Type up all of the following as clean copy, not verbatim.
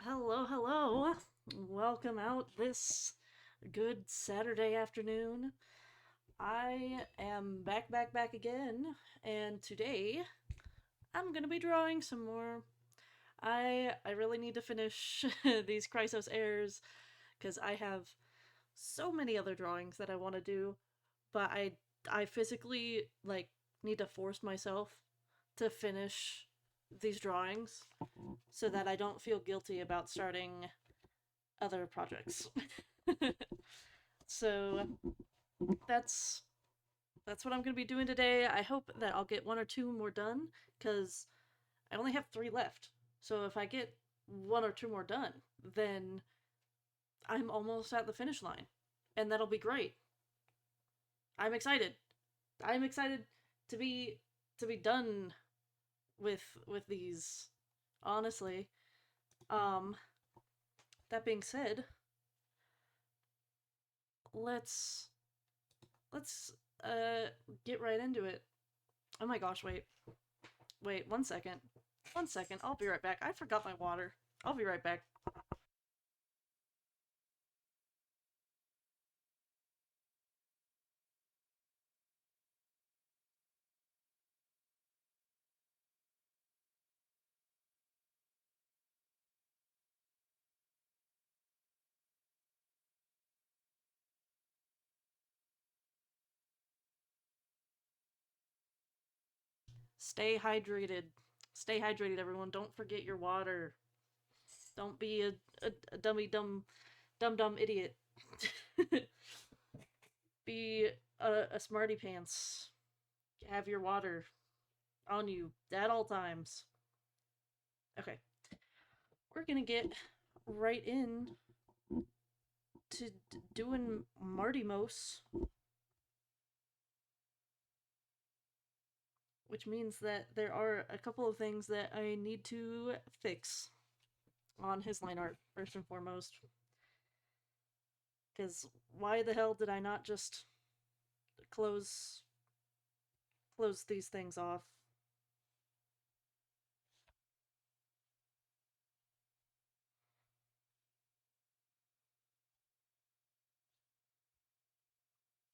Hello, hello. Welcome out this good Saturday afternoon. I am back again, and today I'm gonna be drawing some more. I really need to finish these Chrysos Heirs because I have so many other drawings that I want to do, but I physically need to force myself to finish these drawings so that I don't feel guilty about starting other projects. So that's that's what I'm gonna be doing today. I hope that I'll get one or two more done because I only have three left. So if I get one or two more done, then I'm almost at the finish line, and that'll be great. I'm excited. I'm excited to be done with these. Honestly, um, that being said, let's let's uh get right into it. Oh my gosh, wait, 1 second. 1 second, I'll be right back. I forgot my water. I'll be right back. Stay hydrated. Stay hydrated, everyone. Don't forget your water. Don't be a dumb idiot. Be a smarty pants. Have your water on you at all times. Okay, we're gonna get right in to doing Marty Mose, which means that there are a couple of things that I need to fix on his line art, first and foremost. Because why the hell did I not just close these things off?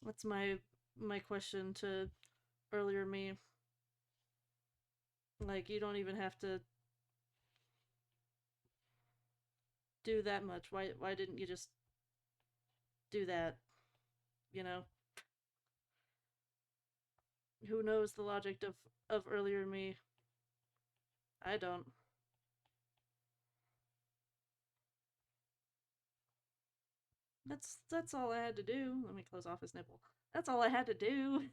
That's my question to earlier me. Like, you don't even have to do that much. Why didn't you just do that? You know? Who knows the logic of earlier me? I don't. That's all I had to do. Let me close off his nipple. That's all I had to do.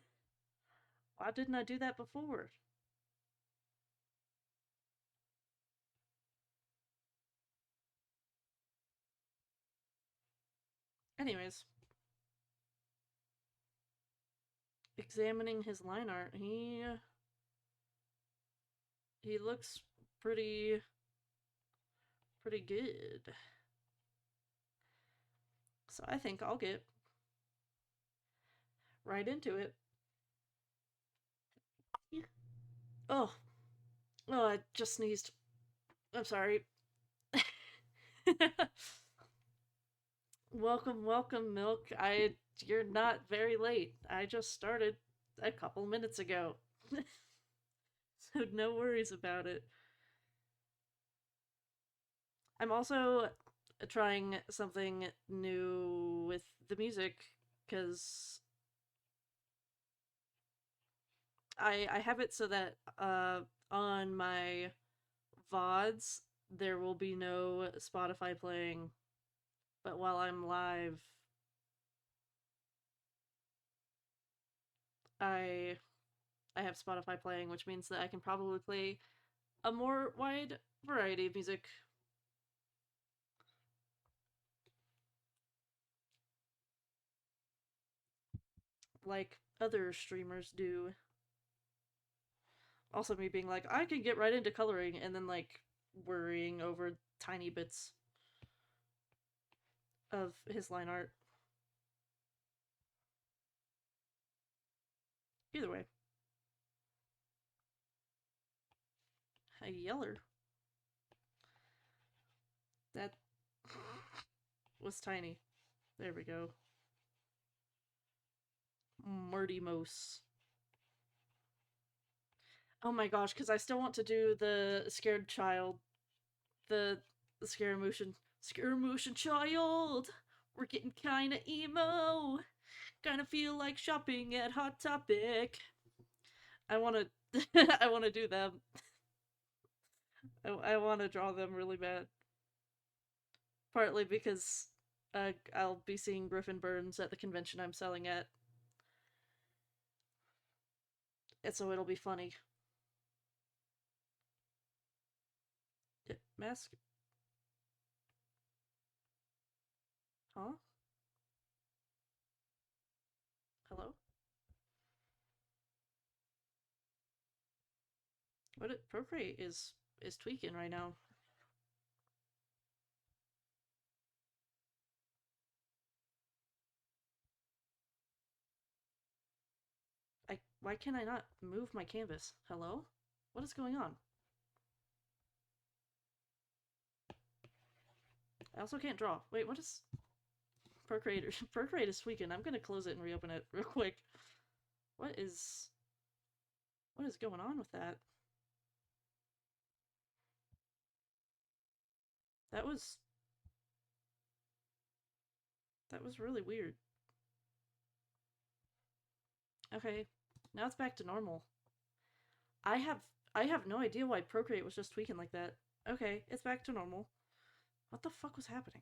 Why didn't I do that before? Anyways, examining his line art, he looks pretty good. So I think I'll get right into it. Oh, oh, I just sneezed. I'm sorry. Welcome, Milk. You're not very late. I just started a couple minutes ago. So no worries about it. I'm also trying something new with the music because I have it so that on my VODs there will be no Spotify playing, but while I'm live, I I have Spotify playing, which means that I can probably play a more wide variety of music like other streamers do. Also, me being like, I can get right into coloring and then like worrying over tiny bits of his line art. Either way, a yeller. was tiny. There we go. Marty Mose. Oh my gosh, because I still want to do the scared child. The Scaramution child! We're getting kinda emo! Kinda feel like shopping at Hot Topic. I wanna I wanna do them. I wanna draw them really bad. Partly because I'll be seeing Griffin Burns at the convention I'm selling at. And so it'll be funny. Mask? Huh? Hello? What it Procreate is tweaking right now. Why can I not move my canvas? Hello? What is going on? I also can't draw. Wait, what is Procreate? Procreate is tweaking. I'm gonna close it and reopen it real quick. What is going on with that? That was really weird. Okay, now it's back to normal. I have I have no idea why Procreate was just tweaking like that. Okay, it's back to normal. What the fuck was happening?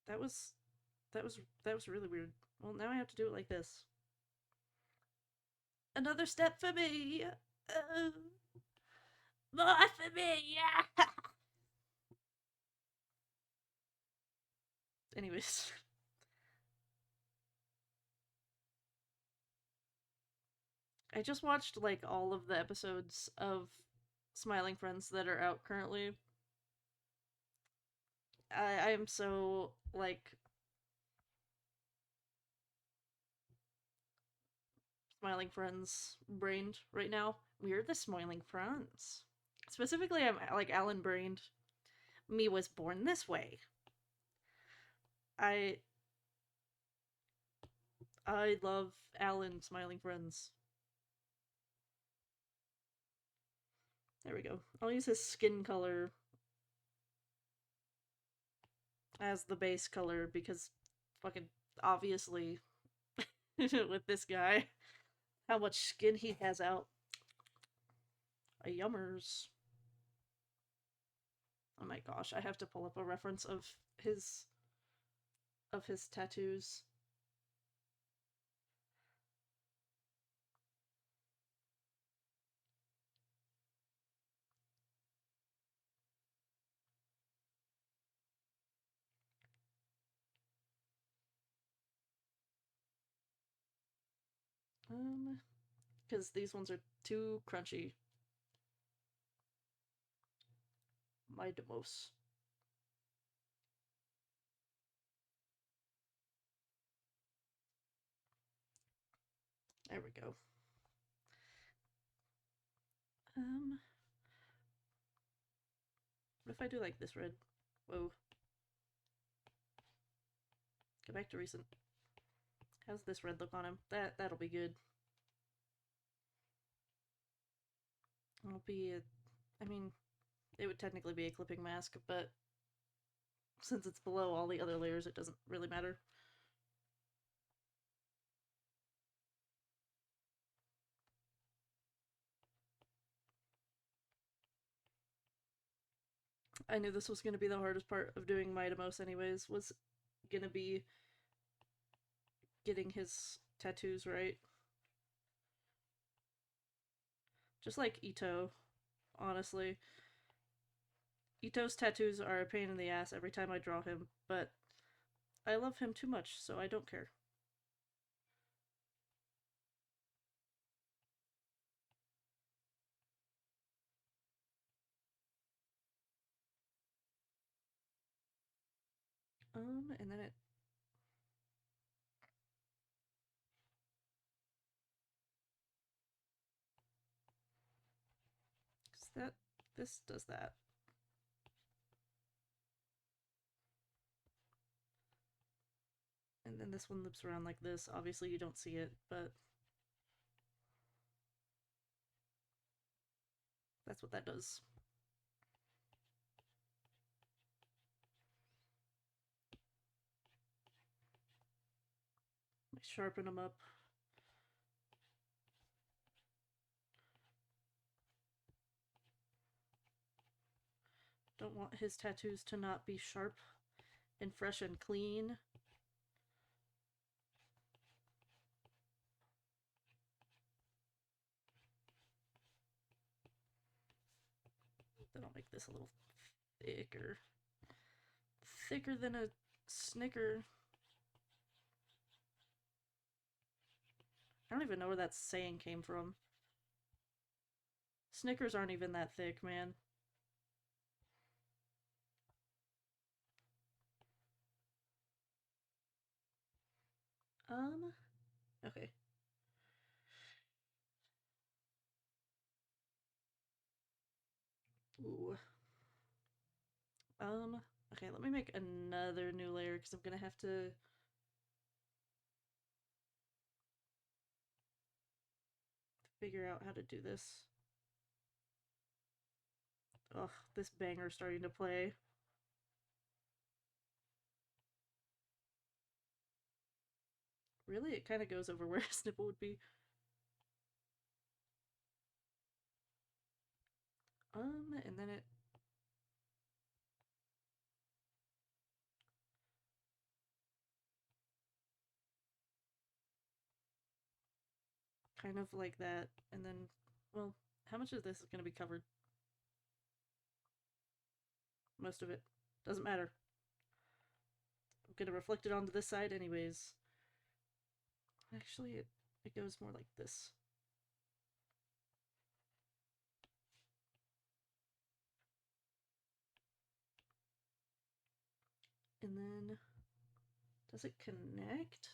That was that was really weird. Well, now I have to do it like this. Another step for me. More for me. Yeah. Anyways, I just watched like all of the episodes of Smiling Friends that are out currently. I am so like Smiling Friends brained right now. We're the Smiling Friends. Specifically, I'm like Alan brained. Me was born this way. I I love Alan Smiling Friends. There we go. I'll use his skin color as the base color because fucking obviously with this guy, how much skin he has out. A yummers. Oh my gosh, I have to pull up a reference of his tattoos. Because these ones are too crunchy. My demos. There we go. What if I do like this red? Whoa. Go back to recent. How's this red look on him? That'll be good. It'll be I mean, it would technically be a clipping mask, but since it's below all the other layers, it doesn't really matter. I knew this was going to be the hardest part of doing Mightimos anyways, was going to be getting his tattoos right. Just like Ito, honestly. Ito's tattoos are a pain in the ass every time I draw him, but I love him too much, so I don't care. And then it... Is that This does that. And then this one loops around like this. Obviously you don't see it, but that's what that does. Sharpen them up. Don't want his tattoos to not be sharp and fresh and clean. Then I'll make this a little thicker. Thicker than a Snicker. I don't even know where that saying came from. Snickers aren't even that thick, man. Okay. Ooh. Okay, let me make another new layer because I'm gonna have to figure out how to do this. Ugh, this banger's starting to play. Really? It kind of goes over where his nipple would be. And then it... kind of like that, and then... well, how much of this is going to be covered? Most of it. Doesn't matter. I'm going to reflect it onto this side anyways. Actually, it goes more like this. And then... does it connect?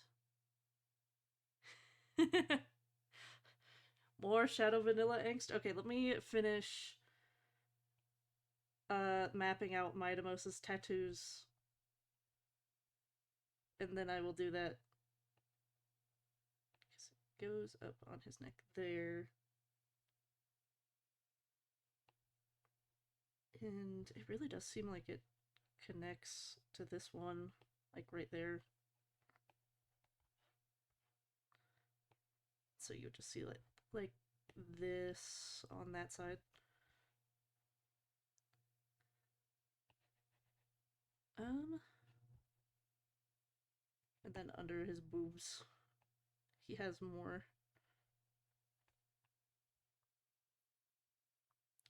More Shadow Vanilla angst? Okay, let me finish mapping out Midamos's tattoos. And then I will do that. It goes up on his neck there. And it really does seem like it connects to this one, like right there. So you'll just see like this on that side. And then under his boobs, he has more.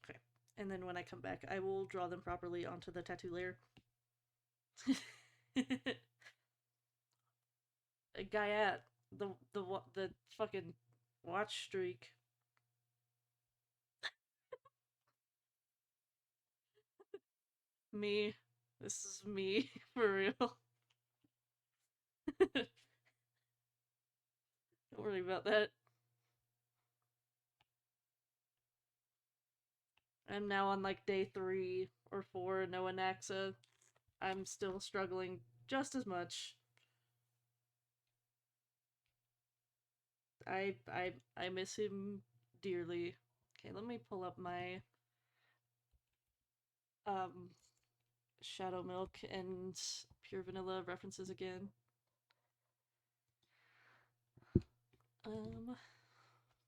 Okay. And then when I come back, I will draw them properly onto the tattoo layer. A guy at the fucking watch streak. Me. This is me for real. Don't worry about that. I'm now on like day 3 or 4, no Anaxa. I'm still struggling just as much. I miss him dearly. Okay, let me pull up my Shadow Milk and Pure Vanilla references again.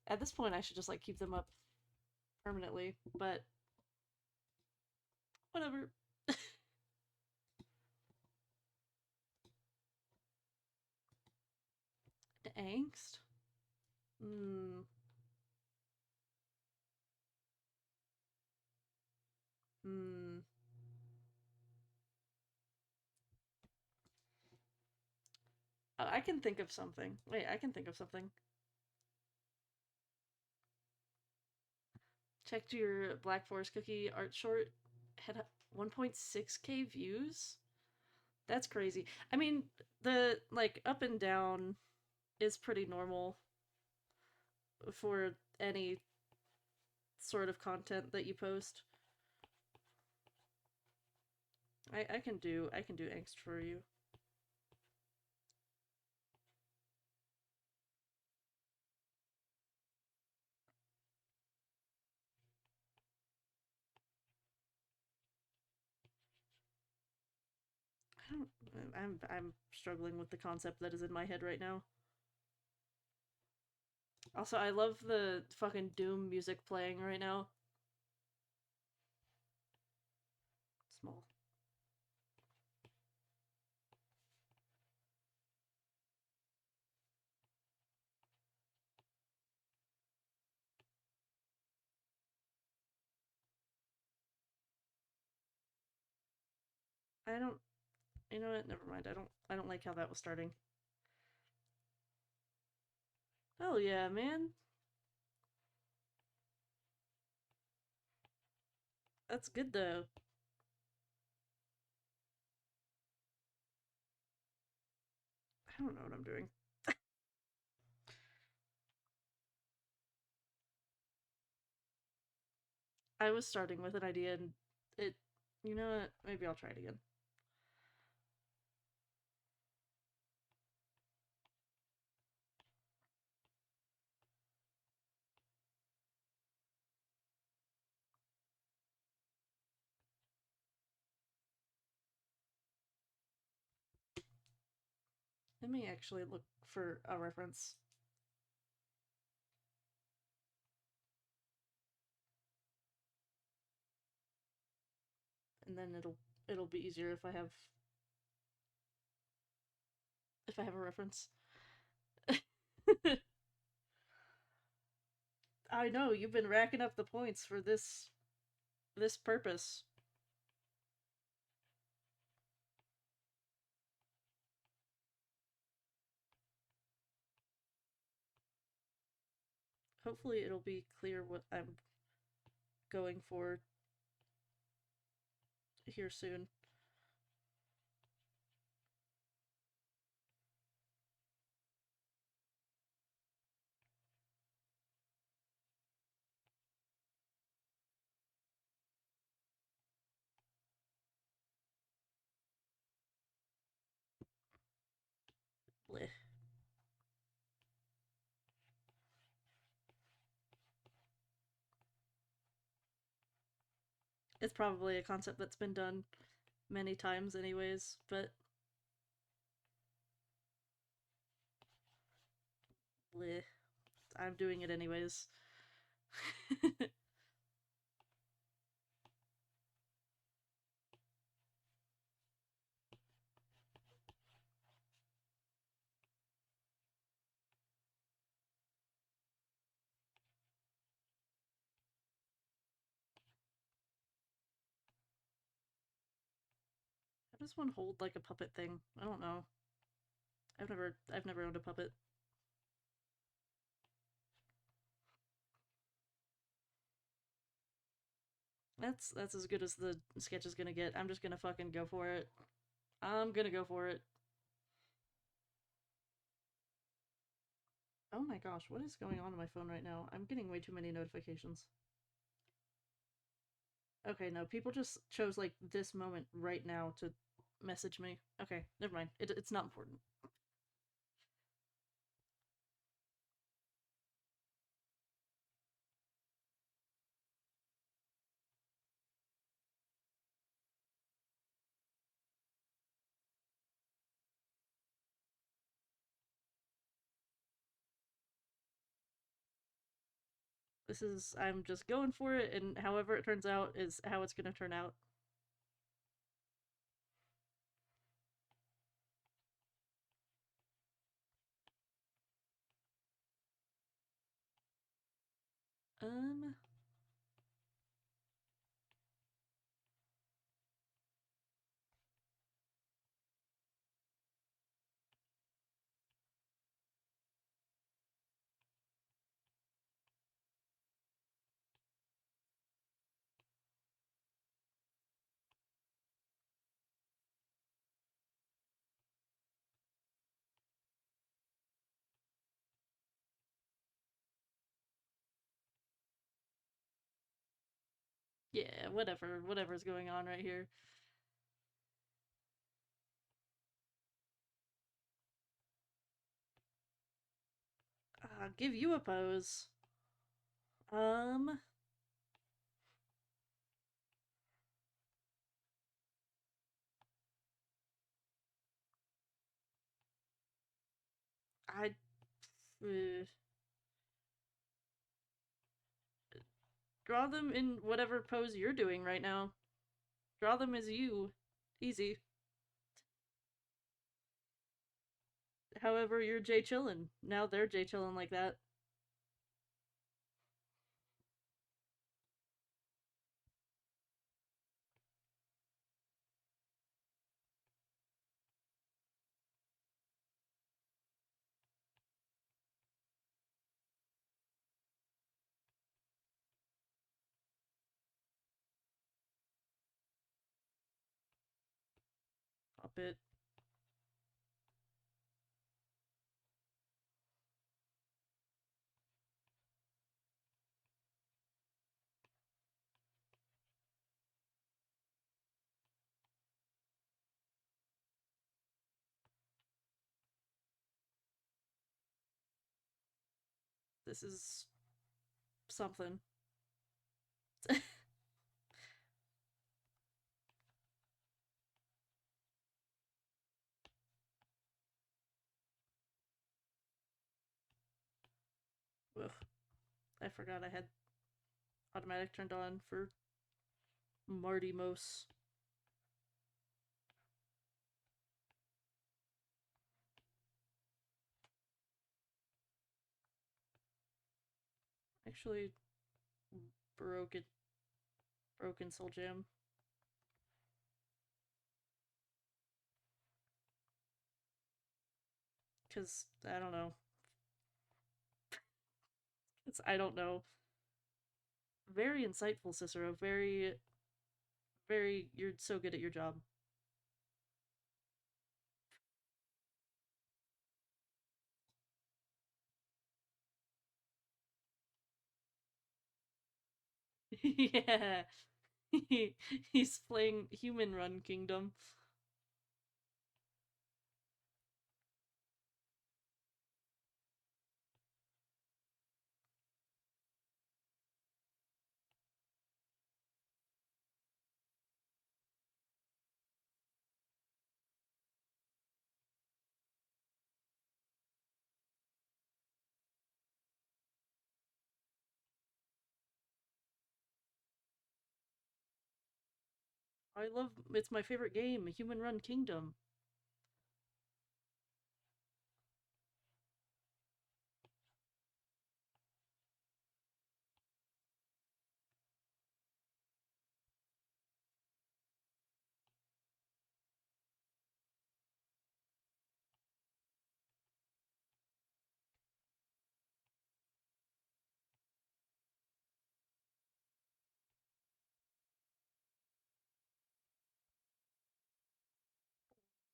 At this point I should just like keep them up permanently, but whatever. The angst? Hmm. Hmm. I can think of something. Wait, I can think of something. Checked your Black Forest Cookie art short. Had 1.6k views? That's crazy. I mean, the like up and down is pretty normal for any sort of content that you post. I can do angst for you. I don't. I'm struggling with the concept that is in my head right now. Also, I love the fucking Doom music playing right now. Small. I don't. You know what? Never mind. I don't like how that was starting. Hell yeah, man. That's good though. I don't know what I'm doing. I was starting with an idea and it. You know what? Maybe I'll try it again. Let me actually look for a reference, and then it'll be easier if I have a reference. I know you've been racking up the points for this purpose. Hopefully, it'll be clear what I'm going for here soon. Blech. It's probably a concept that's been done many times, anyways, but bleh. I'm doing it anyways. I just want to hold like a puppet thing. I don't know. I've never owned a puppet. That's as good as the sketch is gonna get. I'm just gonna fucking go for it. I'm gonna go for it. Oh my gosh, what is going on my phone right now? I'm getting way too many notifications. Okay, no, people just chose like this moment right now to message me. Okay, never mind. It's not important. I'm just going for it, and however it turns out is how it's gonna turn out. Um, yeah, whatever's going on right here. I'll give you a pose. Um, I draw them in whatever pose you're doing right now. Draw them as you. Easy. However, you're Jay Chillin. Now they're Jay Chillin like that. Pop it. This is something. Ugh. I forgot I had automatic turned on for Marty Mose. Actually, broken broken Soul Jam. Cause I don't know. I don't know. Very insightful, Cicero. Very, very. You're so good at your job. Yeah. He's playing Human Run Kingdom. I love. It's my favorite game, Human Run Kingdom.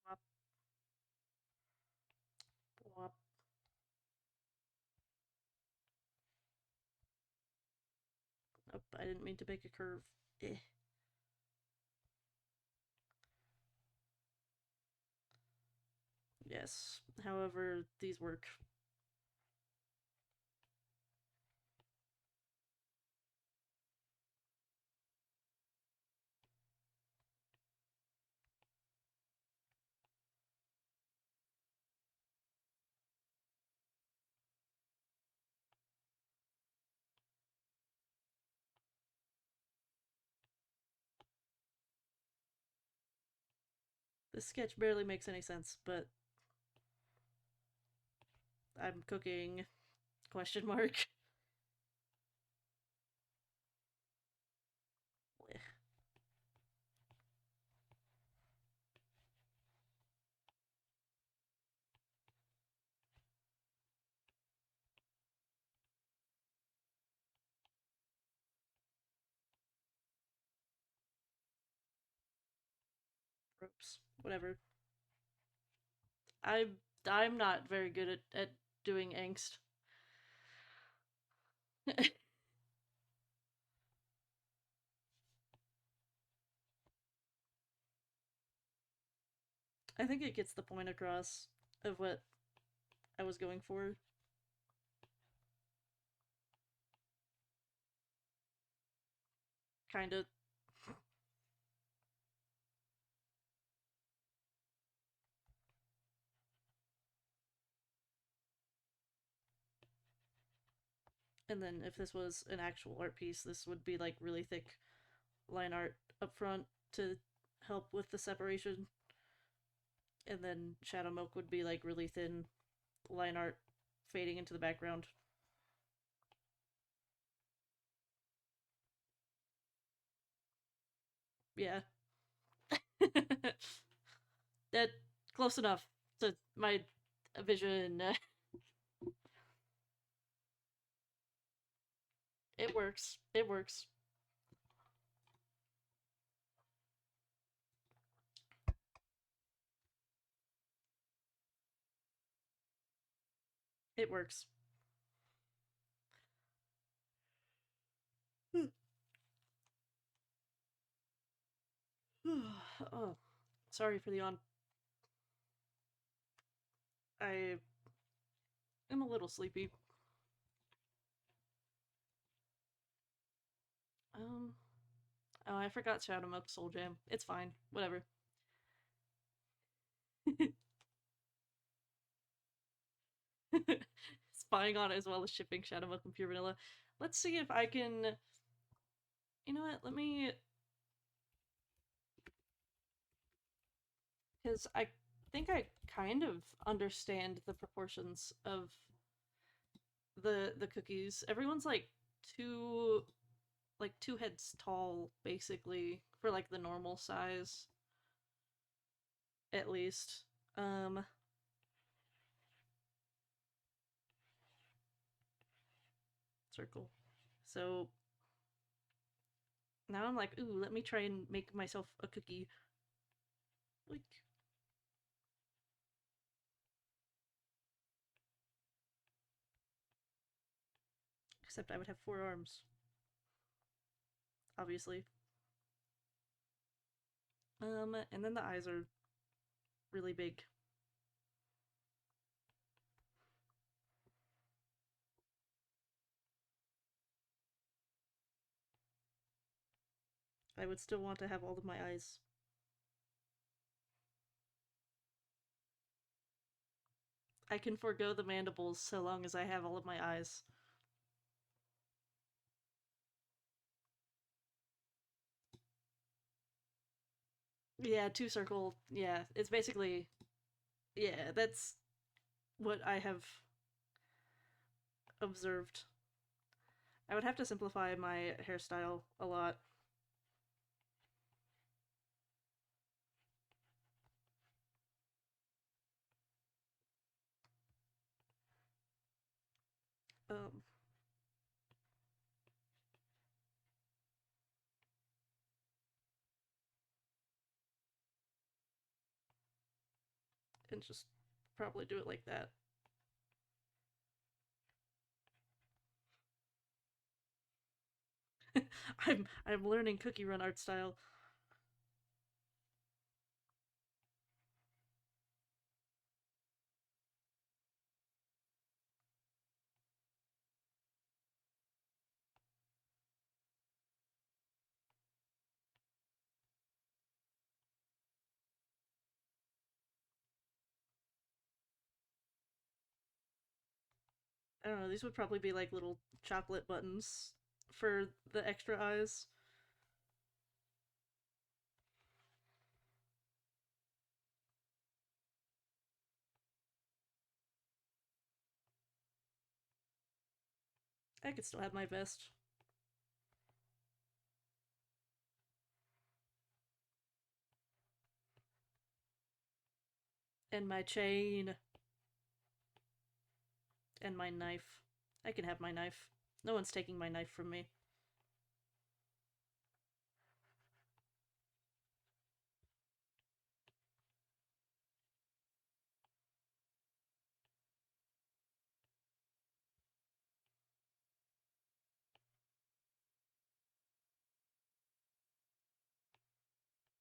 Wop, wop. Oh, I didn't mean to make a curve. Eh. Yes. However, these work. This sketch barely makes any sense, but I'm cooking. Question mark. Ropes. Whatever. I'm I'm not very good at doing angst. I think it gets the point across of what I was going for. kind of. And then if this was an actual art piece, this would be like really thick line art up front to help with the separation. And then Shadow Milk would be like really thin line art fading into the background. Yeah. That close enough to my vision. It works. It works. It works. Oh, sorry for the yawn. I am a little sleepy. Um, oh, I forgot Shadow Milk Soul Jam. It's fine. Whatever. Spying on it as well as shipping Shadow Milk and Pure Vanilla. Let's see if I can. You know what? Let me. Because I think I kind of understand the proportions of the cookies. Everyone's like two heads tall, basically, for like the normal size, at least. Um, Circle. So now I'm like, ooh, let me try and make myself a cookie. Like, except I would have four arms, obviously. And then the eyes are really big. I would still want to have all of my eyes. I can forego the mandibles so long as I have all of my eyes. Yeah, two circle. Yeah, it's basically. Yeah, that's what I have observed. I would have to simplify my hairstyle a lot. Um, and just probably do it like that. I'm learning cookie run art style. I don't know, these would probably be like little chocolate buttons for the extra eyes. I could still have my vest. And my chain. And my knife. I can have my knife. No one's taking my knife from me.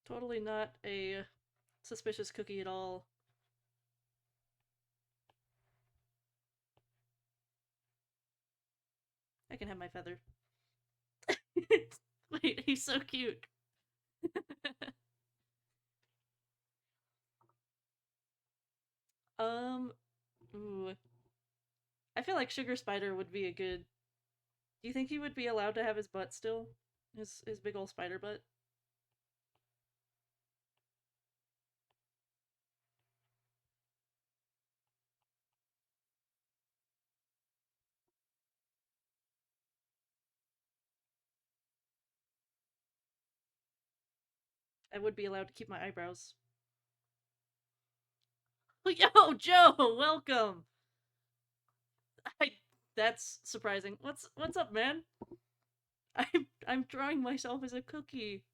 Totally not a suspicious cookie at all. I can have my feather. Wait, he's so cute. um, ooh. I feel like Sugar Spider would be a good. Do you think he would be allowed to have his butt still? His big old spider butt? I would be allowed to keep my eyebrows. Yo, Joe, welcome. I that's surprising. What's up, man? I'm drawing myself as a cookie.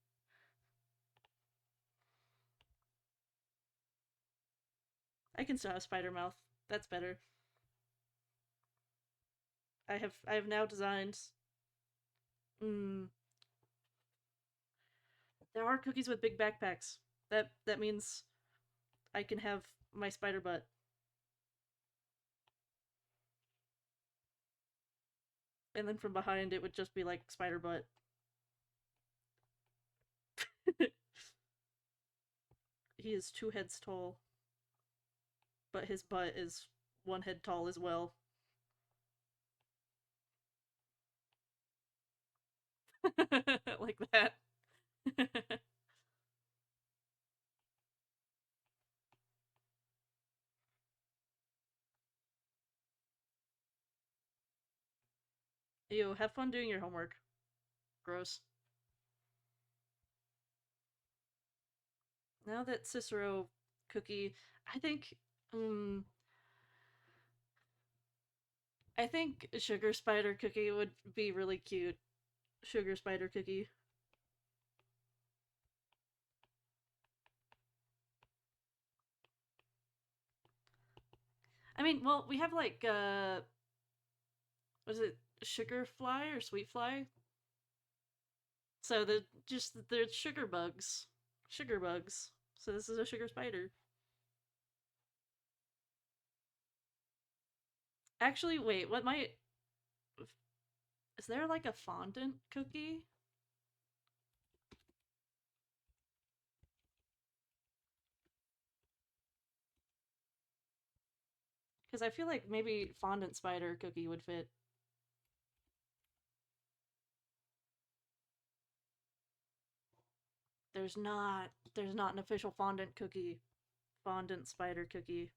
I can still have spider mouth. That's better. I have now designed. Mm, there are cookies with big backpacks. That means I can have my spider butt, and then from behind it would just be like spider butt. He is 2 heads tall, but his butt is 1 head tall as well. Like that. Ew, have fun doing your homework. Gross. Now that Cicero cookie, I think, um, I think Sugar Spider cookie would be really cute. Sugar Spider cookie. I mean, well, we have like, was it sugar fly or sweet fly? So the just they're sugar bugs, sugar bugs. So this is a sugar spider. Actually, wait, what might is there like a fondant cookie? Because I feel like maybe fondant spider cookie would fit. There's not an official fondant cookie. Fondant spider cookie.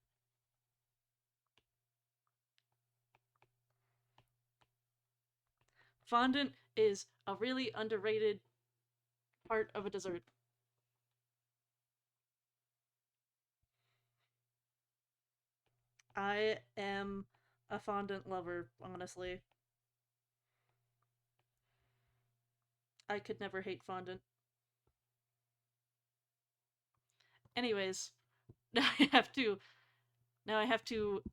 Fondant is a really underrated part of a dessert. I am a fondant lover, honestly. I could never hate fondant. Anyways, now I have to now I have to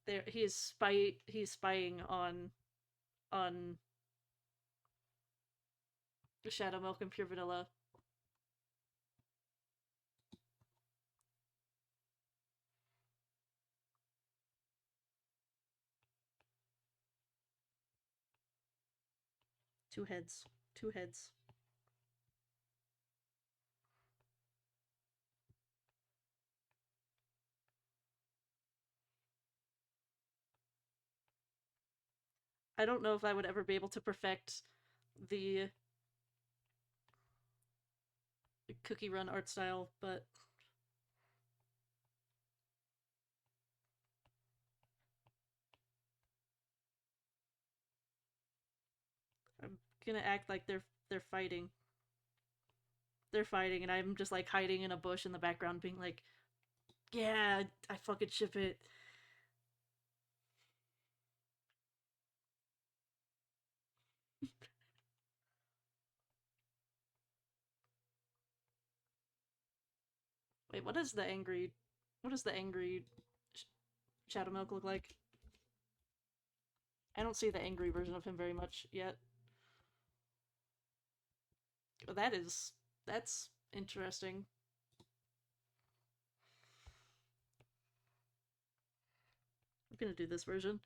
there he's spying on Shadow Milk and Pure Vanilla. 2 heads. 2 heads. I don't know if I would ever be able to perfect the cookie run art style, but I'm gonna act like they're fighting. They're fighting, and I'm just like hiding in a bush in the background, being like, "Yeah, I fucking ship it." Wait, what does the angry? What does the angry Shadow Milk look like? I don't see the angry version of him very much yet. Oh, that's interesting. I'm gonna do this version.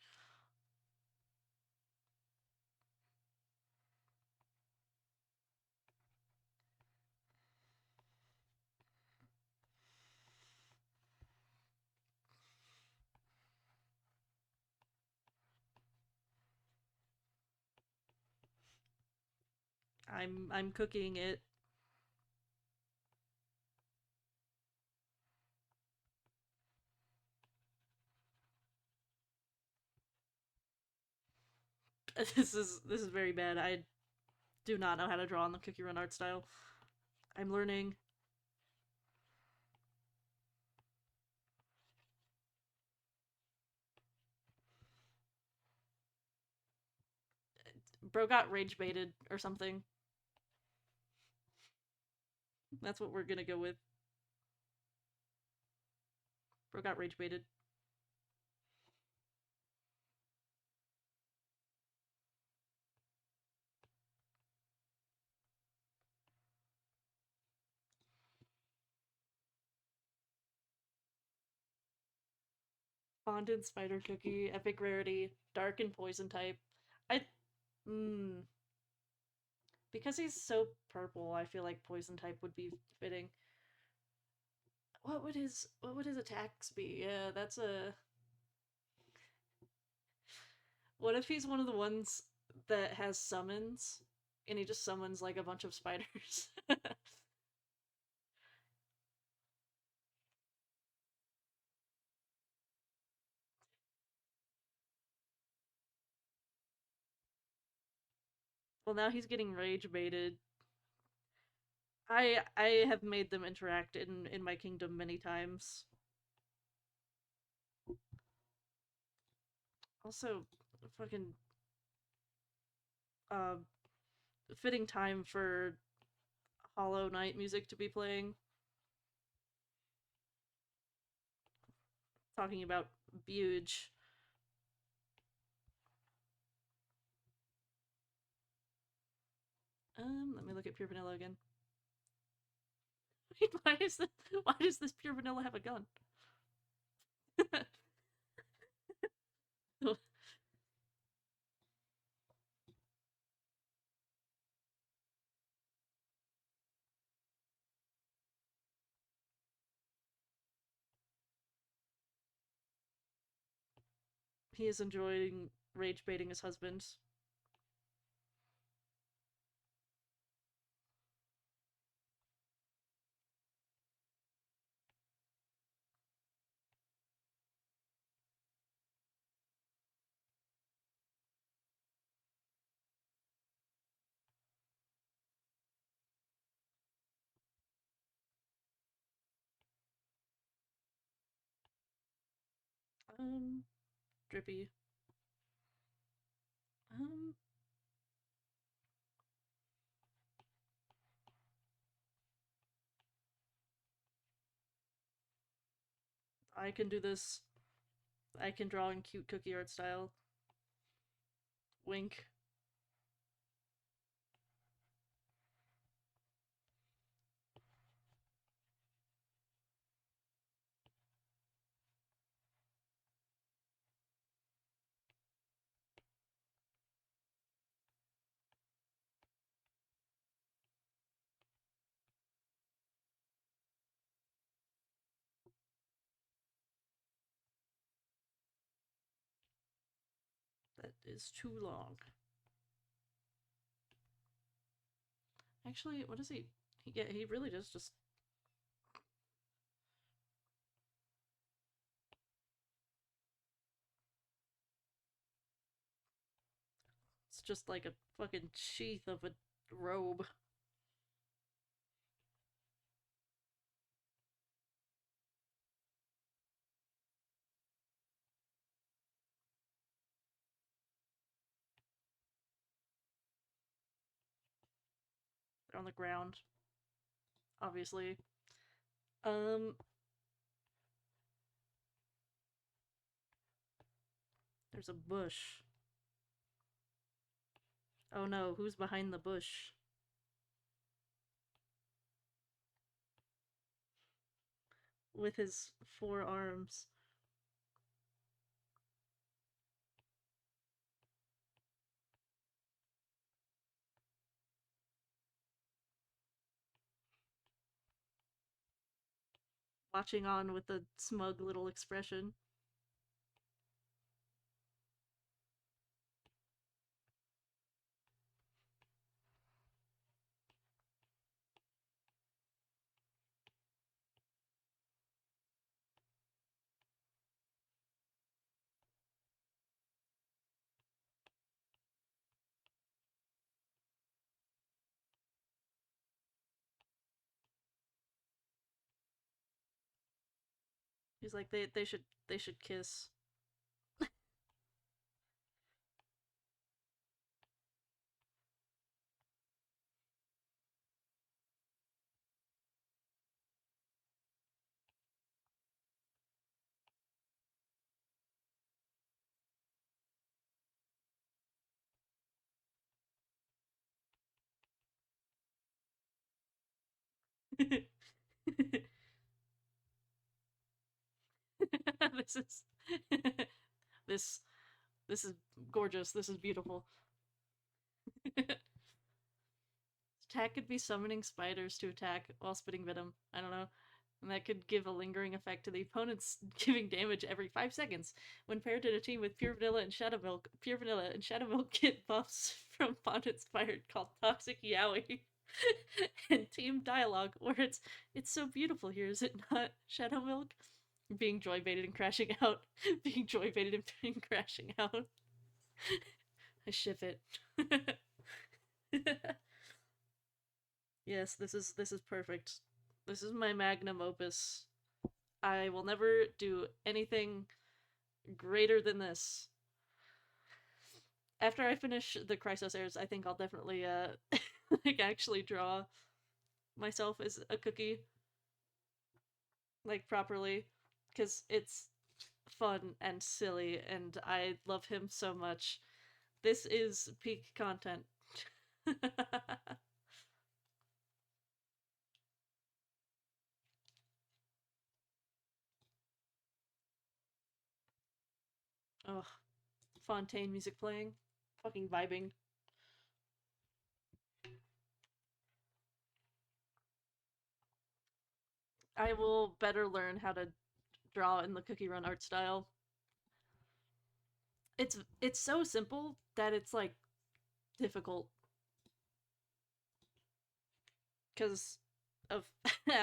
I'm cooking it. This is very bad. I do not know how to draw in the cookie run art style. I'm learning. Bro got rage baited or something. That's what we're gonna go with. Bro got rage baited. Fondant spider cookie, epic rarity, dark and poison type. I mm, because he's so purple, I feel like poison type would be fitting. What would his attacks be? Yeah, that's a. What if he's one of the ones that has summons and he just summons like a bunch of spiders? Well, now he's getting rage baited. I have made them interact in my kingdom many times. Also, fucking uh fitting time for Hollow Knight music to be playing. Talking about Buge. Let me look at Pure Vanilla again. Wait, why does this Pure Vanilla have a gun? He is enjoying rage baiting his husband. Um, Drippy. Um, I can do this. I can draw in cute cookie art style. Wink. That is too long. Actually, what is he? Yeah, he really does just. It's just like a fucking sheath of a robe. They're on the ground, obviously. Um, there's a bush. Oh no, who's behind the bush? With his four arms. Watching on with a smug little expression. He's like they should kiss. This is this this is gorgeous. This is beautiful. Attack could be summoning spiders to attack while spitting venom. I don't know. And that could give a lingering effect to the opponent's giving damage every 5 seconds. When paired in a team with Pure Vanilla and Shadow Milk, Pure Vanilla and Shadow Milk get buffs from Font Inspired called Toxic Yaoi. And Team Dialogue, where it's so beautiful here, is it not? Shadow Milk? Being joy baited and crashing out. Being joy baited and being crashing out. I ship it. Yes, this is perfect. This is my magnum opus. I will never do anything greater than this. After I finish the Chrysos Heirs, I think I'll definitely like actually draw myself as a cookie like properly because it's fun and silly and I love him so much. This is peak content. Ugh, Fontaine music playing. Fucking vibing. I will better learn how to draw in the cookie run art style. It's so simple that it's like difficult because of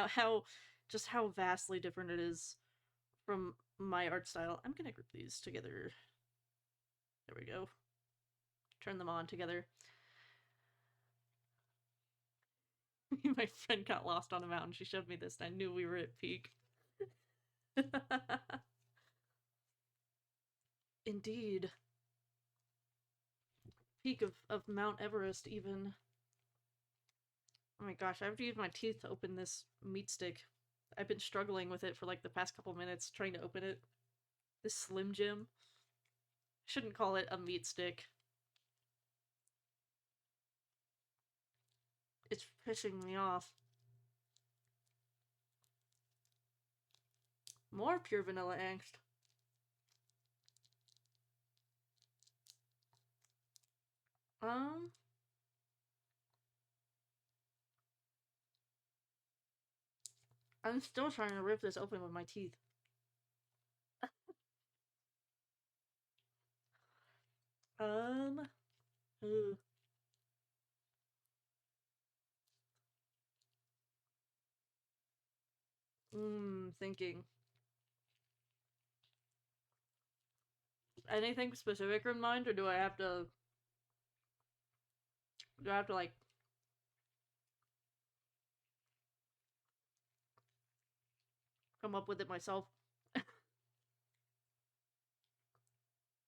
how just how vastly different it is from my art style. I'm gonna group these together. There we go. Turn them on together. My friend got lost on a mountain. She showed me this, and I knew we were at peak. Indeed. Peak of Mount Everest, even. Oh my gosh, I have to use my teeth to open this meat stick. I've been struggling with it for like the past couple minutes trying to open it. This Slim Jim. Shouldn't call it a meat stick. It's pissing me off. More pure vanilla angst. Um, I'm still trying to rip this open with my teeth. Um, ooh. Thinking. Anything specific in mind, or do I have to like come up with it myself?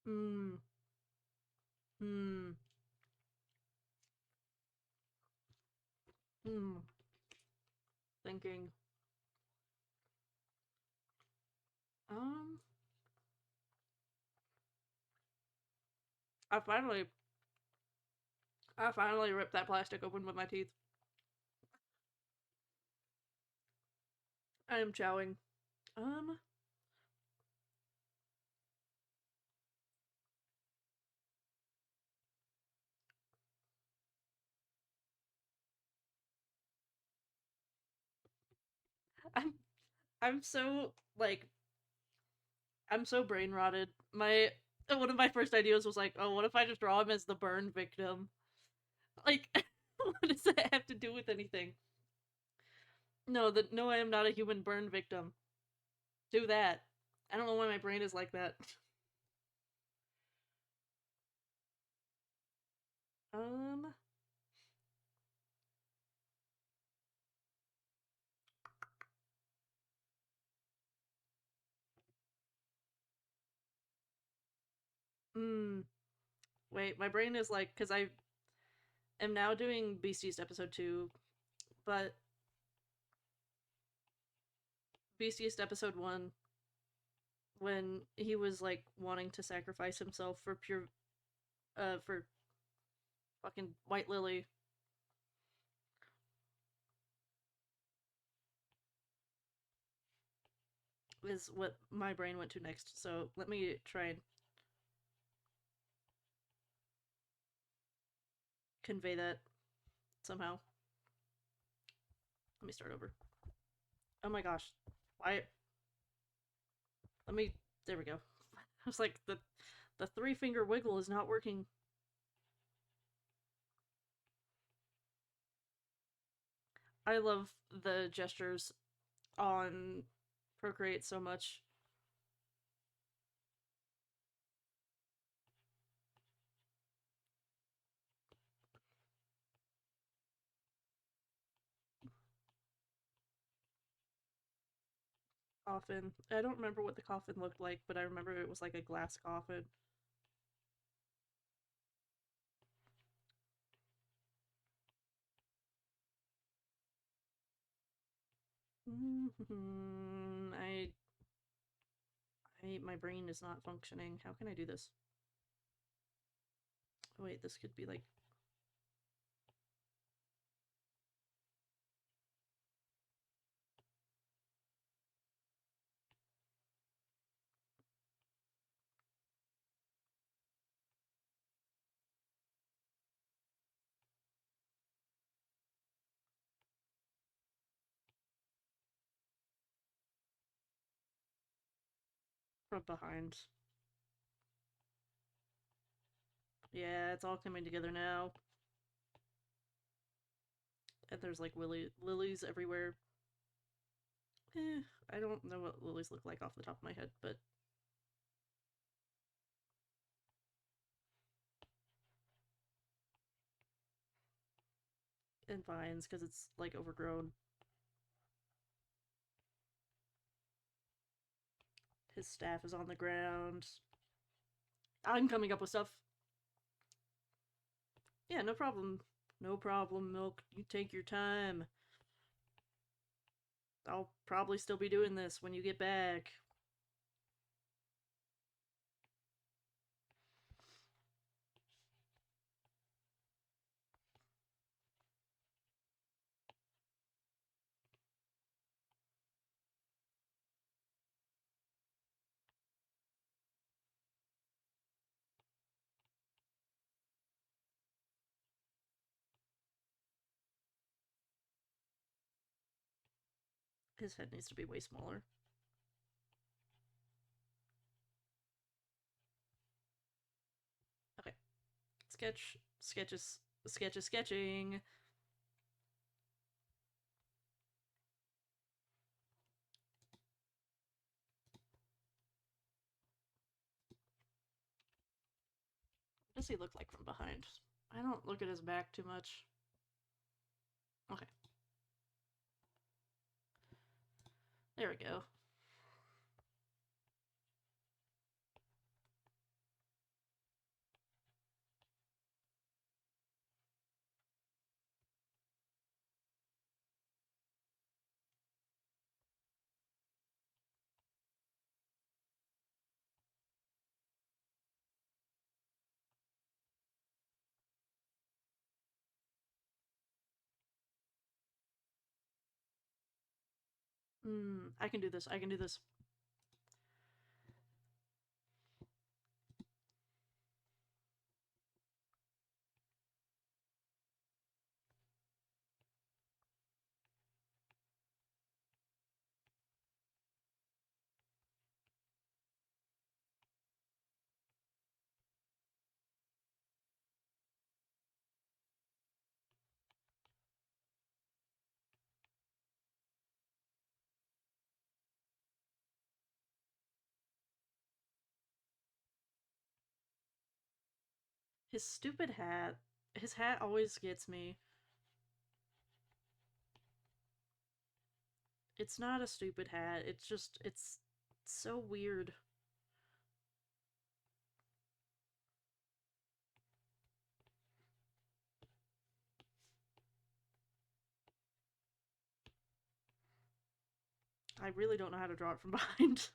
Hmm. Hmm. Hmm. Thinking. Um, I finally, I finally ripped that plastic open with my teeth. I am chowing. Um, I'm, I'm so like, I'm so brain rotted. One of my first ideas was like, oh, what if I just draw him as the burn victim? Like, what does that have to do with anything? No, I am not a human burn victim. Do that. I don't know why my brain is like that. Um, Mm, wait, my brain is like, because I am now doing Beasties episode 2, but Beasties episode 1, when he was like wanting to sacrifice himself for for fucking White Lily, is what my brain went to next. So let me try and convey that somehow. Let me start over. Oh my gosh. Why? Let me. There we go. I was like, the three finger wiggle is not working. I love the gestures on Procreate so much. Coffin. I don't remember what the coffin looked like, but I remember it was like a glass coffin. I my brain is not functioning. How can I do this? Oh, wait, this could be like from behind. Yeah, it's all coming together now. And there's like lilies everywhere. I don't know what lilies look like off the top of my head, but and vines because it's like overgrown. His staff is on the ground. I'm coming up with stuff. Yeah, no problem. No problem, Milk. You take your time. I'll probably still be doing this when you get back. His head needs to be way smaller. Okay. Sketching. What does he look like from behind? I don't look at his back too much. Okay. There we go. I can do this. I can do this. His stupid hat. His hat always gets me. It's not a stupid hat. It's so weird. I really don't know how to draw it from behind.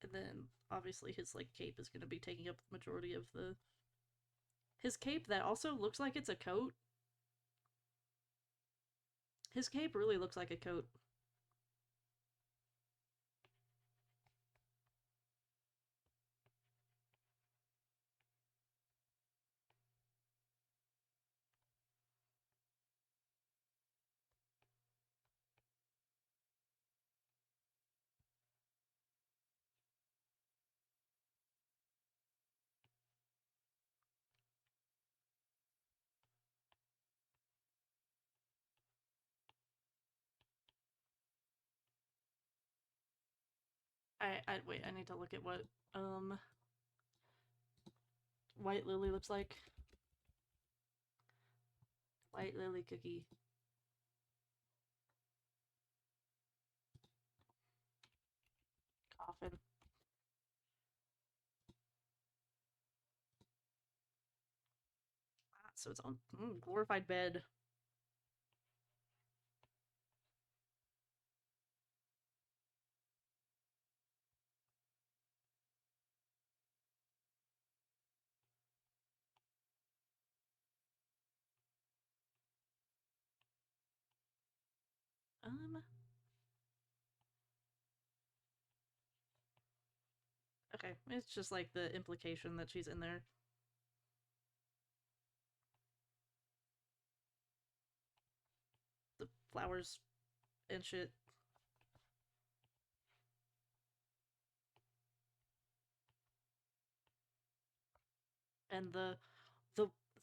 And then obviously his like cape is going to be taking up the majority of the his cape that also looks like it's a coat. His cape really looks like a coat. I wait, I need to look at what White Lily looks like. White Lily cookie. Coffin. Ah, so it's on glorified bed. Um okay, it's just like the implication that she's in there. The flowers and shit. And the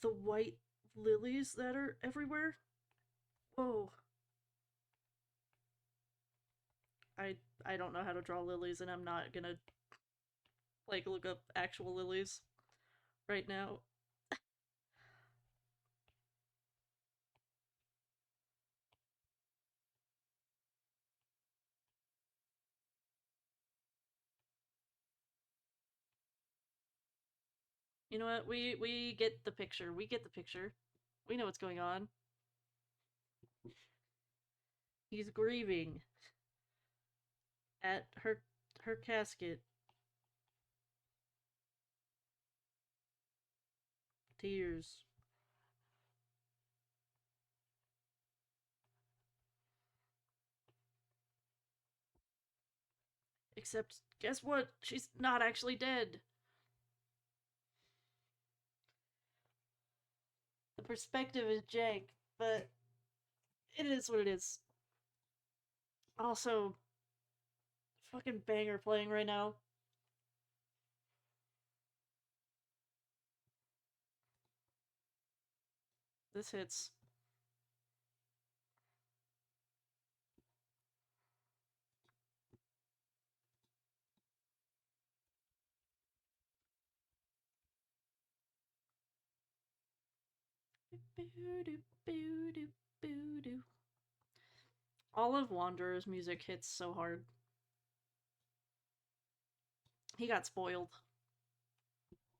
the white lilies that are everywhere. Whoa. I I don't know how to draw lilies and I'm not gonna like look up actual lilies right now. You know what? We get the picture. We get the picture. We know what's going on. He's grieving at her casket. Tears. Except guess what? She's not actually dead. The perspective is jank, but it is what it is. Also, fucking banger playing right now. This hits. All of Wanderer's music hits so hard. He got spoiled.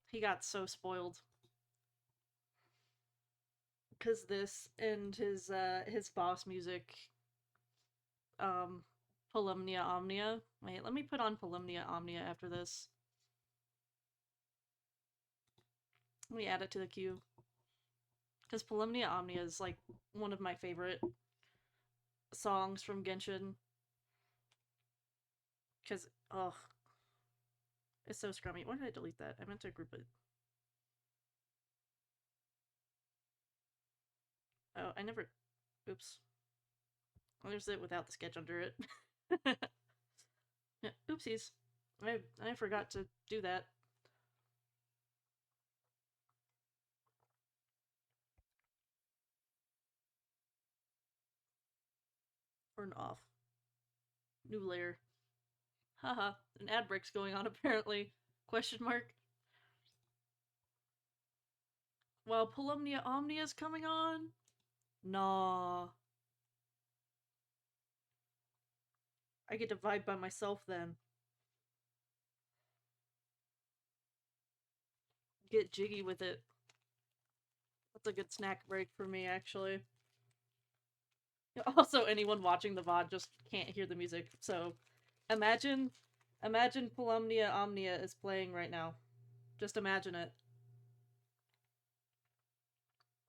He got so spoiled. Cause this and his boss music, Polymnia Omnia. Wait, let me put on Polymnia Omnia after this. Let me add it to the queue. Because Polymnia Omnia is like one of my favorite songs from Genshin. Because, ugh, it's so scrummy. Why did I delete that? I meant to group it. Oh, I never. Oops. There's it without the sketch under it. Yeah, oopsies. I forgot to do that. Turn off. New layer. Haha, an ad break's going on apparently. Question mark. while Polumnia Omnia is coming on? Nah. I get to vibe by myself then. Get jiggy with it. That's a good snack break for me, actually. Also, anyone watching the VOD just can't hear the music, so imagine Polumnia Omnia is playing right now. Just imagine it.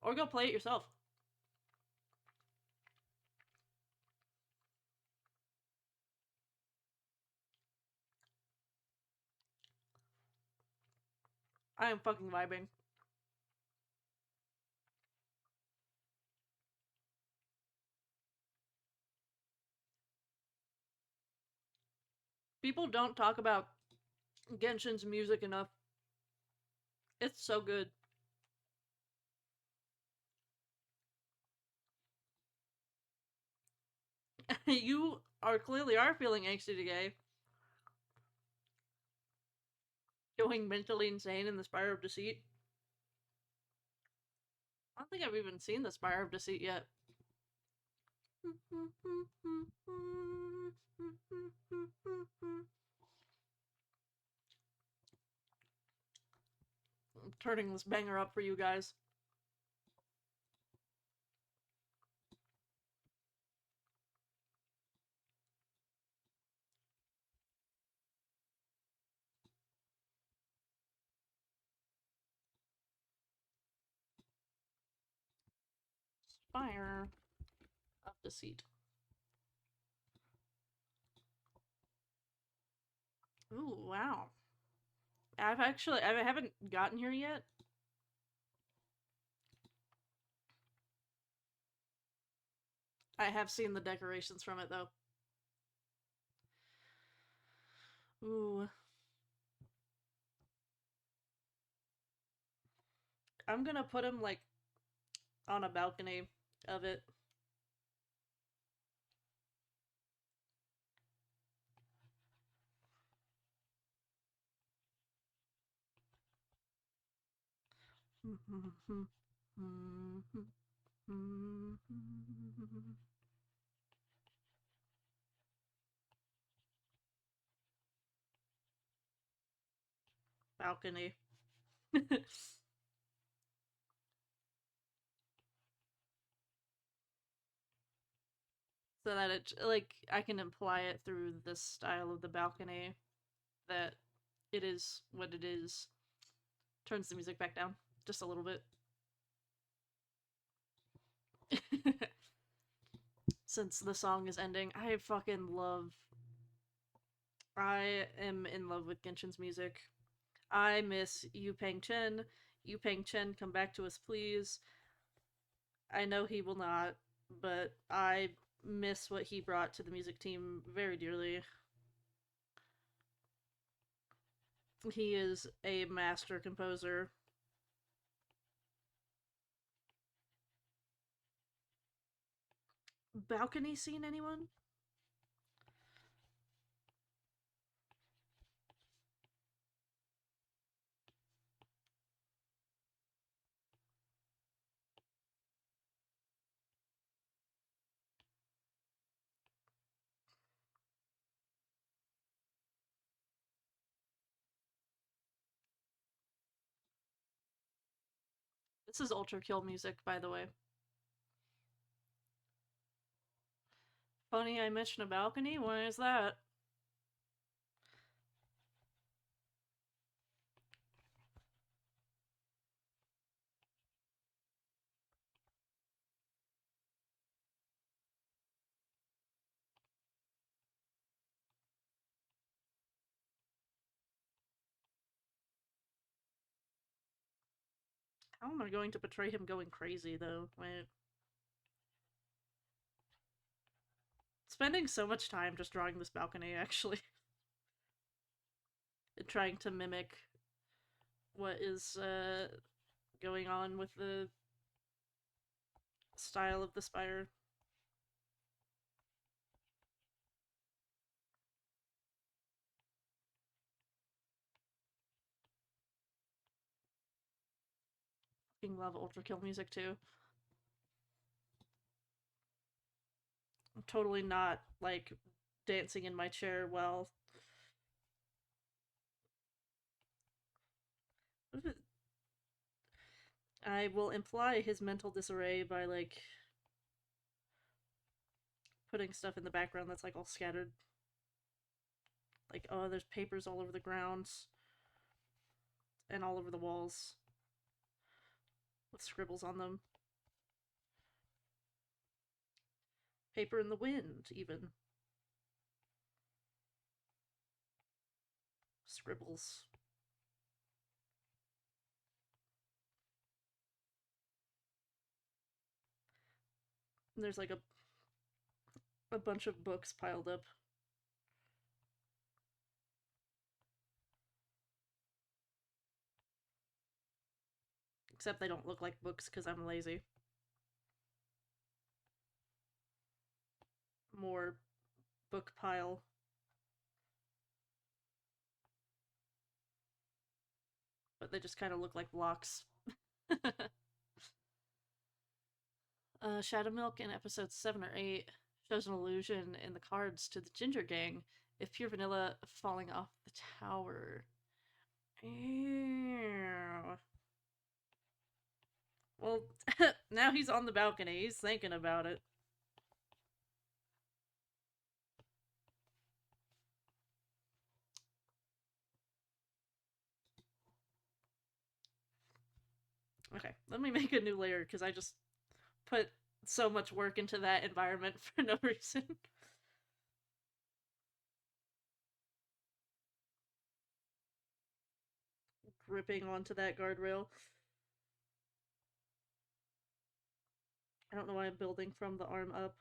Or go play it yourself. I am fucking vibing. People don't talk about Genshin's music enough. It's so good. You are clearly feeling angsty today. Going mentally insane in the Spire of Deceit. I don't think I've even seen the Spire of Deceit yet. I'm turning this banger up for you guys. Spire of Deceit. Ooh, wow. I haven't gotten here yet. I have seen the decorations from it, though. Ooh. I'm gonna put him, like, on a balcony of it. Balcony. So that it, like, I can imply it through the style of the balcony that it is what it is. Turns the music back down just a little bit. Since the song is ending, I fucking love. I am in love with Genshin's music. I miss Yu Peng Chen. Yu Peng Chen, come back to us, please. I know he will not, but I miss what he brought to the music team very dearly. He is a master composer. Balcony scene, anyone? This is Ultra Kill music, by the way. Funny I mentioned a balcony? Why is that? How am I going to portray him going crazy, though? Wait. Spending so much time just drawing this balcony, actually. Trying to mimic what is, going on with the style of the spire. fucking love Ultra Kill music too. I'm totally not like dancing in my chair well. I will imply his mental disarray by like putting stuff in the background that's like all scattered. Like, oh, there's papers all over the ground and all over the walls with scribbles on them. Paper in the wind, even. Scribbles. And there's like a bunch of books piled up. Except they don't look like books because I'm lazy. More book pile. But they just kind of look like blocks. Shadowmilk in episodes 7 or 8 shows an allusion in the cards to the Ginger Gang if pure vanilla falling off the tower. Ew. Well, now he's on the balcony. He's thinking about it. Okay, let me make a new layer because I just put so much work into that environment for no reason. Gripping onto that guardrail. I don't know why I'm building from the arm up.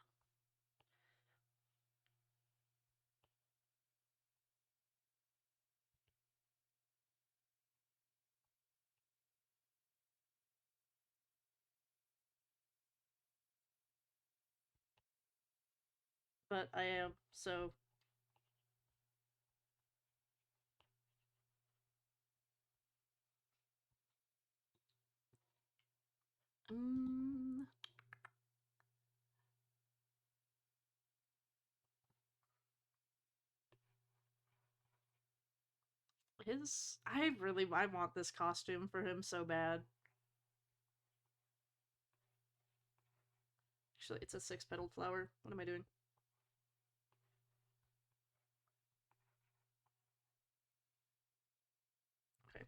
But I am, so. Mm, I want this costume for him so bad. Actually, it's a 6-petaled flower. What am I doing? Okay.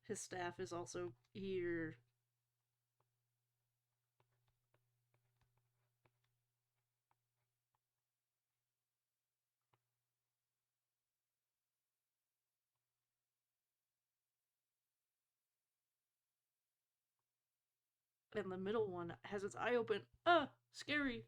His staff is also here. And the middle one has its eye open. Ah, scary.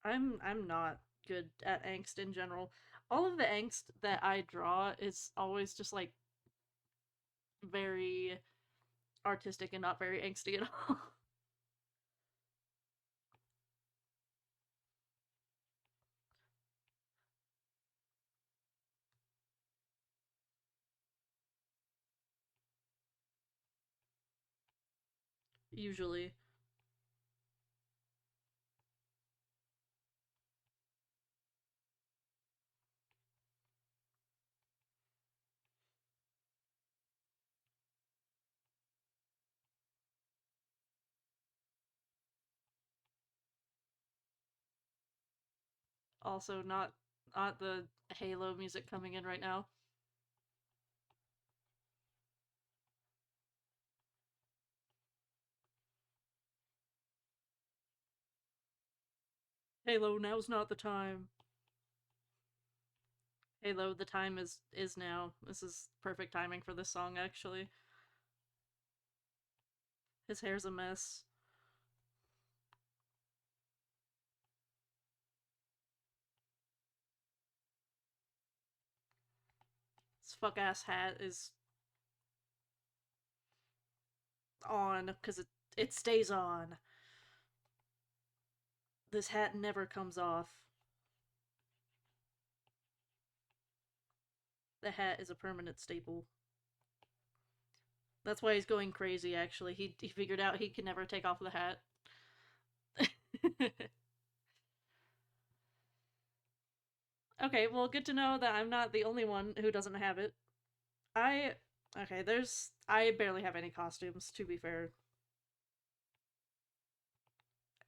I'm not good at angst in general. All of the angst that I draw is always just like very artistic and not very angsty at all. Usually. Also not the Halo music coming in right now. Halo, now's not the time. Halo, the time is now. This is perfect timing for this song actually. His hair's a mess. This fuck ass hat is on because it stays on. This hat never comes off. The hat is a permanent staple. That's why he's going crazy, actually. He figured out he can never take off the hat. Okay, well, good to know that I'm not the only one who doesn't have it. I. Okay, there's. I barely have any costumes, to be fair.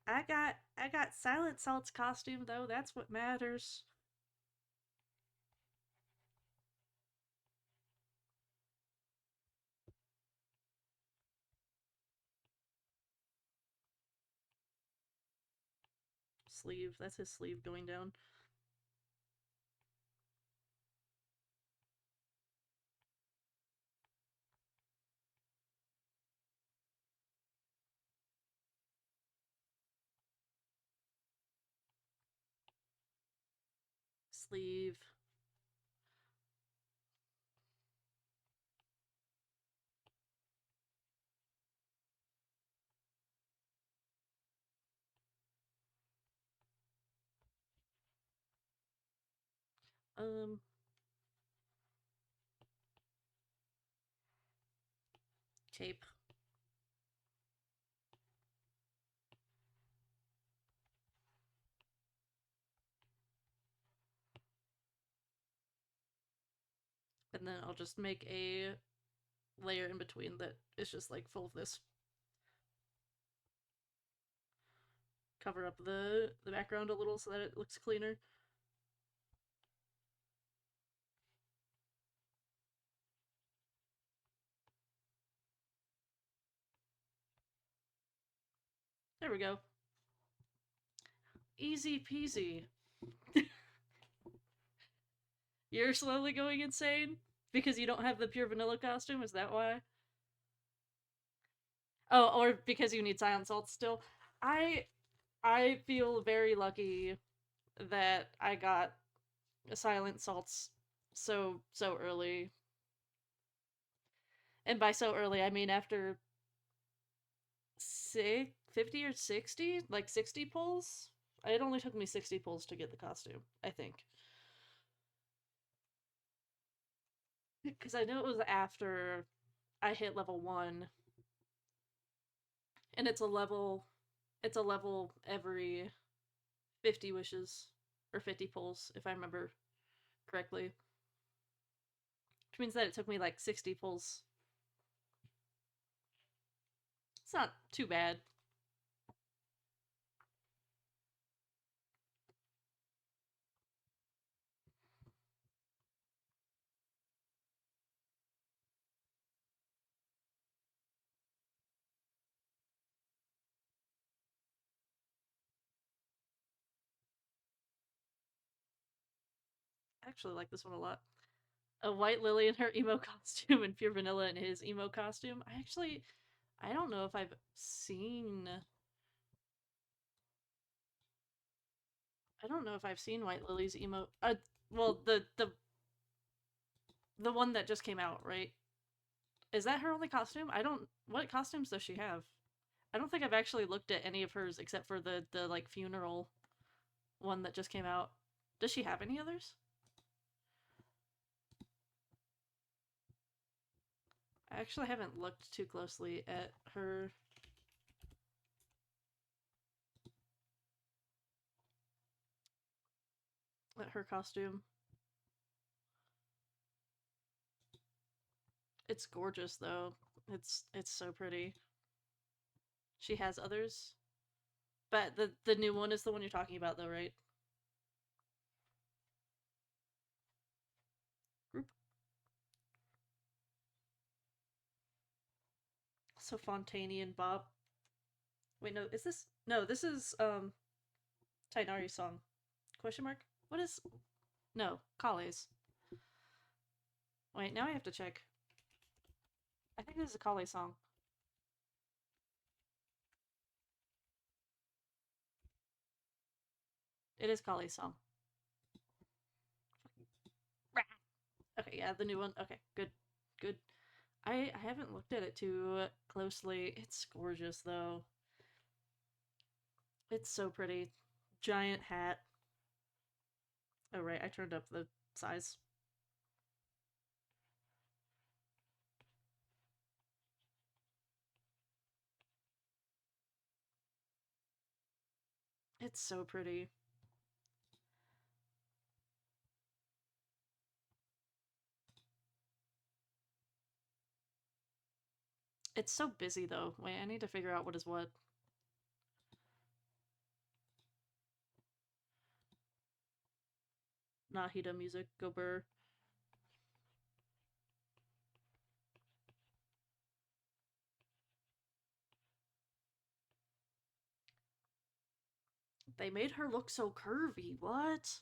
I got Silent Salt's costume though. That's what matters. Sleeve. That's his sleeve going down. Sleeve. Um. Cape. And then I'll just make a layer in between that is just like full of this. Cover up the background a little so that it looks cleaner. There we go. Easy peasy. You're slowly going insane because you don't have the pure vanilla costume. Is that why? Oh, or because you need silent salt still. I I feel very lucky that I got silent salts so early. And by so early, I mean after 50 or 60, like 60 pulls. It only took me 60 pulls to get the costume, I think. Because I know it was after I hit level 1, and it's a level every 50 wishes or 50 pulls if I remember correctly. Which means that it took me like 60 pulls. It's not too bad. I actually like this one a lot. A white lily in her emo costume and pure vanilla in his emo costume. I don't know if I've seen I don't know if I've seen White Lily's emo. Well, the one that just came out, right? Is that her only costume? I don't. What costumes does she have? I don't think I've actually looked at any of hers except for the like funeral one that just came out. Does she have any others? I actually haven't looked too closely at her costume. It's gorgeous though. It's so pretty. She has others, but the new one is the one you're talking about though, right? Group. So Fontaine Bob. Wait, no, is this no? This is Tainari's song. Question mark? What is no Kale's? Wait, now I have to check. I think this is a Kale song. It is Kale's song. Okay, yeah, the new one. Okay, good, good. I haven't looked at it too closely. It's gorgeous though. It's so pretty. Giant hat. Oh right, I turned up the size. It's so pretty. It's so busy though. Wait, I need to figure out what is what. Nahida music, go burr. They made her look so curvy. What?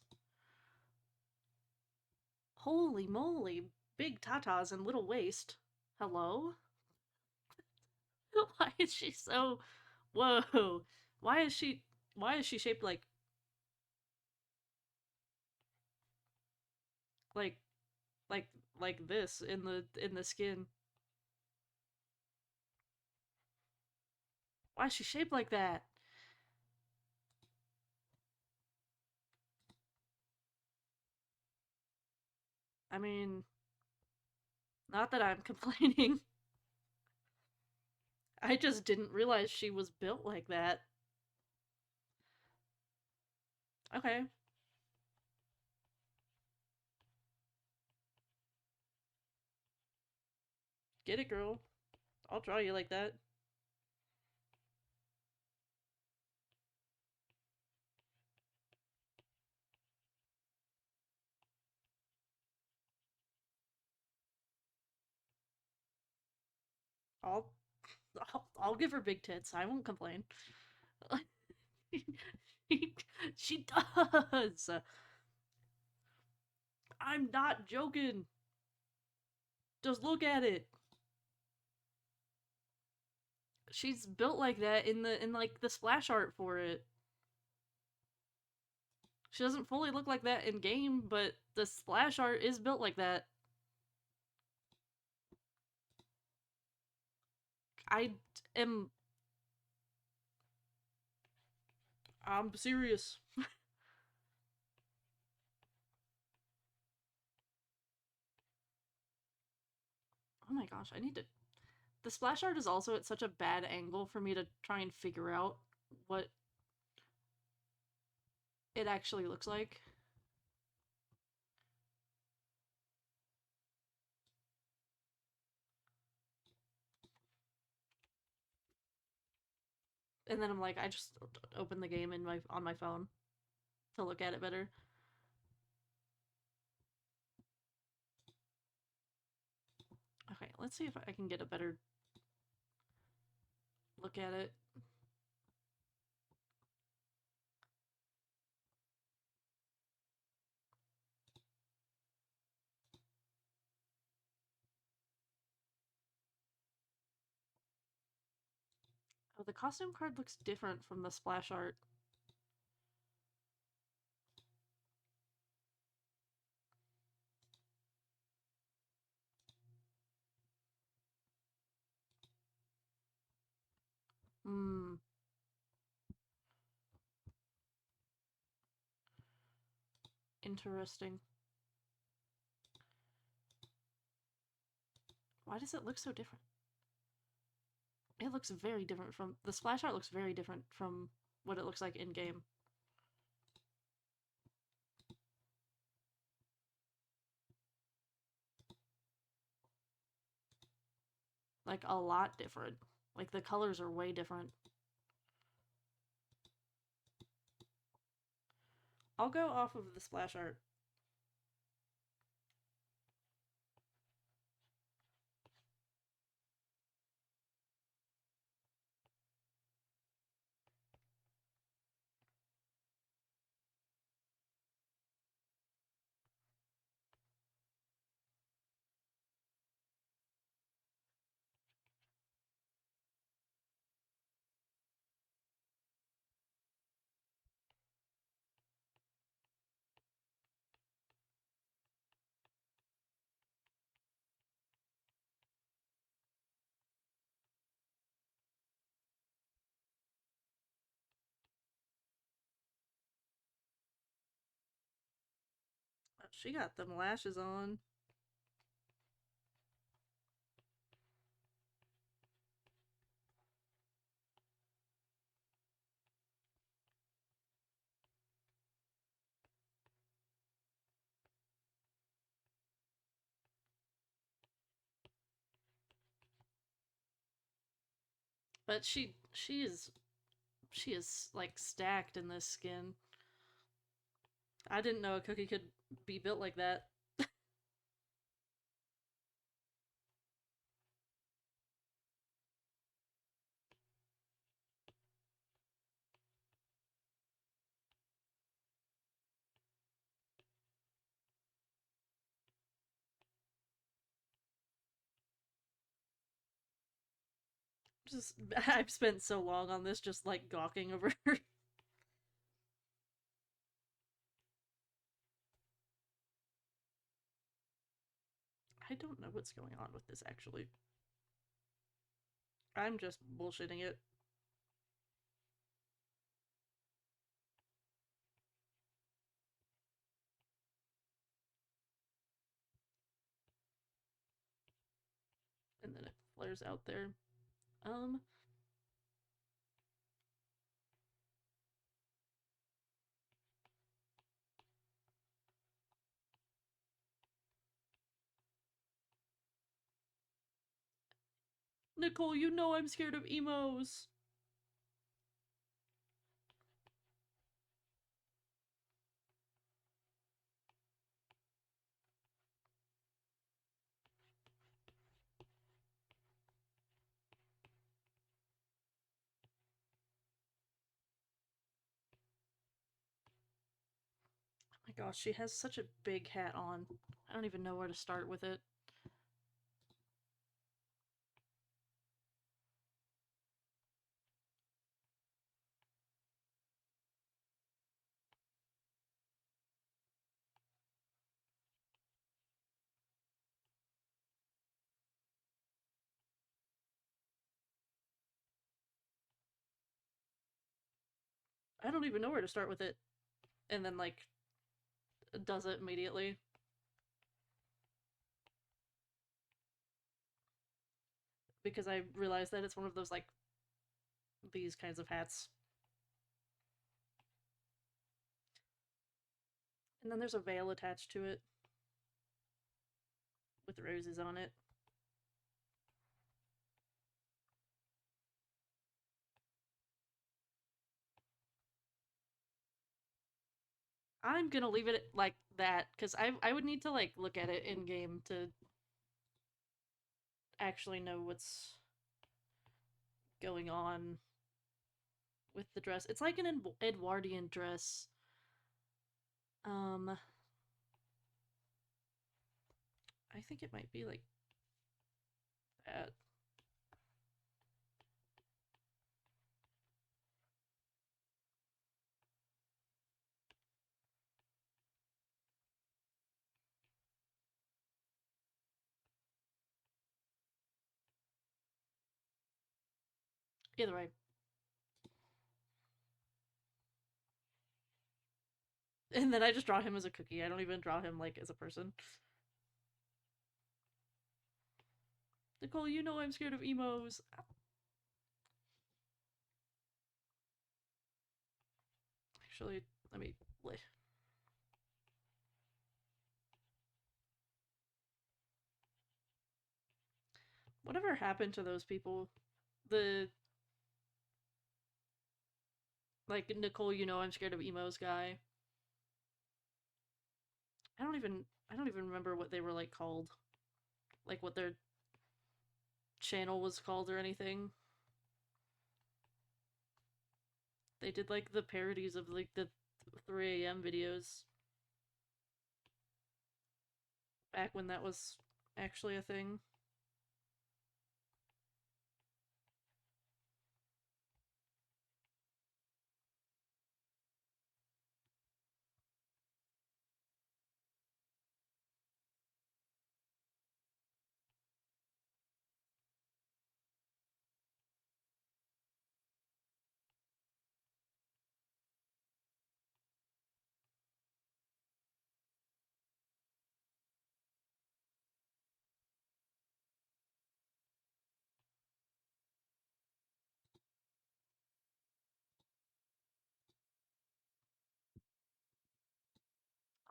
Holy moly. Big tatas and little waist. Hello? Why is she so... Whoa. Why is she... Why is she shaped like... Like... Like... Like this in the skin? Why is she shaped like that? I mean... Not that I'm complaining. I just didn't realize she was built like that. Okay. Get it, girl. I'll draw you like that. I'll I'll give her big tits. I won't complain. She does. I'm not joking. Just look at it. She's built like that in like the splash art for it. She doesn't fully look like that in game, but the splash art is built like that. I am I'm serious. Oh my gosh, I need to the splash art is also at such a bad angle for me to try and figure out what it actually looks like. And then I'm like, I just open the game in my on my phone to look at it better. Okay, let's see if I can get a better look at it. Oh, the costume card looks different from the splash art. Hmm. Interesting. Why does it look so different? It looks very different from the splash art looks very different from what it looks like in game. Like a lot different. Like the colors are way different. I'll go off of the splash art. She got them lashes on. But she is like stacked in this skin. I didn't know a cookie could be built like that. Just I've spent so long on this just like gawking over her. I don't know what's going on with this actually. I'm just bullshitting it. And then it flares out there. Um, Nicole, you know I'm scared of emos. Oh my gosh, she has such a big hat on. I don't even know where to start with it. I don't even know where to start with it. And then, like, does it immediately. Because I realized that it's one of those, like, these kinds of hats. And then there's a veil attached to it with roses on it. I'm gonna leave it like that because I would need to like look at it in game to actually know what's going on with the dress. It's like an Edwardian dress. Um, I think it might be like that. Either way. And then I just draw him as a cookie. I don't even draw him like as a person. Nicole, you know I'm scared of emos. Actually, let me. Whatever happened to those people? The like Nicole, you know I'm scared of emos guy. I don't even remember what they were like called. Like what their channel was called or anything. They did like the parodies of like the 3 a.m. videos back when that was actually a thing.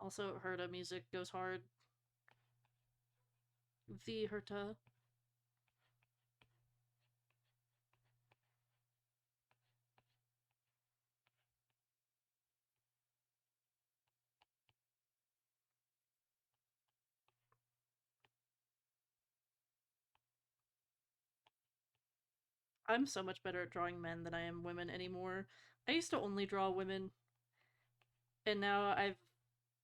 Also, Herta music goes hard. The Herta. I'm so much better at drawing men than I am women anymore. I used to only draw women, and now I've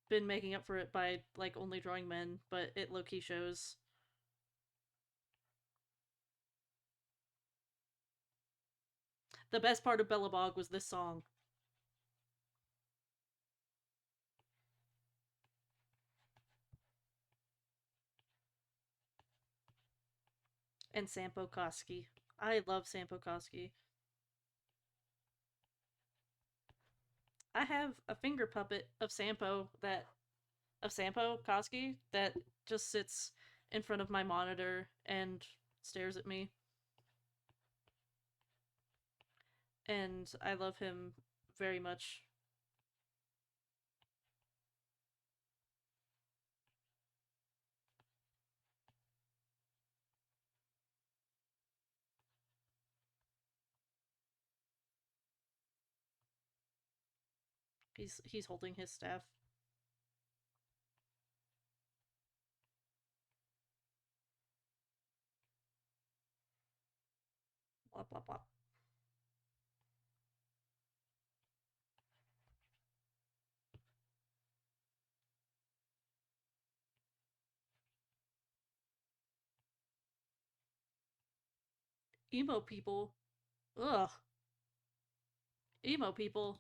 been making up for it by like only drawing men, but it low key shows. The best part of Bellabog was this song and Sampo Koski. I love Sampo Koski. I have a finger puppet of Sampo Koski that just sits in front of my monitor and stares at me. And I love him very much. He's holding his staff. Blah blah blah. Emo people. Ugh. Emo people.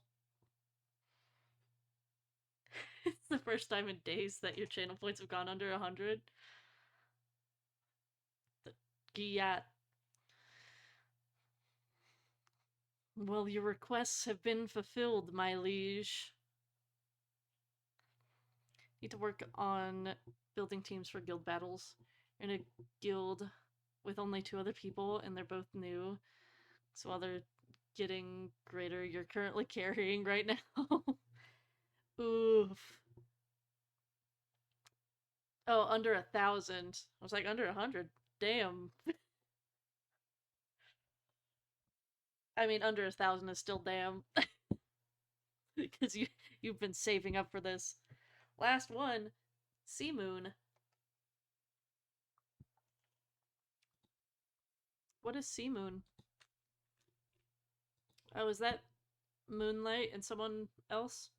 It's the first time in days that your channel points have gone under 100. Yeah. Well, your requests have been fulfilled, my liege. Need to work on building teams for guild battles. You're in a guild with only 2 other people, and they're both new. So while they're getting greater, you're currently carrying right now. Oof. Oh, under 1,000. I was like, under 100. Damn. I mean, under 1,000 is still damn. Because you've been saving up for this. Last one, Sea Moon. What is Sea Moon? Oh, is that Moonlight and someone else?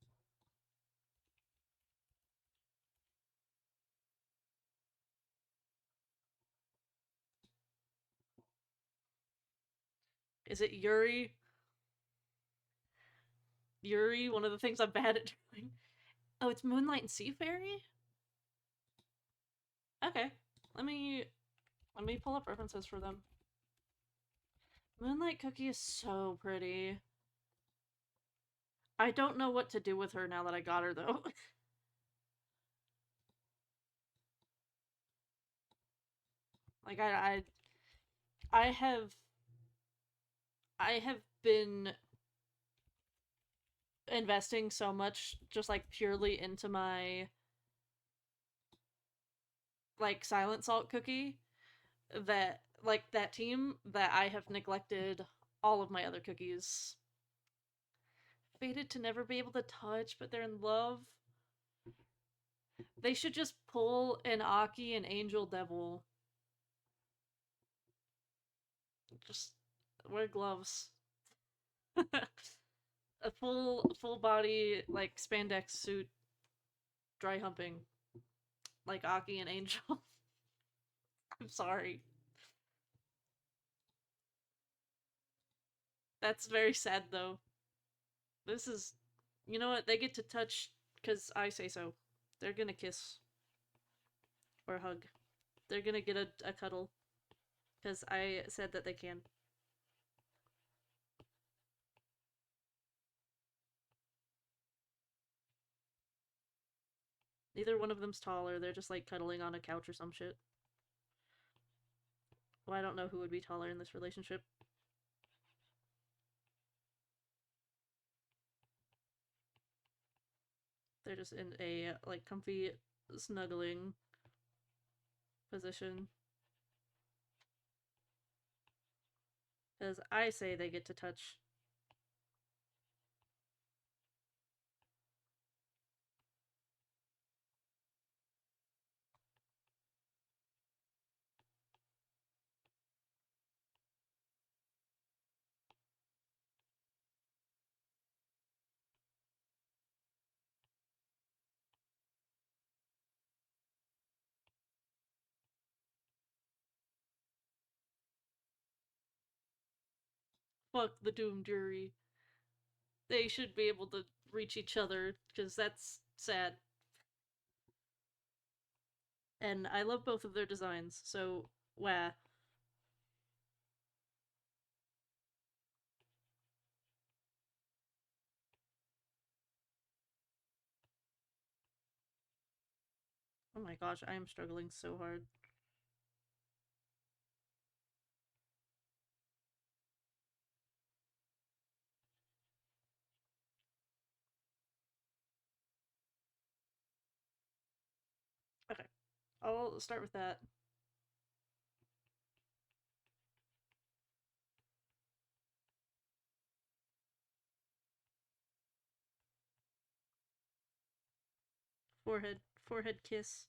Is it Yuri? Yuri, one of the things I'm bad at doing. Oh, it's Moonlight and Sea Fairy? Okay. Let me pull up references for them. Moonlight Cookie is so pretty. I don't know what to do with her now that I got her though. Like I have I have been investing so much just like purely into my like Silent Salt cookie that like that team that I have neglected all of my other cookies. Fated to never be able to touch, but they're in love. They should just pull an Aki and Angel Devil. Just wear gloves. A full body like spandex suit dry humping like Aki and Angel. I'm sorry. That's very sad though. This is you know what? They get to touch cuz I say so. They're going to kiss or hug. They're going to get a cuddle cuz I said that they can. Neither one of them's taller. They're just like cuddling on a couch or some shit. Well, I don't know who would be taller in this relationship. They're just in a like comfy snuggling position. Because I say they get to touch. Fuck the Doom Jury. They should be able to reach each other, because that's sad. And I love both of their designs, so, wah. Oh my gosh, I am struggling so hard. Okay, I'll start with that. Forehead, forehead kiss.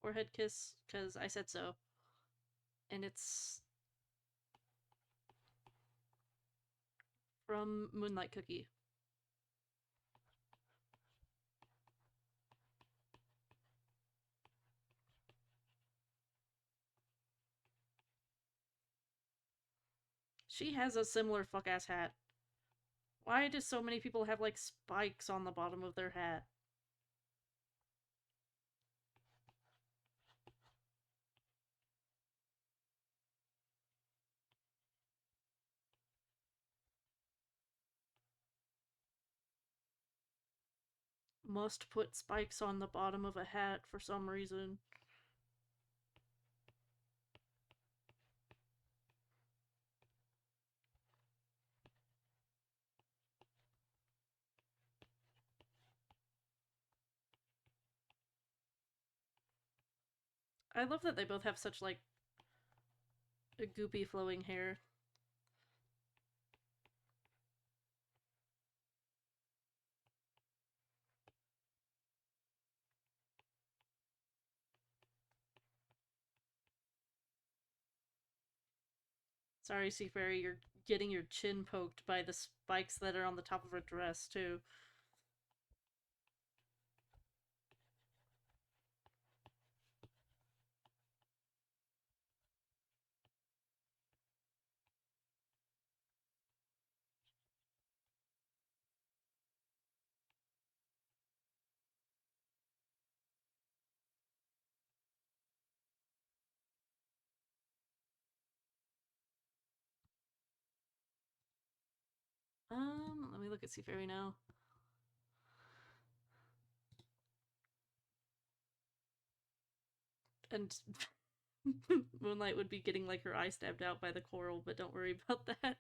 Forehead kiss, because I said so. And it's from Moonlight Cookie. She has a similar fuck ass hat. Why do so many people have like spikes on the bottom of their hat? Must put spikes on the bottom of a hat for some reason. I love that they both have such like a goopy flowing hair. Sorry, Seafarer, you're getting your chin poked by the spikes that are on the top of her dress, too. Let me look at Seafarer now. And Moonlight would be getting like her eye stabbed out by the coral, but don't worry about that.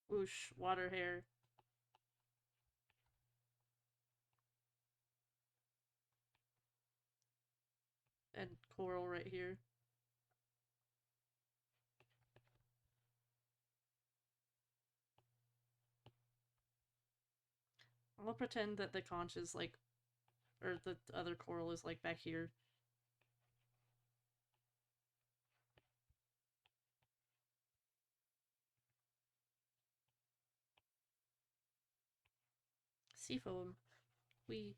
Whoosh, water hair. And coral right here. I'll pretend that the conch is like, or the other coral is like back here. Seafoam. We.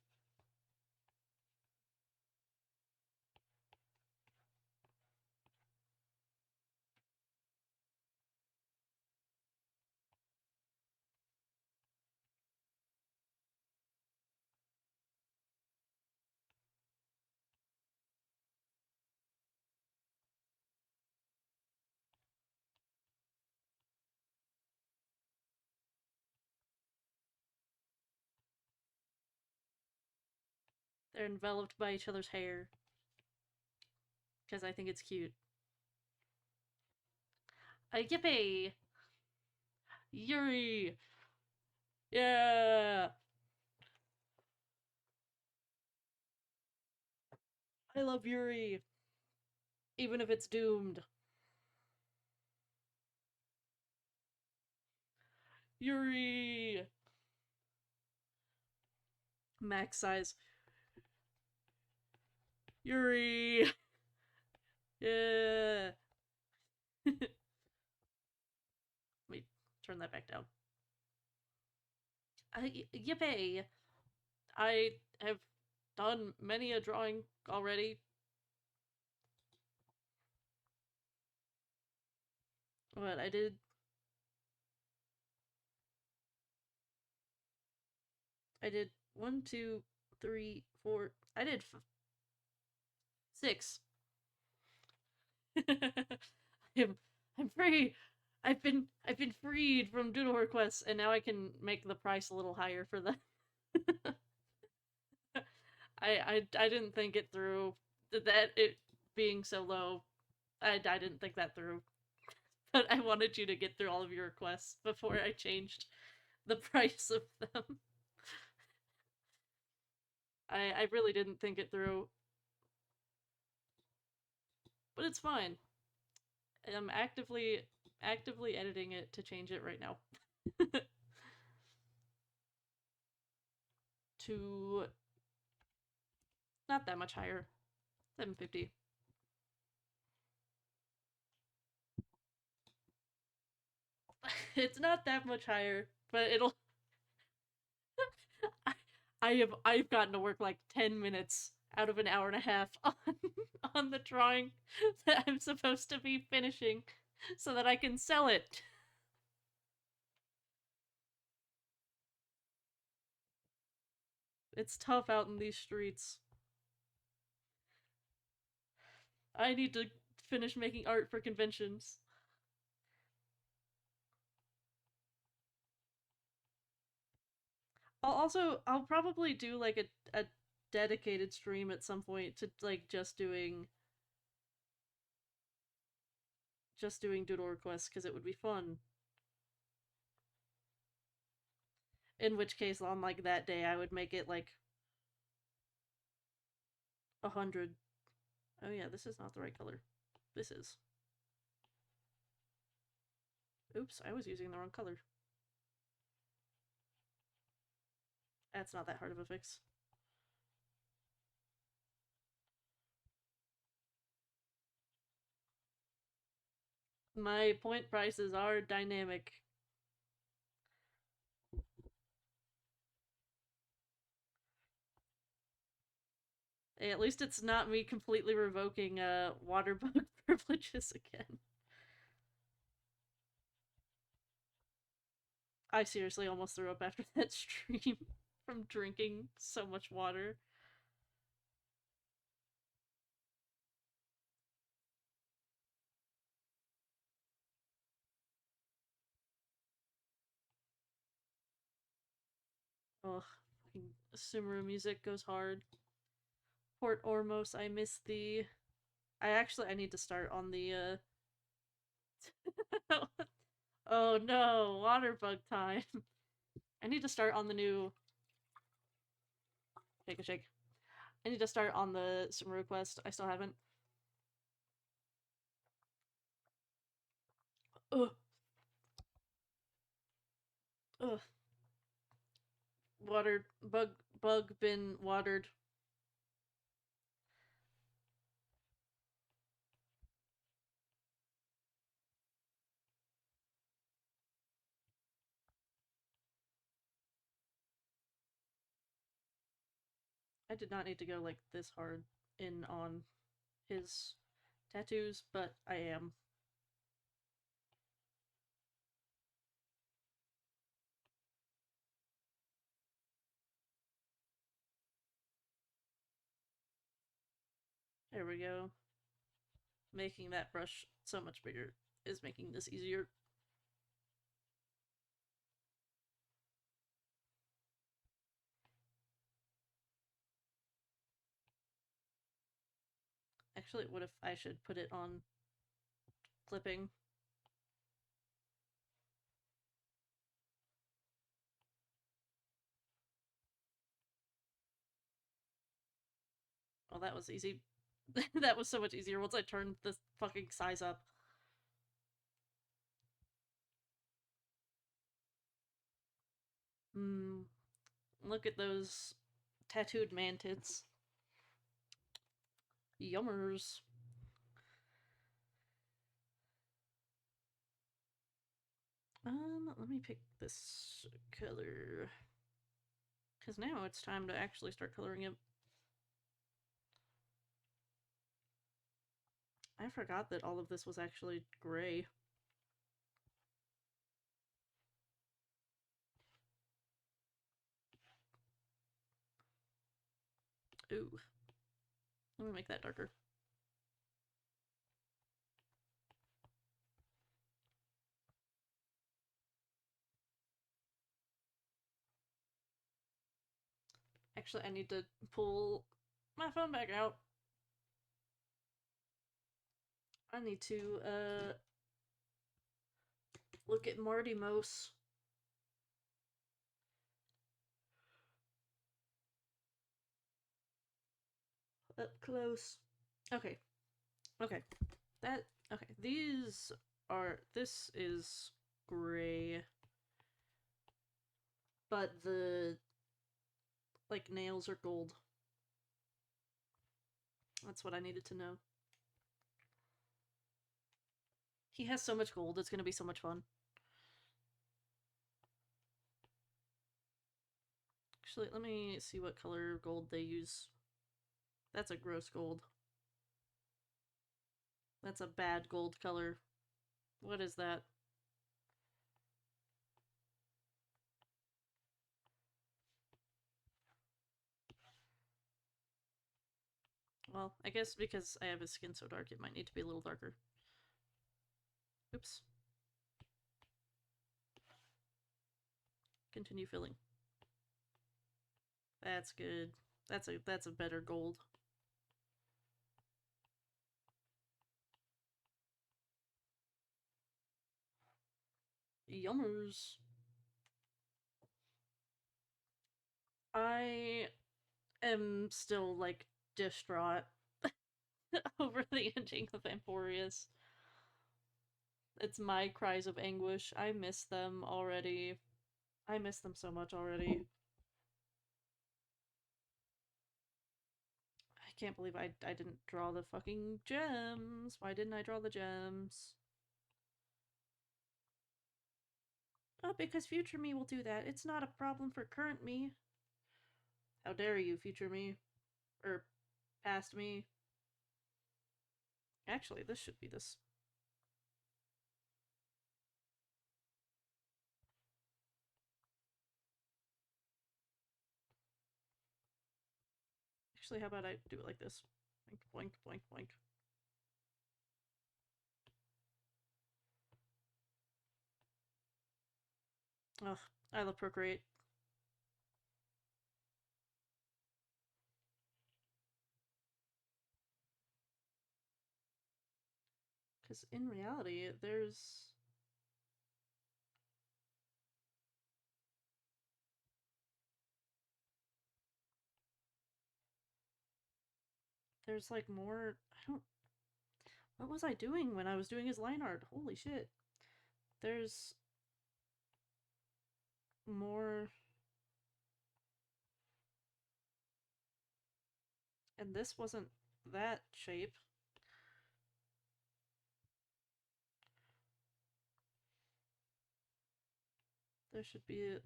They're enveloped by each other's hair. Because I think it's cute. Yippee! Yuri! Yeah! I love Yuri! Even if it's doomed. Yuri! Max size. Yuri! Yeah! Let me turn that back down. Yippee! I have done many a drawing already. What, I did one, two, three, four. I did six. I'm I'm free. I've been freed from doodle requests, and now I can make the price a little higher for them. I didn't think it through. That it being so low, I didn't think that through. But I wanted you to get through all of your requests before I changed the price of them. I really didn't think it through, but it's fine. I'm actively editing it to change it right now. To not that much higher. 750. It's not that much higher, but it'll I've gotten to work like 10 minutes out of an hour and a half on the drawing that I'm supposed to be finishing so that I can sell it. It's tough out in these streets. I need to finish making art for conventions. I'll probably do like a dedicated stream at some point to like just doing doodle requests because it would be fun. In which case, on like that day, I would make it like 100. Oh yeah, this is not the right color. This is. Oops, I was using the wrong color. That's not that hard of a fix. My point prices are dynamic. Hey, at least it's not me completely revoking water bug privileges again. I seriously almost threw up after that stream from drinking so much water. Ugh, Sumeru music goes hard. Port Ormos, I miss thee. I need to start on the Oh no, water bug time. I need to start on the new Shake a shake. I need to start on the Sumeru quest. I still haven't. Ugh. Ugh. Watered bug been watered. I did not need to go like this hard in on his tattoos, but I am. There we go. Making that brush so much bigger is making this easier. Actually, what if I should put it on clipping? Oh, that was easy. That was so much easier once I turned the fucking size up. Hmm. Look at those tattooed mantids. Yummers. Let me pick this color. Because now it's time to actually start coloring it. I forgot that all of this was actually gray. Ooh. Let me make that darker. Actually, I need to pull my phone back out. I need to, look at Marty Mose. Up close. Okay. Okay. Okay. This is gray. But the, like, nails are gold. That's what I needed to know. He has so much gold, it's gonna be so much fun. Actually, let me see what color gold they use. That's a gross gold. That's a bad gold color. What is that? Well, I guess because I have his skin so dark, it might need to be a little darker. Oops. Continue filling. That's good. That's a better gold. Yummers. I am still, like, distraught over the ending of Emporius. It's my cries of anguish. I miss them already. I miss them so much already. I can't believe I didn't draw the fucking gems. Why didn't I draw the gems? Oh, because future me will do that. It's not a problem for current me. How dare you, future me? Or past me? Actually, this should be this. Actually, how about I do it like this? Boink, boink, boink, boink. Ugh, I love Procreate. Because in reality, there's like more. I don't. What was I doing when I was doing his line art? Holy shit. There's more. And this wasn't that shape. There should be a.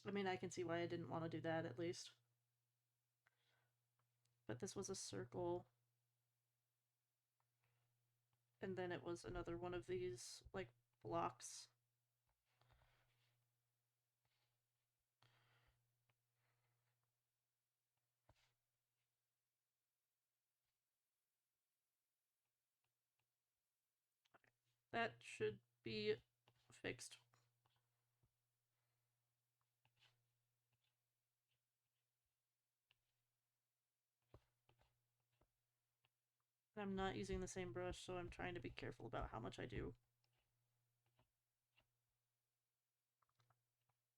I mean, I can see why I didn't want to do that at least. But this was a circle. And then it was another one of these, like, blocks. That should be fixed. I'm not using the same brush, so I'm trying to be careful about how much I do.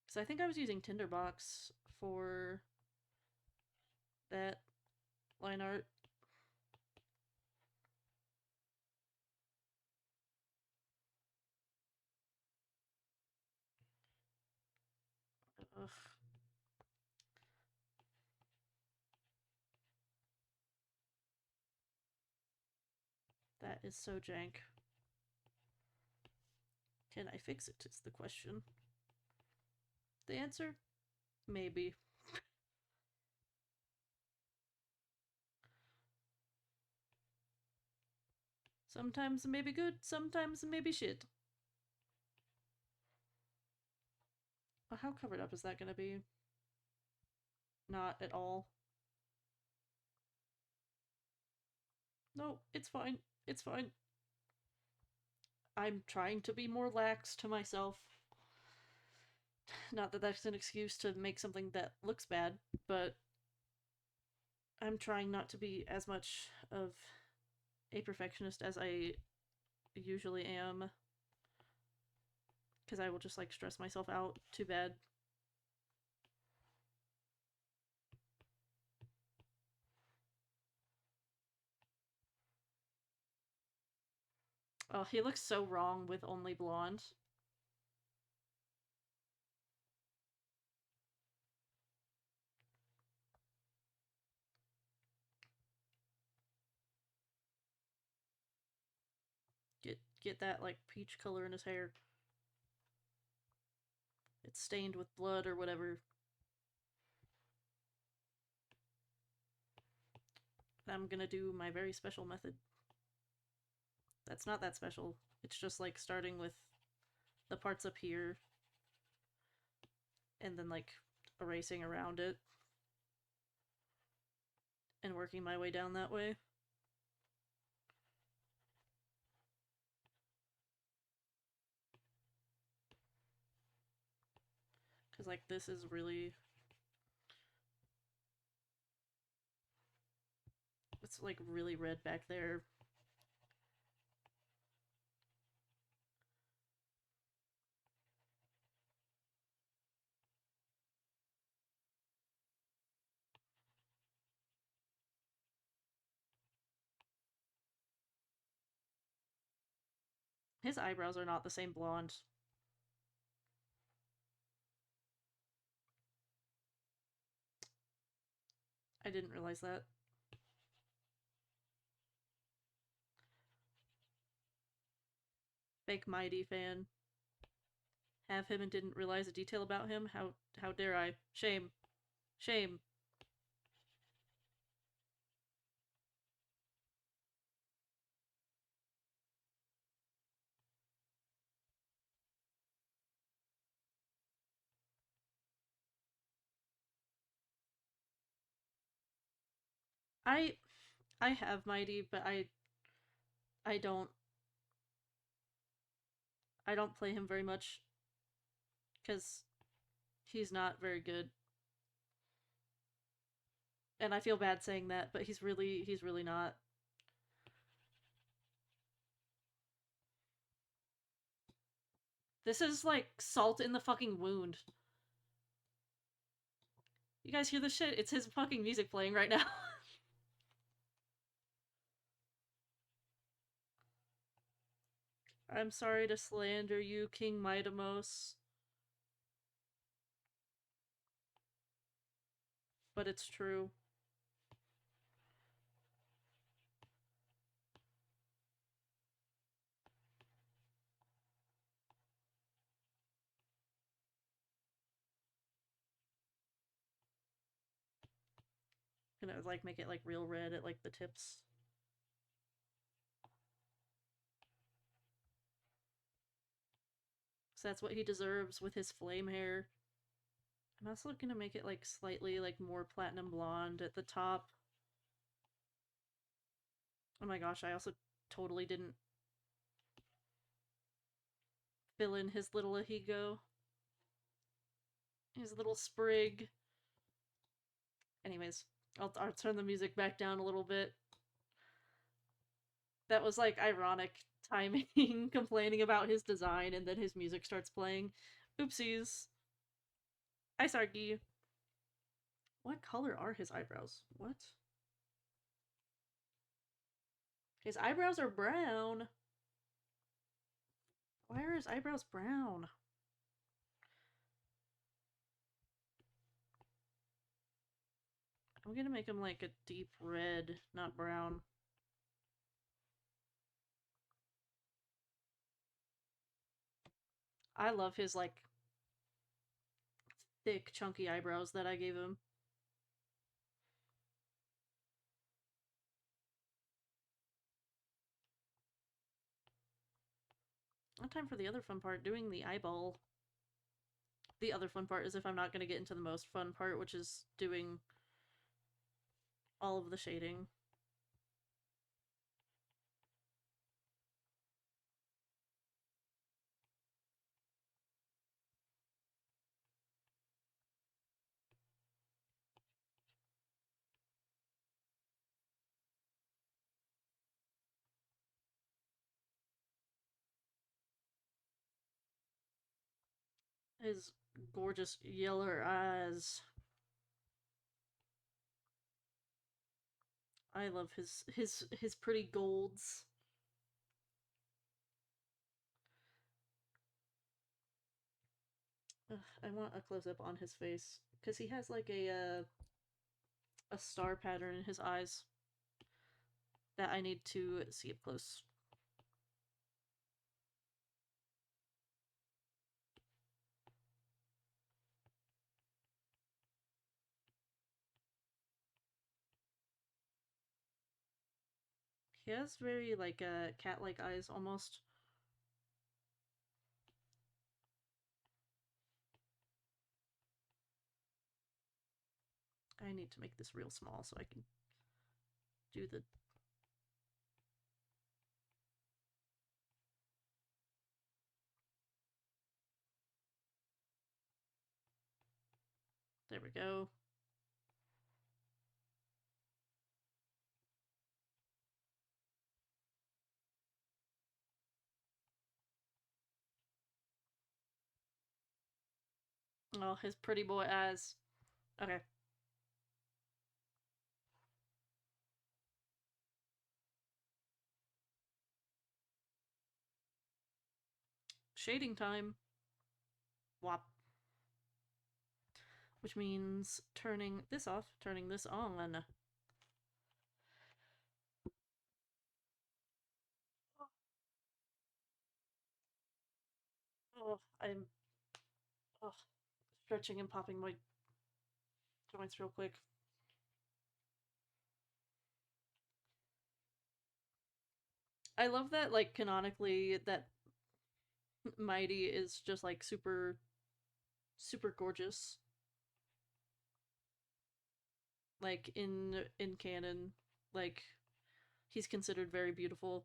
Because I think I was using Tinderbox for that line art. Ugh. That is so jank. Can I fix it is the question. The answer? Maybe. Sometimes it may be good, sometimes it may be shit. How covered up is that gonna be? Not at all. No, it's fine. It's fine. I'm trying to be more lax to myself. Not that that's an excuse to make something that looks bad, but I'm trying not to be as much of a perfectionist as I usually am. Because I will just like stress myself out too bad. Oh, he looks so wrong with only blonde. Get that like peach color in his hair. It's stained with blood or whatever. I'm gonna do my very special method. That's not that special. It's just like starting with the parts up here and then like erasing around it and working my way down that way. Because like this is really, it's like really red back there. His eyebrows are not the same blonde. I didn't realize that. Fake Mighty fan. Have him and didn't realize a detail about him? How dare I? Shame. Shame. I I have Mighty, but I don't I don't play him very much because he's not very good. And I feel bad saying that, but he's really not. This is like salt in the fucking wound. You guys hear this shit? It's his fucking music playing right now. I'm sorry to slander you, King Midamos, but it's true. Gonna like make it like real red at like the tips. So that's what he deserves with his flame hair. I'm also gonna make it like slightly like more platinum blonde at the top. Oh my gosh, I also totally didn't fill in his little ahigo. His little sprig. Anyways, I'll turn the music back down a little bit. That was like ironic timing, complaining about his design, and then his music starts playing. Oopsies. Hi, Sargi. What color are his eyebrows? What? His eyebrows are brown. Why are his eyebrows brown? I'm gonna make him like a deep red, not brown. I love his like thick, chunky eyebrows that I gave him. No time for the other fun part, doing the eyeball. The other fun part is if I'm not going to get into the most fun part, which is doing all of the shading. His gorgeous yellow eyes. I love his pretty golds. Ugh, I want a close up on his face because he has like a star pattern in his eyes that I need to see up close. He has very like cat-like eyes almost. I need to make this real small so I can do the. There we go. Oh, his pretty boy eyes. Okay. Shading time. Wop. Which means turning this off, turning this on. Oh, I'm oh, stretching and popping my joints real quick. I love that, like, canonically, that Mighty is just, like, super, super gorgeous. Like, in canon, like, he's considered very beautiful.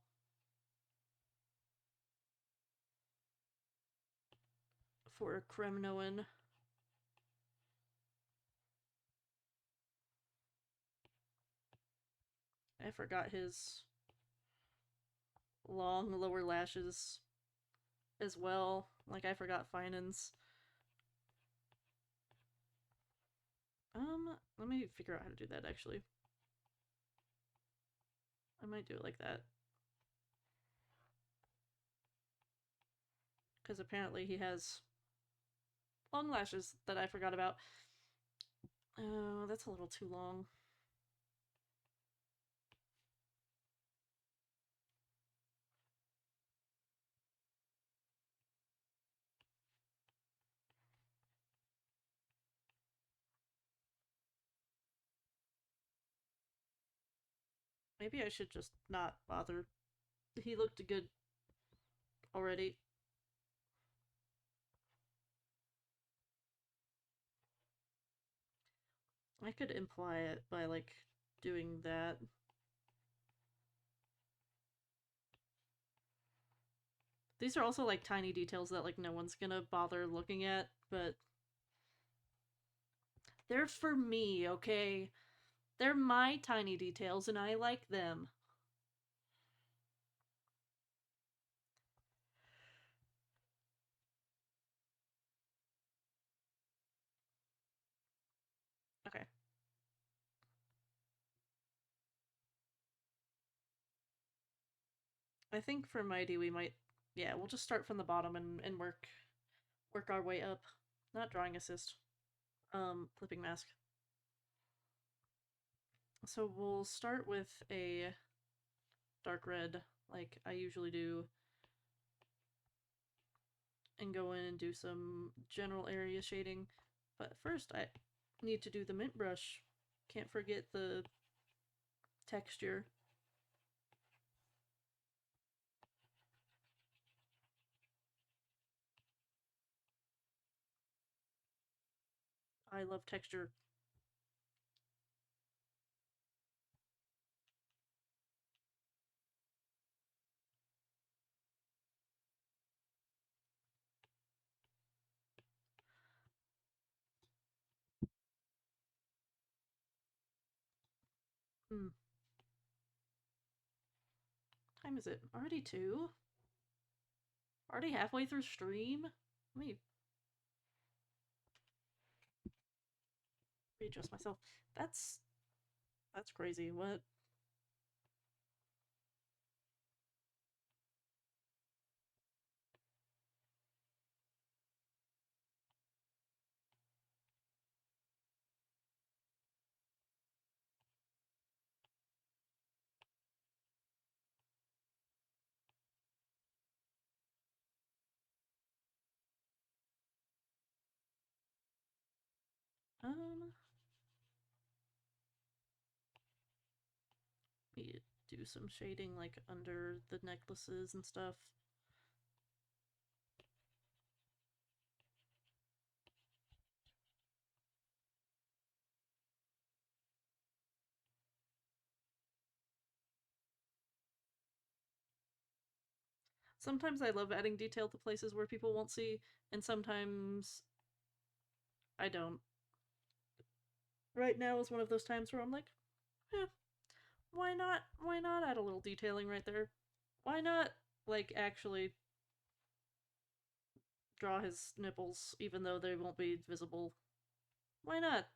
For Kremnoan. I forgot his long lower lashes as well. Like, I forgot Finan's. Let me figure out how to do that, actually. I might do it like that. Because apparently he has long lashes that I forgot about. Oh, that's a little too long. Maybe I should just not bother. He looked good already. I could imply it by, like, doing that. These are also, like, tiny details that, like, no one's gonna bother looking at, but they're for me, okay? They're my tiny details and I like them. I think for Mighty we might, yeah, we'll just start from the bottom and work our way up. Not drawing assist. Clipping mask. So we'll start with a dark red, like I usually do, and go in and do some general area shading. But first I need to do the mint brush. Can't forget the texture. I love texture. Hmm. Time is it? Already 2? Already halfway through stream? Let me readjust myself. That's crazy. What? Um, me do some shading like under the necklaces and stuff. Sometimes I love adding detail to places where people won't see, and sometimes I don't. Right now is one of those times where I'm like, eh, why not? Why not add a little detailing right there? Why not, like, actually draw his nipples even though they won't be visible? Why not?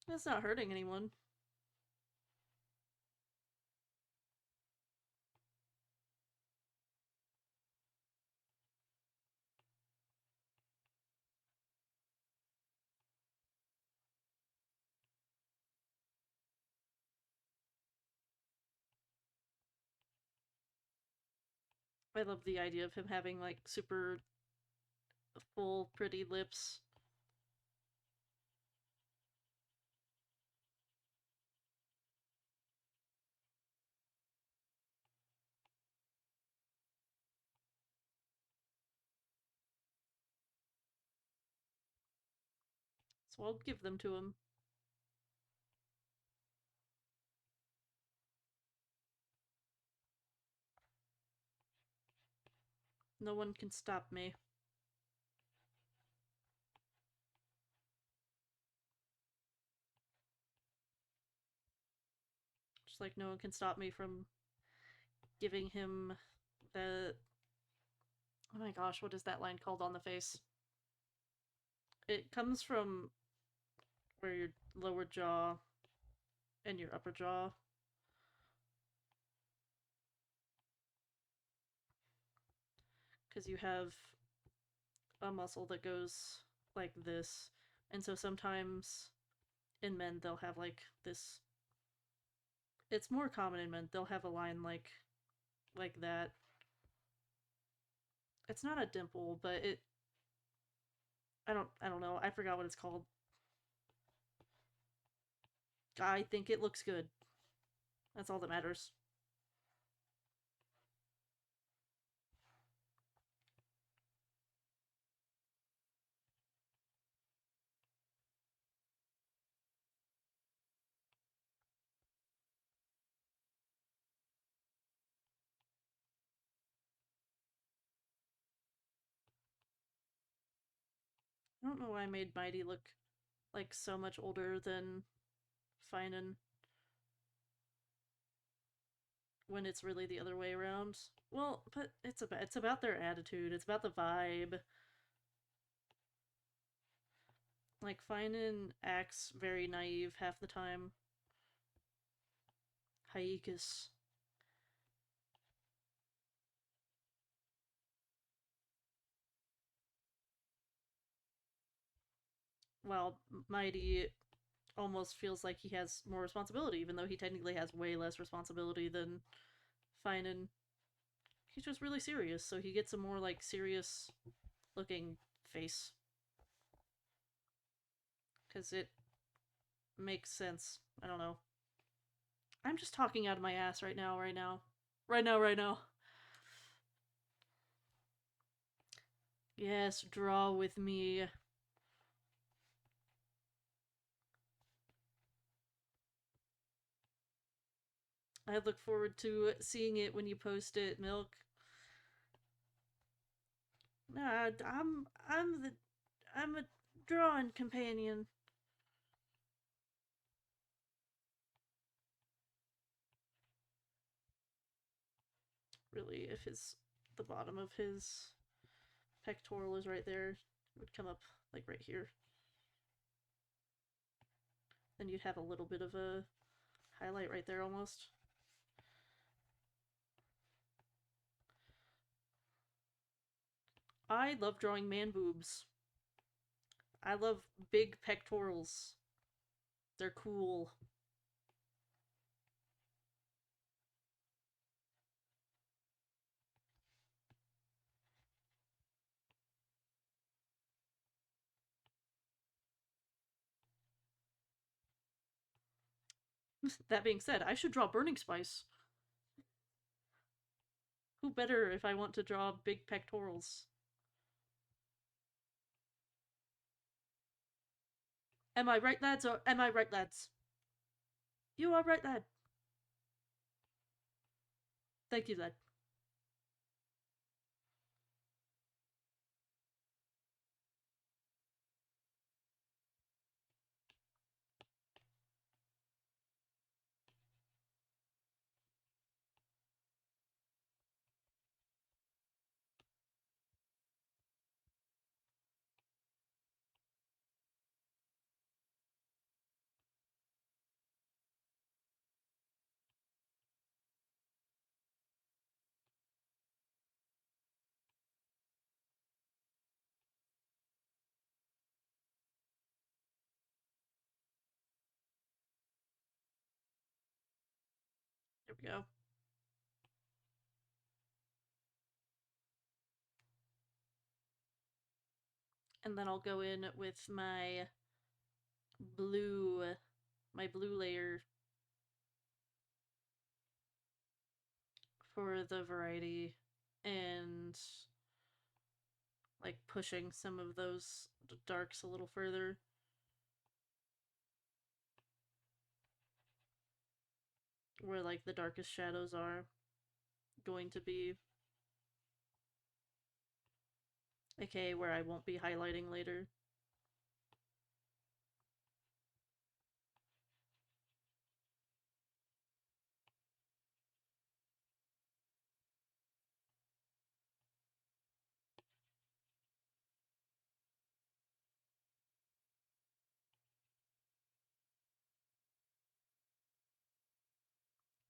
It's not hurting anyone. I love the idea of him having, like, super full, pretty lips. So I'll give them to him. No one can stop me. Just like no one can stop me from giving him the. Oh my gosh, what is that line called on the face? It comes from where your lower jaw and your upper jaw. Because you have a muscle that goes like this. And so sometimes in men, they'll have like this. It's more common in men. They'll have a line like that. It's not a dimple, but it. I don't know. I forgot what it's called. I think it looks good. That's all that matters. I don't know why I made Mighty look like so much older than Finan when it's really the other way around. Well, but it's about their attitude. It's about the vibe. Like Finan acts very naive half the time. Haikus. while Mighty almost feels like he has more responsibility, even though he technically has way less responsibility than Finan. He's just really serious, so he gets a more like serious looking face. Because it makes sense. I don't know. I'm just talking out of my ass right now, right now. Right now, right now. Yes, draw with me. I look forward to seeing it when you post it, Milk. Nah, I'm a drawing companion. Really, if the bottom of his pectoral is right there, it would come up like right here. Then you'd have a little bit of a highlight right there almost. I love drawing man boobs. I love big pectorals. They're cool. That being said, I should draw Burning Spice. Who better if I want to draw big pectorals? Am I right, lads, or am I right, lads? You are right, lad. Thank you, lad. There we go. And then I'll go in with blue, my blue layer for the variety and like pushing some of those darks a little further. Where like the darkest shadows are going to be. AKA where I won't be highlighting later.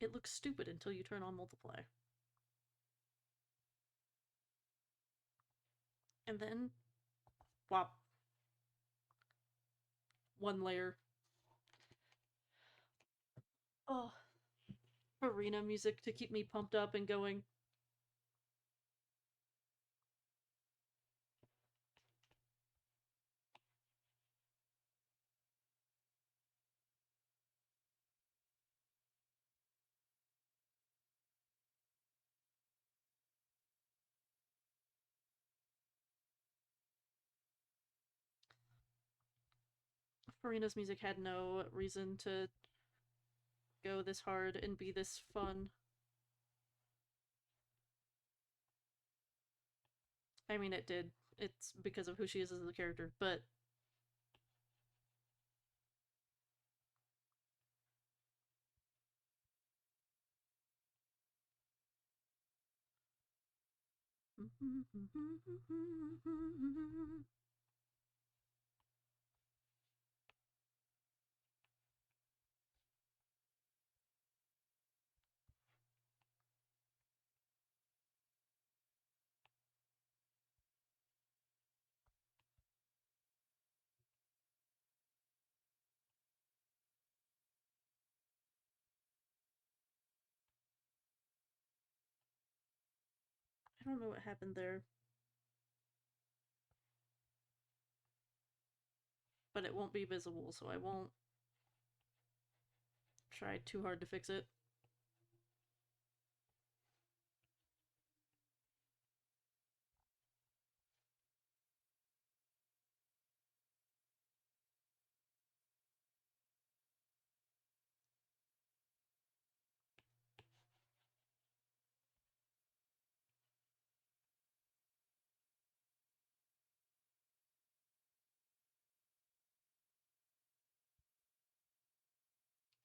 It looks stupid until you turn on multiply. And then, whop. One layer. Oh, arena music to keep me pumped up and going. Farina's music had no reason to go this hard and be this fun. I mean, it did. It's because of who she is as a character, but don't know what happened there. But it won't be visible, so I won't try too hard to fix it.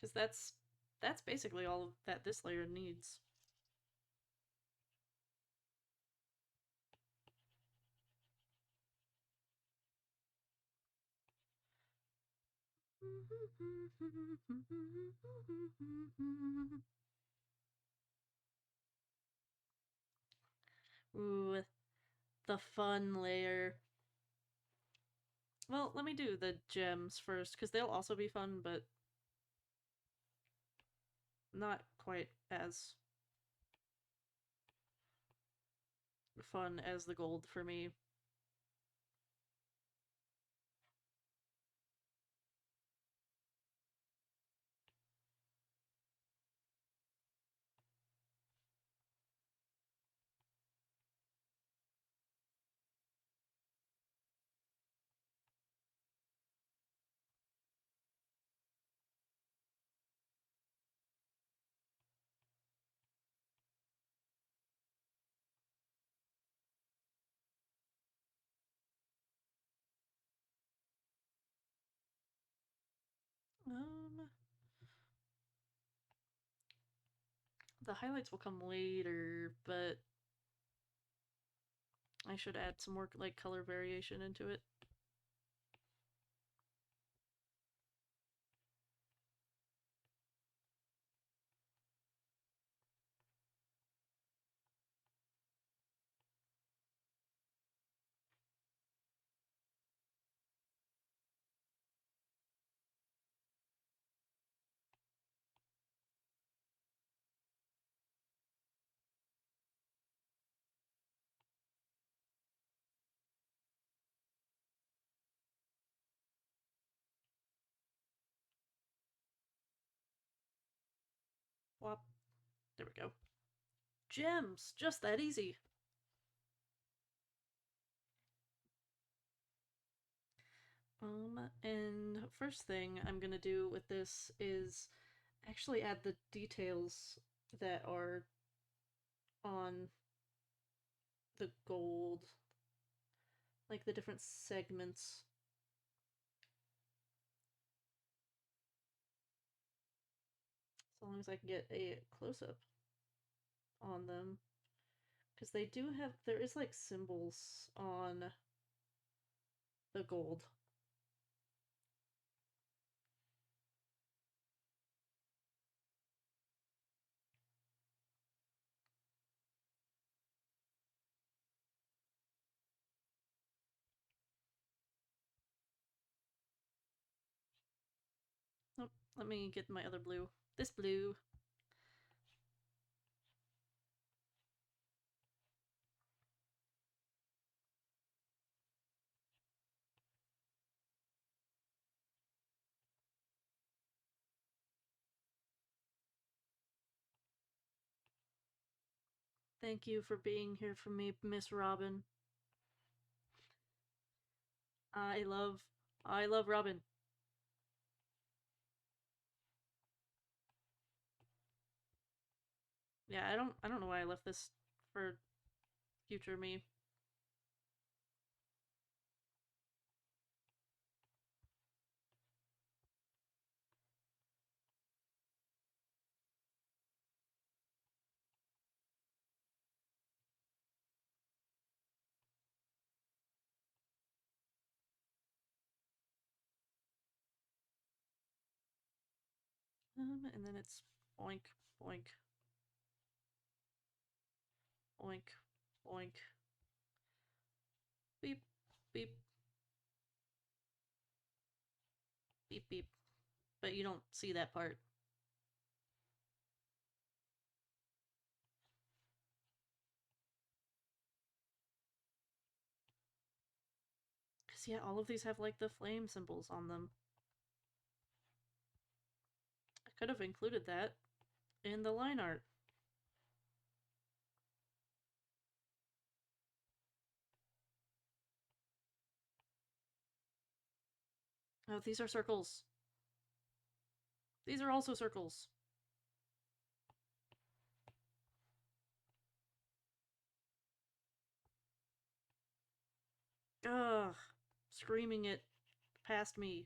Because that's basically all that this layer needs. Ooh, the fun layer. Well, let me do the gems first, because they'll also be fun, but not quite as fun as the gold for me. Um, the highlights will come later, but I should add some more like color variation into it. Wop. There we go. Gems! Just that easy. And first thing I'm gonna do with this is actually add the details that are on the gold, like the different segments. As long as I can get a close-up on them. Because they do have, there is like symbols on the gold. Oh, let me get my other blue. This blue. Thank you for being here for me, Miss Robin. I love I love Robin. Yeah, I don't know why I left this for future me. And then it's oink, oink, oink, oink, beep, beep, beep, beep. But you don't see that part. Because, yeah, all of these have, like, the flame symbols on them. I could have included that in the line art. Oh, these are circles. These are also circles. Ugh. Screaming it past me.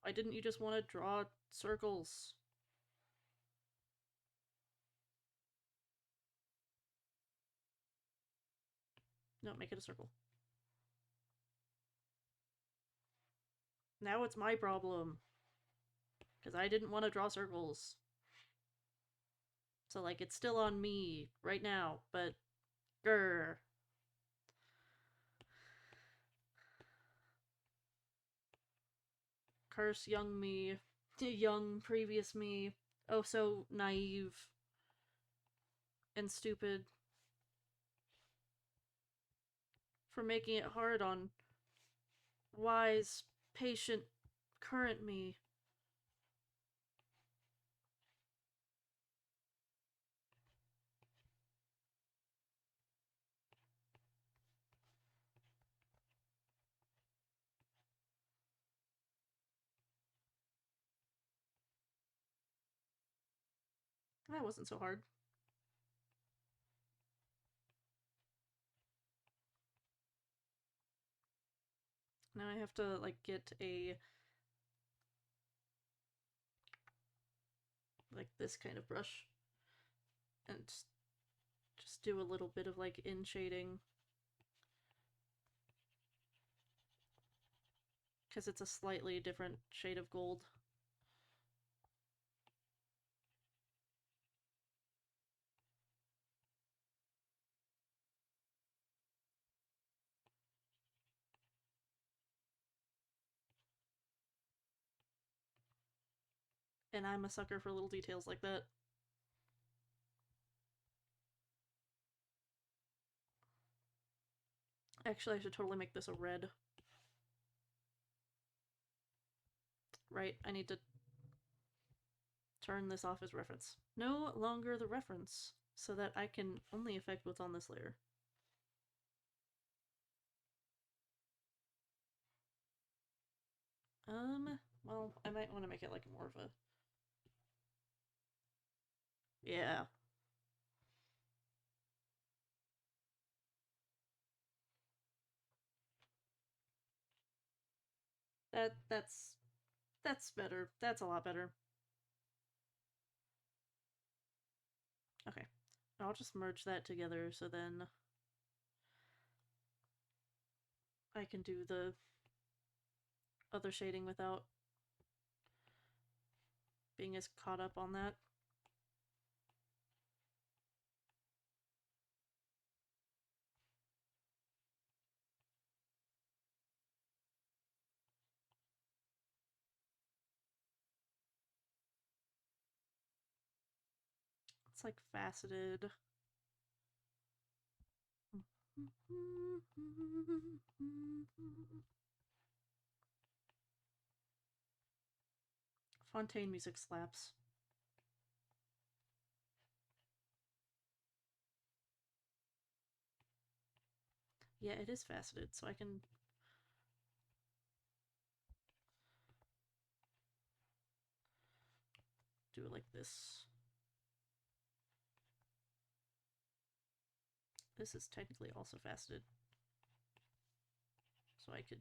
Why didn't you just want to draw circles? No, make it a circle. Now it's my problem. Because I didn't want to draw circles. So, like, it's still on me right now, but grr. Curse young me. Young previous me. Oh, so naive and stupid. For making it hard on wise, patient, current me. That wasn't so hard. Now I have to, like, get a... like, this kind of brush. And just do a little bit of, like, in shading. Because it's a slightly different shade of gold. And I'm a sucker for little details like that. Actually, I should totally make this a red. Right, I need to turn this off as reference. No longer the reference, so that I can only affect what's on this layer. Well, I might want to make it like more of a... yeah. That's better. That's a lot better. Okay. I'll just merge that together so then I can do the other shading without being as caught up on that. It's like faceted. Fontaine music slaps. Yeah, it is faceted, so I can do it like this. This is technically also faceted. So I could...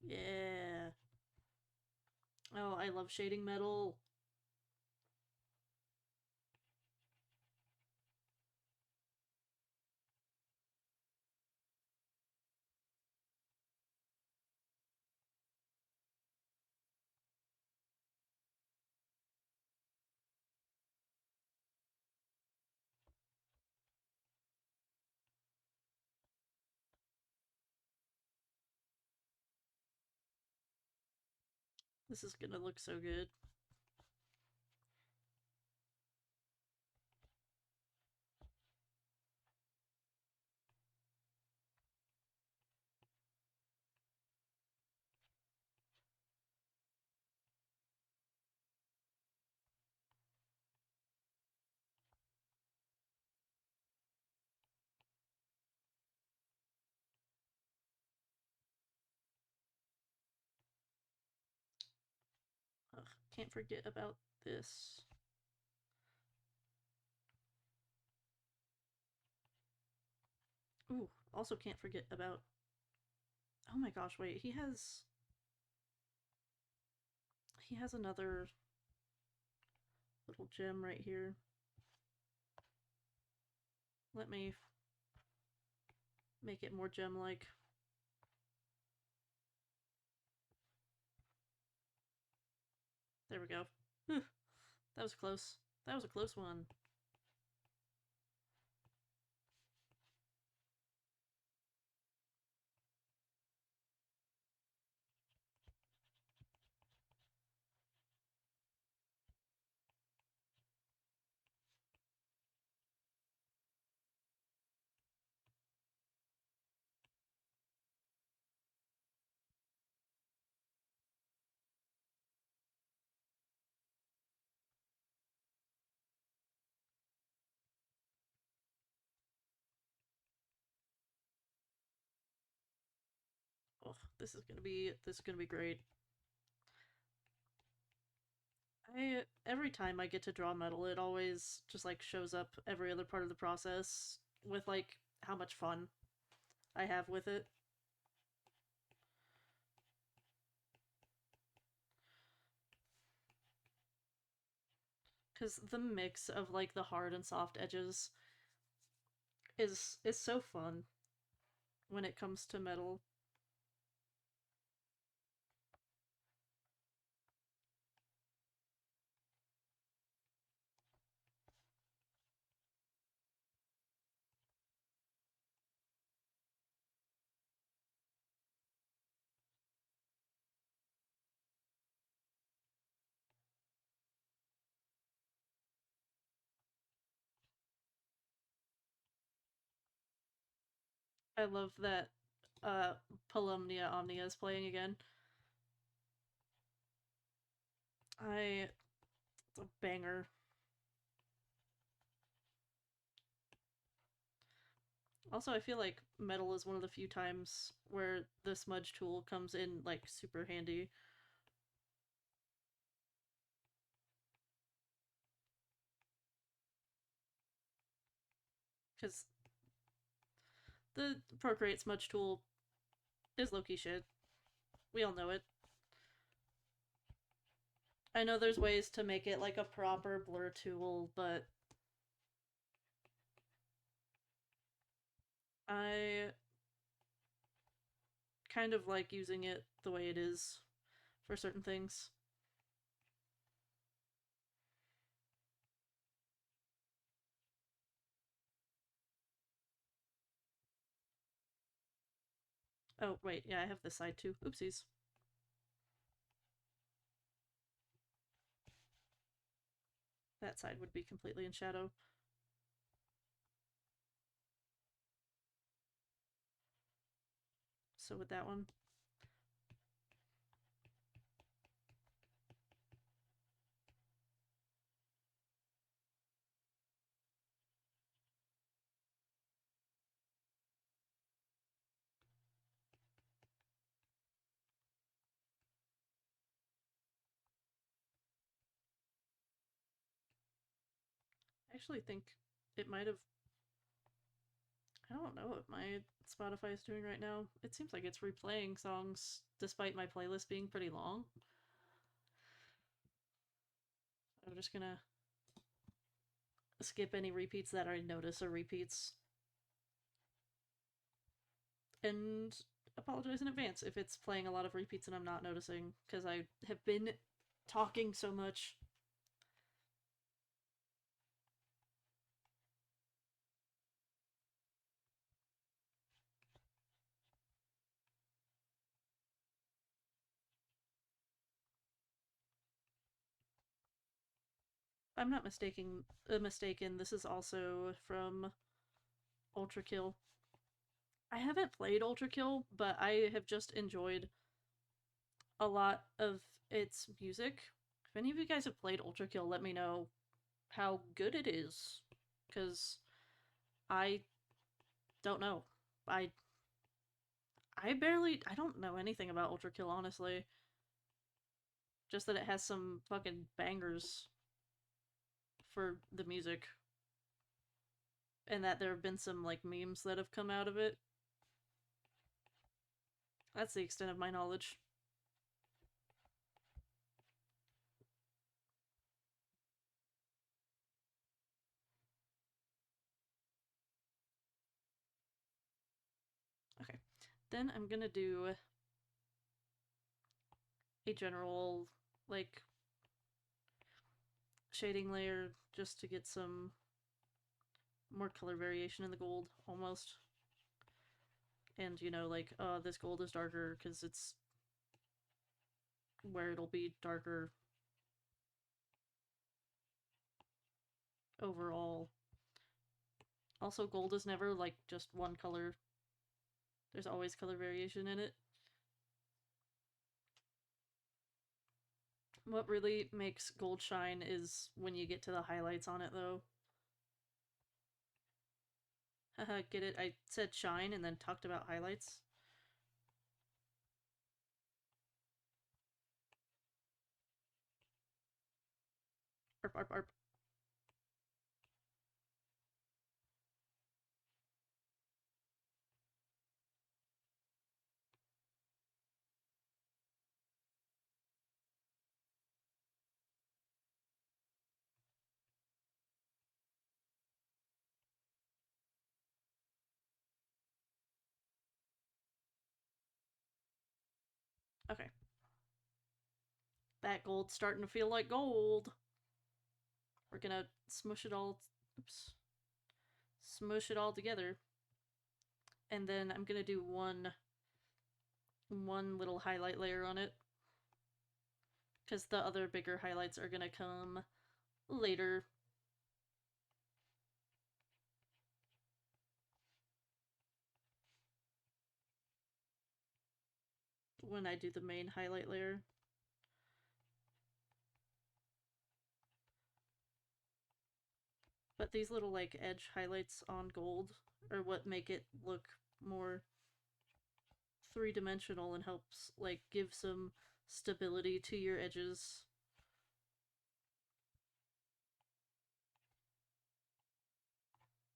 yeah. Oh, I love shading metal. This is gonna look so good. Can't forget about this. Ooh, also can't forget about... Oh my gosh, wait, he has another little gem right here. Let me make it more gem-like. There we go. Whew, that was close. That was a close one. Oh, this is gonna be great. Every time I get to draw metal, it always just like shows up every other part of the process with like how much fun I have with it. Because the mix of like the hard and soft edges is so fun when it comes to metal. I love that uh Polumnia Omnia is playing again. It's a banger. Also, I feel like metal is one of the few times where the smudge tool comes in like super handy. Because the Procreate smudge tool is low-key shit. We all know it. I know there's ways to make it like a proper blur tool, but I kind of like using it the way it is for certain things. Oh, wait, yeah, I have this side too. Oopsies. That side would be completely in shadow. So with that one. I actually think it might have... I don't know what my Spotify is doing right now. It seems like it's replaying songs despite my playlist being pretty long. I'm just gonna skip any repeats that I notice are repeats. And apologize in advance if it's playing a lot of repeats and I'm not noticing, because I have been talking so much. If I'm not mistaken, this is also from Ultra Kill. I haven't played Ultra Kill, but I have just enjoyed a lot of its music. If any of you guys have played Ultra Kill, let me know how good it is, because I don't know. I I don't know anything about Ultra Kill, honestly. Just that it has some fucking bangers for the music. And that there have been some, like, memes that have come out of it. That's the extent of my knowledge. Okay. Then I'm gonna do a general, like, shading layer just to get some more color variation in the gold, almost. And, you know, like, this gold is darker because it's where it'll be darker overall. Also, gold is never, like, just one color. There's always color variation in it. What really makes gold shine is when you get to the highlights on it, though. Haha, get it? I said shine and then talked about highlights. Arp, arp, arp. Okay. That gold's starting to feel like gold. We're gonna smush it all. Oops. Smush it all together. And then I'm gonna do one little highlight layer on it. Because the other bigger highlights are gonna come later. When I do the main highlight layer. But these little, like, edge highlights on gold are what make it look more three-dimensional and helps, like, give some stability to your edges.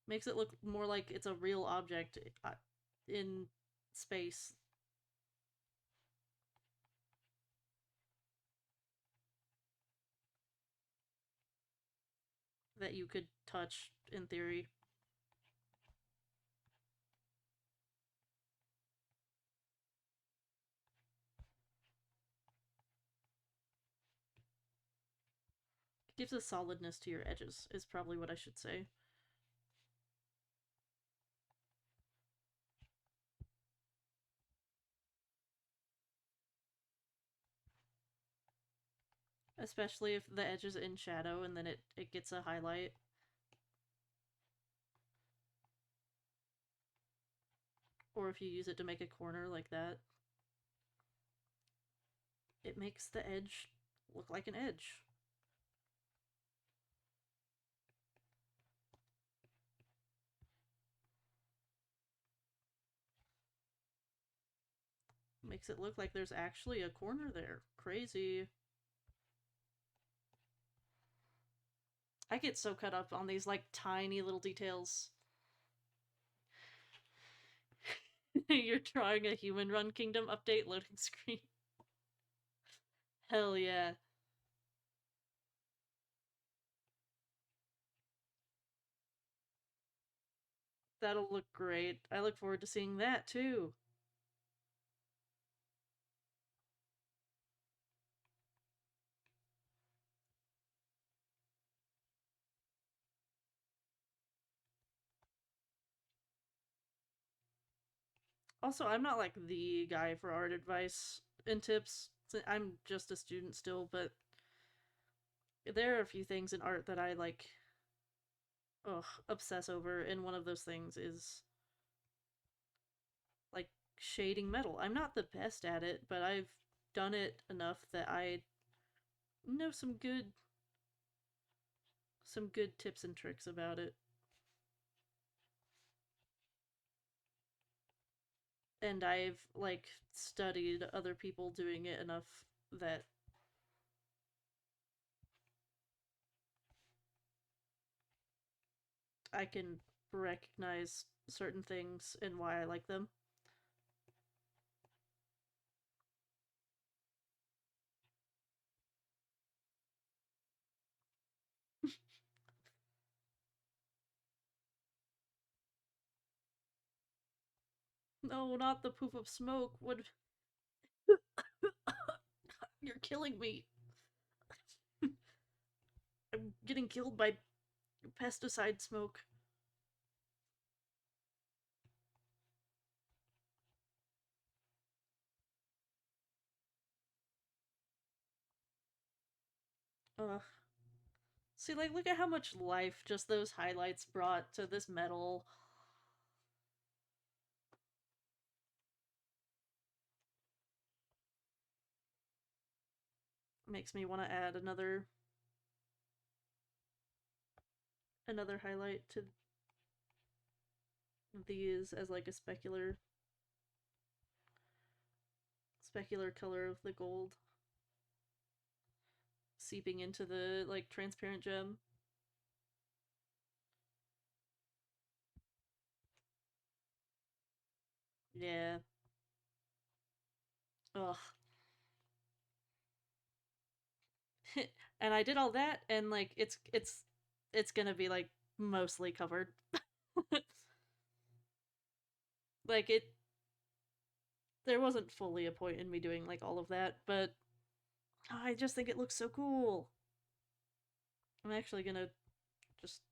Makes it look more like it's a real object in space. That you could touch, in theory. It gives a solidness to your edges, is probably what I should say. Especially if the edge is in shadow and then it gets a highlight. Or if you use it to make a corner like that. It makes the edge look like an edge. Makes it look like there's actually a corner there. Crazy. I get so caught up on these, like, tiny little details. You're drawing a human run kingdom update loading screen. Hell yeah. That'll look great. I look forward to seeing that too. Also, I'm not like the guy for art advice and tips. I'm just a student still, but there are a few things in art that I like obsess over, and one of those things is like shading metal. I'm not the best at it, but I've done it enough that I know some good tips and tricks about it. And I've like studied other people doing it enough that I can recognize certain things and why I like them. No, not the poof of smoke. What? You're killing me. I'm getting killed by pesticide smoke. Ugh. See, like, look at how much life just those highlights brought to this medal. Makes me want to add another highlight to these as like a specular color of the gold seeping into the like transparent gem. Yeah. Ugh. And I did all that and like it's gonna be like mostly covered. Like it there wasn't fully a point in me doing like all of that, but I just think it looks so cool. I'm actually gonna just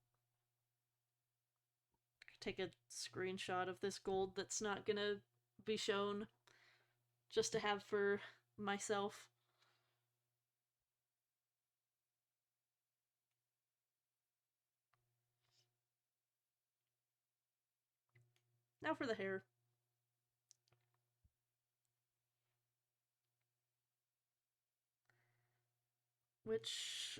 take a screenshot of this gold that's not gonna be shown just to have for myself. Now for the hair. Which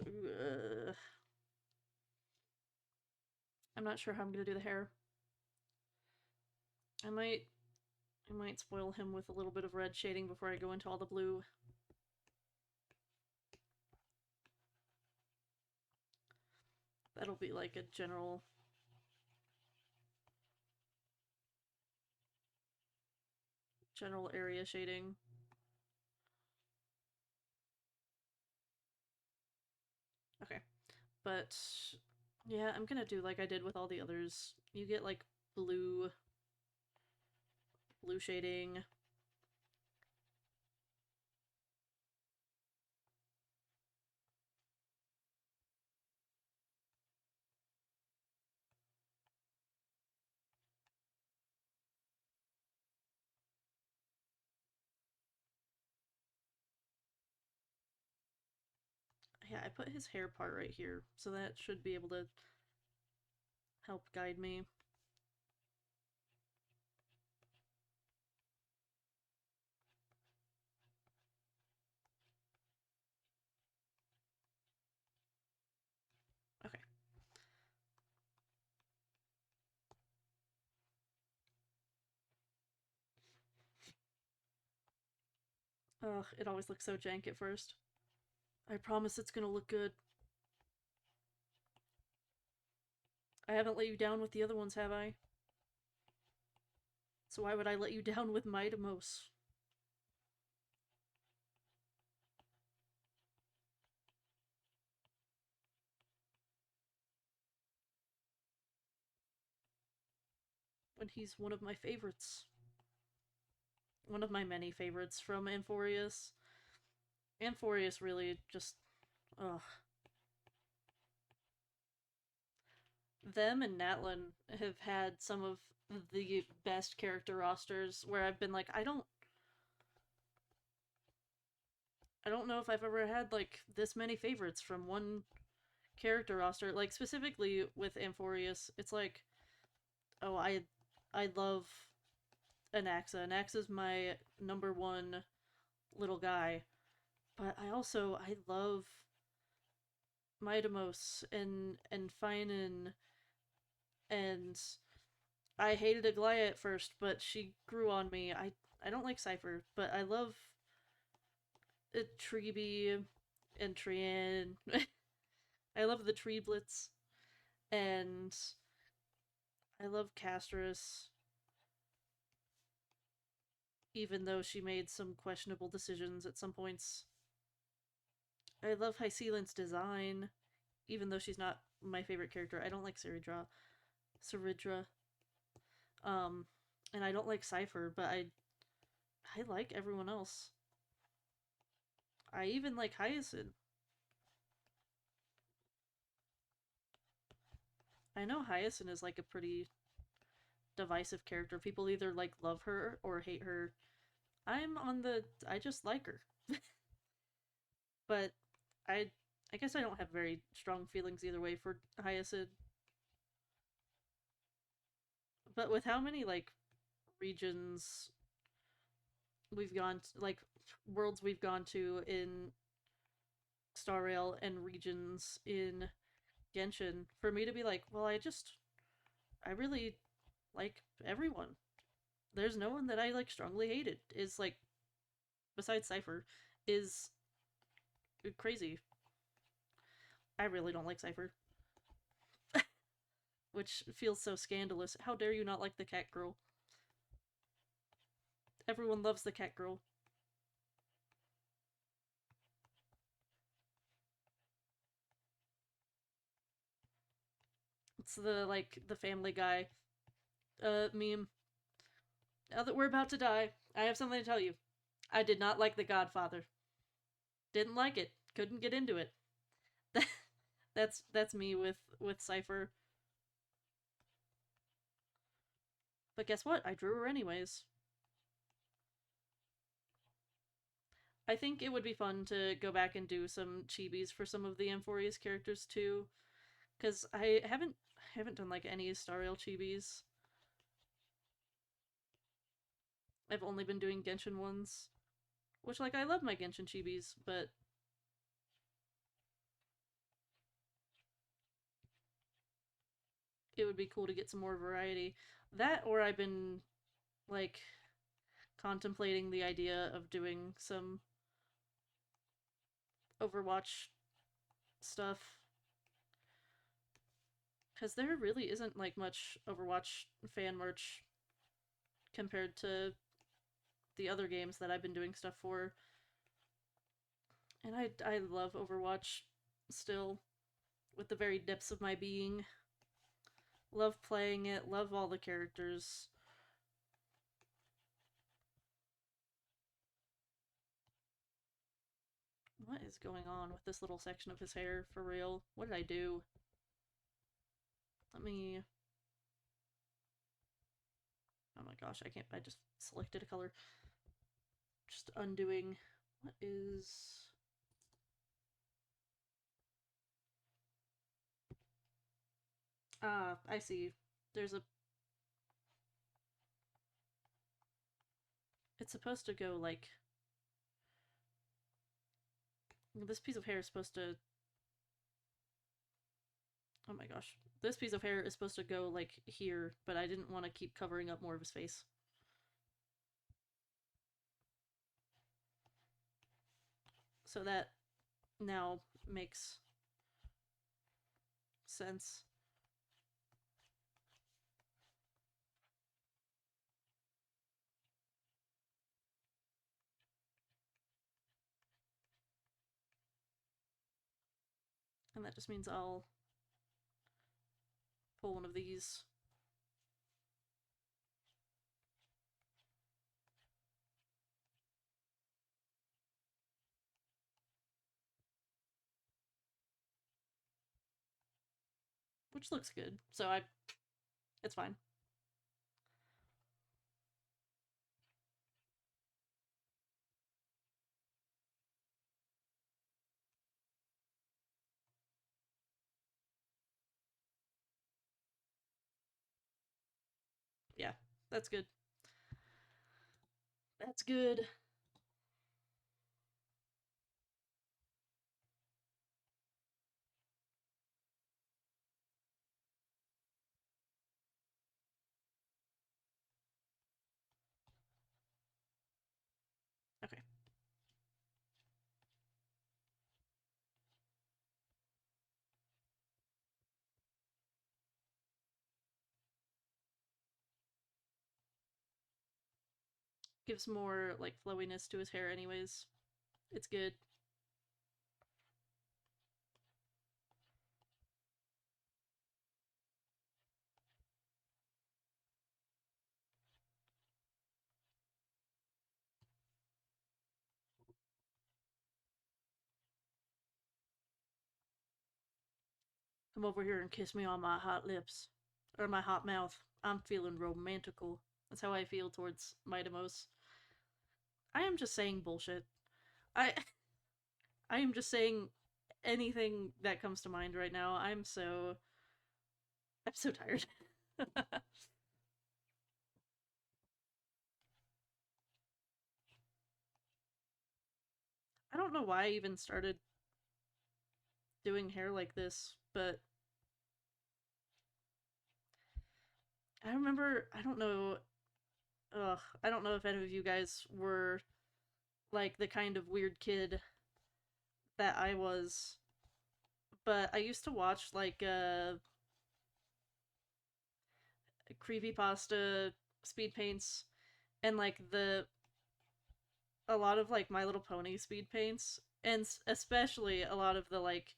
I'm not sure how I'm gonna do the hair. I might I might spoil him with a little bit of red shading before I go into all the blue. That'll be like a general area shading. Okay. But yeah, I'm gonna do like I did with all the others. You get like blue shading. Yeah, I put his hair part right here, so that should be able to help guide me. Okay. Ugh, it always looks so jank at first. I promise it's gonna look good. I haven't let you down with the other ones, have I? So why would I let you down with Midamos? When he's one of my favorites. One of my many favorites from Amphorius. Amphorius really just... ugh. Them and Natlin have had some of the best character rosters where I've been like, I don't know if I've ever had like this many favorites from one character roster. Like specifically with Amphorius, it's like, oh, I love Anaxa. Anaxa's my number one little guy. But I love Midamos and Finan, and I hated Aglaia at first, but she grew on me. I don't like Cypher, but I love Treeby and Trian. I love the Treeblets, and I love Castris, even though she made some questionable decisions at some points. I love Hysealin's design, even though she's not my favorite character. I don't like Saridra. Um, and I don't like Cypher, but I like everyone else. I even like Hyacinth. I know Hyacinth is like a pretty divisive character. People either like love her or hate her. I'm on the I just like her. But I I guess I don't have very strong feelings either way for Hyacinth. But with how many like regions we've gone to, like worlds we've gone to in Star Rail and regions in Genshin, for me to be like, well, I really like everyone. There's no one that I like strongly hated. Is like besides Cypher is crazy. I really don't like Cypher, which feels so scandalous. How dare you not like the cat girl? Everyone loves the cat girl. It's the like the Family Guy meme. Now that we're about to die, I have something to tell you. I did not like The Godfather. Didn't like it. Couldn't get into it. That's me with Cypher. But guess what? I drew her anyways. I think it would be fun to go back and do some chibis for some of the Amphorius characters too, because I haven't done like any Star Rail chibis. I've only been doing Genshin ones, which like I love my Genshin chibis, but it would be cool to get some more variety. That or I've been like contemplating the idea of doing some Overwatch stuff because there really isn't like much Overwatch fan merch compared to the other games that I've been doing stuff for. And I love Overwatch still with the very depths of my being. Love playing it, love all the characters. What is going on with this little section of his hair for real? What did I do? Let me. Oh my gosh, I can't. I just selected a color. Just undoing. What is. Ah, I see. There's a. It's supposed to go like. This piece of hair is supposed to. Oh my gosh. This piece of hair is supposed to go like here, but I didn't want to keep covering up more of his face. So that now makes sense. And that just means I'll pull one of these. Which looks good. So it's fine. Yeah, that's good. That's good. Okay. Gives more, like, flowiness to his hair anyways. It's good. Come over here and kiss me on my hot lips. Or my hot mouth. I'm feeling romantical. That's how I feel towards Mitamos. I am just saying bullshit. I I am just saying anything that comes to mind right now. I'm so tired. I don't know why I even started doing hair like this, but I remember I don't know if any of you guys were like the kind of weird kid that I was, but I used to watch like creepypasta speed paints and like the a lot of like My Little Pony speed paints and especially a lot of the like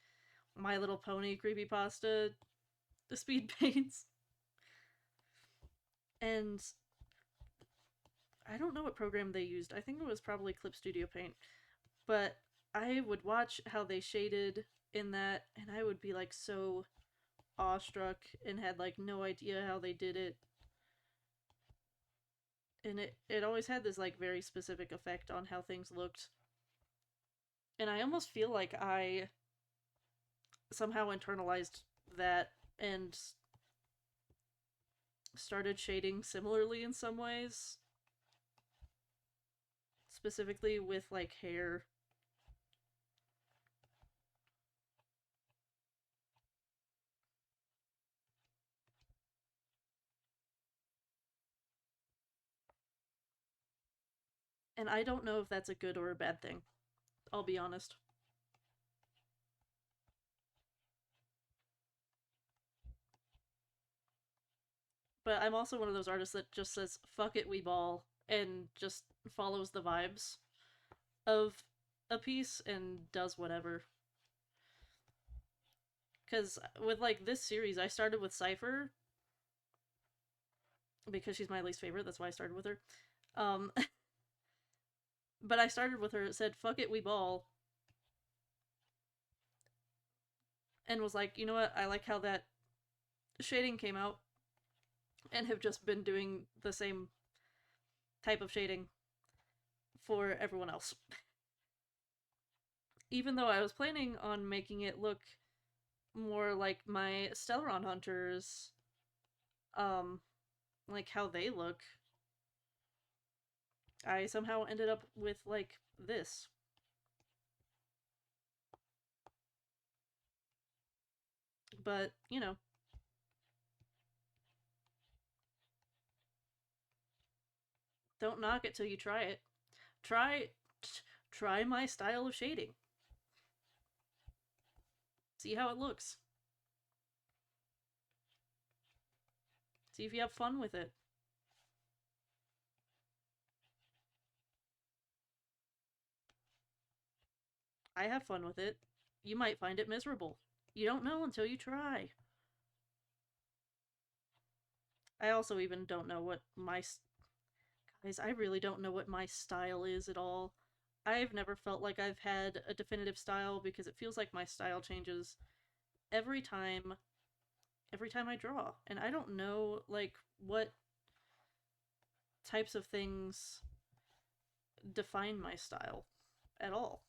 My Little Pony creepypasta speed paints. And I don't know what program they used. I think it was probably Clip Studio Paint. But I would watch how they shaded in that and I would be like so awestruck and had like no idea how they did it. And it always had this like very specific effect on how things looked. And I almost feel like I somehow internalized that and started shading similarly in some ways, specifically with like hair. And I don't know if that's a good or a bad thing. I'll be honest. But I'm also one of those artists that just says, fuck it, we ball, and just follows the vibes of a piece and does whatever. Because with like this series, I started with Cypher because she's my least favorite. That's why I started with her. Um, but I started with her. It said, fuck it, we ball. And was like, you know what? I like how that shading came out and have just been doing the same type of shading for everyone else. Even though I was planning on making it look more like my Stellaron hunters, um, like how they look, I somehow ended up with like this. But, you know, don't knock it till you try it. Try try my style of shading. See how it looks. See if you have fun with it. I have fun with it. You might find it miserable. You don't know until you try. I also even don't know what my guys, I really don't know what my style is at all. I've never felt like I've had a definitive style because it feels like my style changes every time I draw. And I don't know like what types of things define my style at all.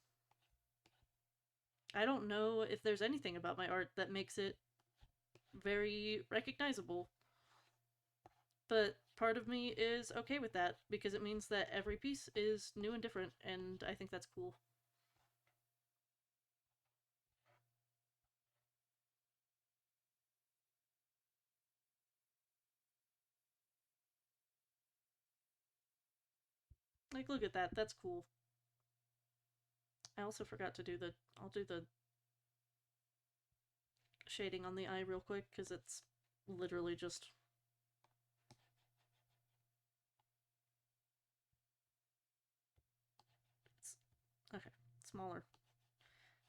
I don't know if there's anything about my art that makes it very recognizable. But part of me is okay with that because it means that every piece is new and different, and I think that's cool. Like, look at that. That's cool. I also forgot to do the. I'll do the shading on the eye real quick because it's literally just smaller.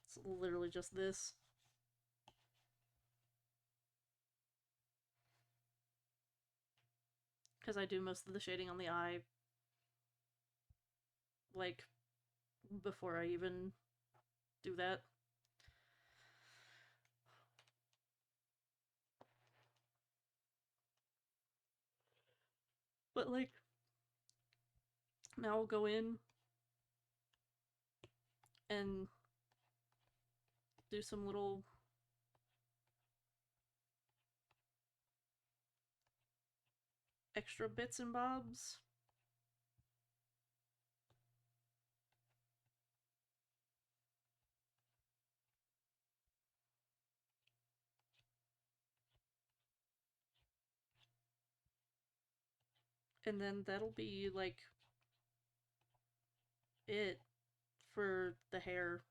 It's literally just this. Because I do most of the shading on the eye, like, before I even do that. But, like, now I'll go in and do some little extra bits and bobs. And then that'll be, like, it for the hair.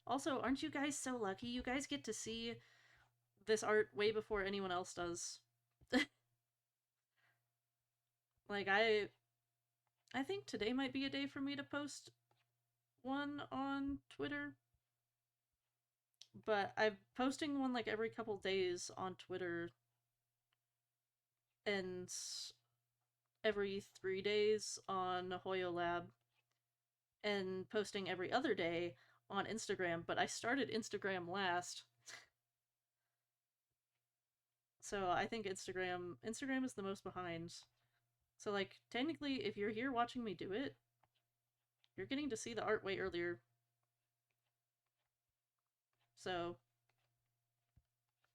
Also, aren't you guys so lucky? You guys get to see this art way before anyone else does. Like, I think today might be a day for me to post one on Twitter. But I'm posting one like every couple days on Twitter and every 3 days on Hoyo Lab and posting every other day on Instagram, but I started Instagram last. So I think Instagram is the most behind. So like technically if you're here watching me do it, you're getting to see the art way earlier. So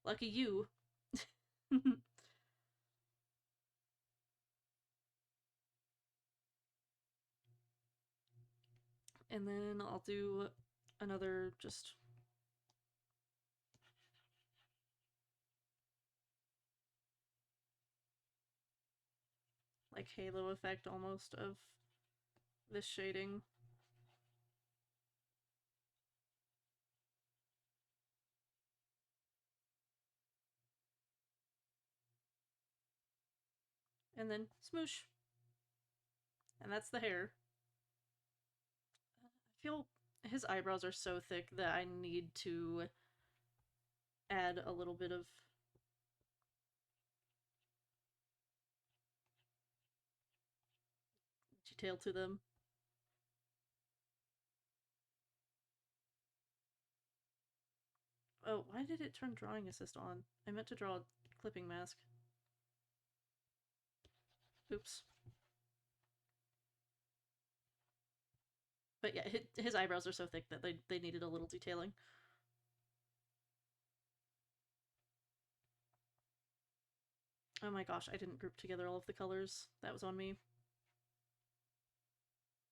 lucky you. And then I'll do another just like halo effect almost of this shading. And then smoosh. And that's the hair. I feel his eyebrows are so thick that I need to add a little bit of detail to them. Oh, why did it turn drawing assist on? I meant to draw a clipping mask. Oops. But yeah, his eyebrows are so thick that they needed a little detailing. Oh my gosh, I didn't group together all of the colors. That was on me.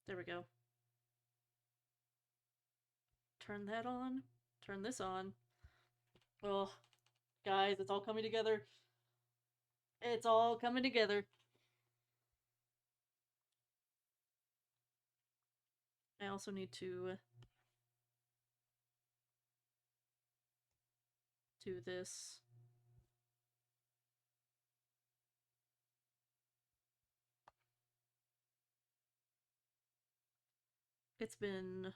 There we go. Turn that on. Turn this on. Oh, guys, it's all coming together. It's all coming together. I also need to do this. It's been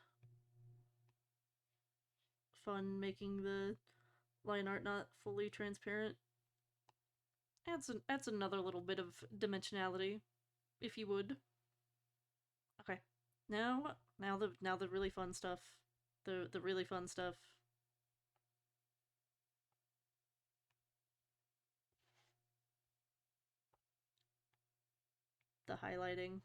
fun making the line art not fully transparent. Adds another little bit of dimensionality, if you would. Okay, now the really fun stuff. The really fun stuff. The highlighting.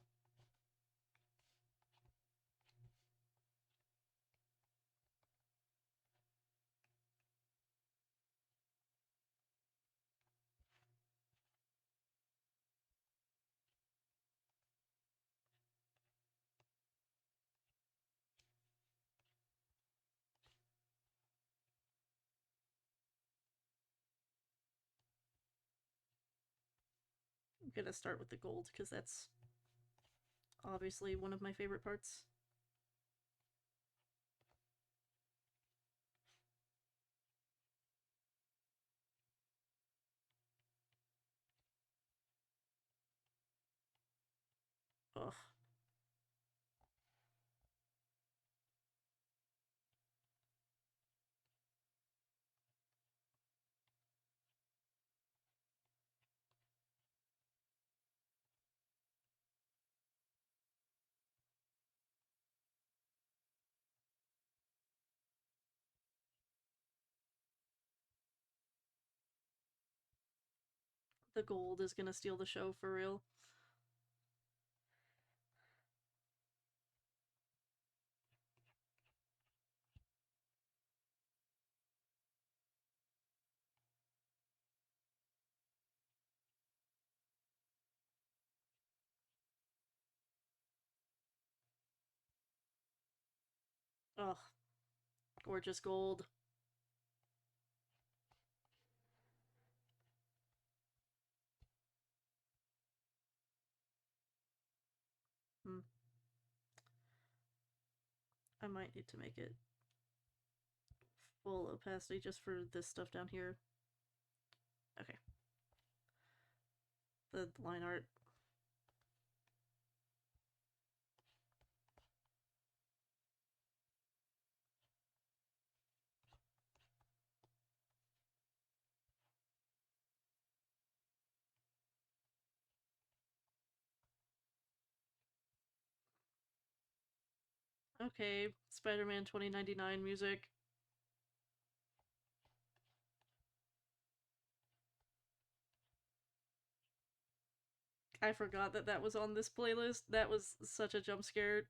I'm gonna start with the gold because that's obviously one of my favorite parts. Ugh. The gold is gonna steal the show for real. Ugh, gorgeous gold. Hmm. I might need to make it full opacity just for this stuff down here. Okay. The line art. Okay, Spider-Man 2099 music. I forgot that that was on this playlist. That was such a jump scare.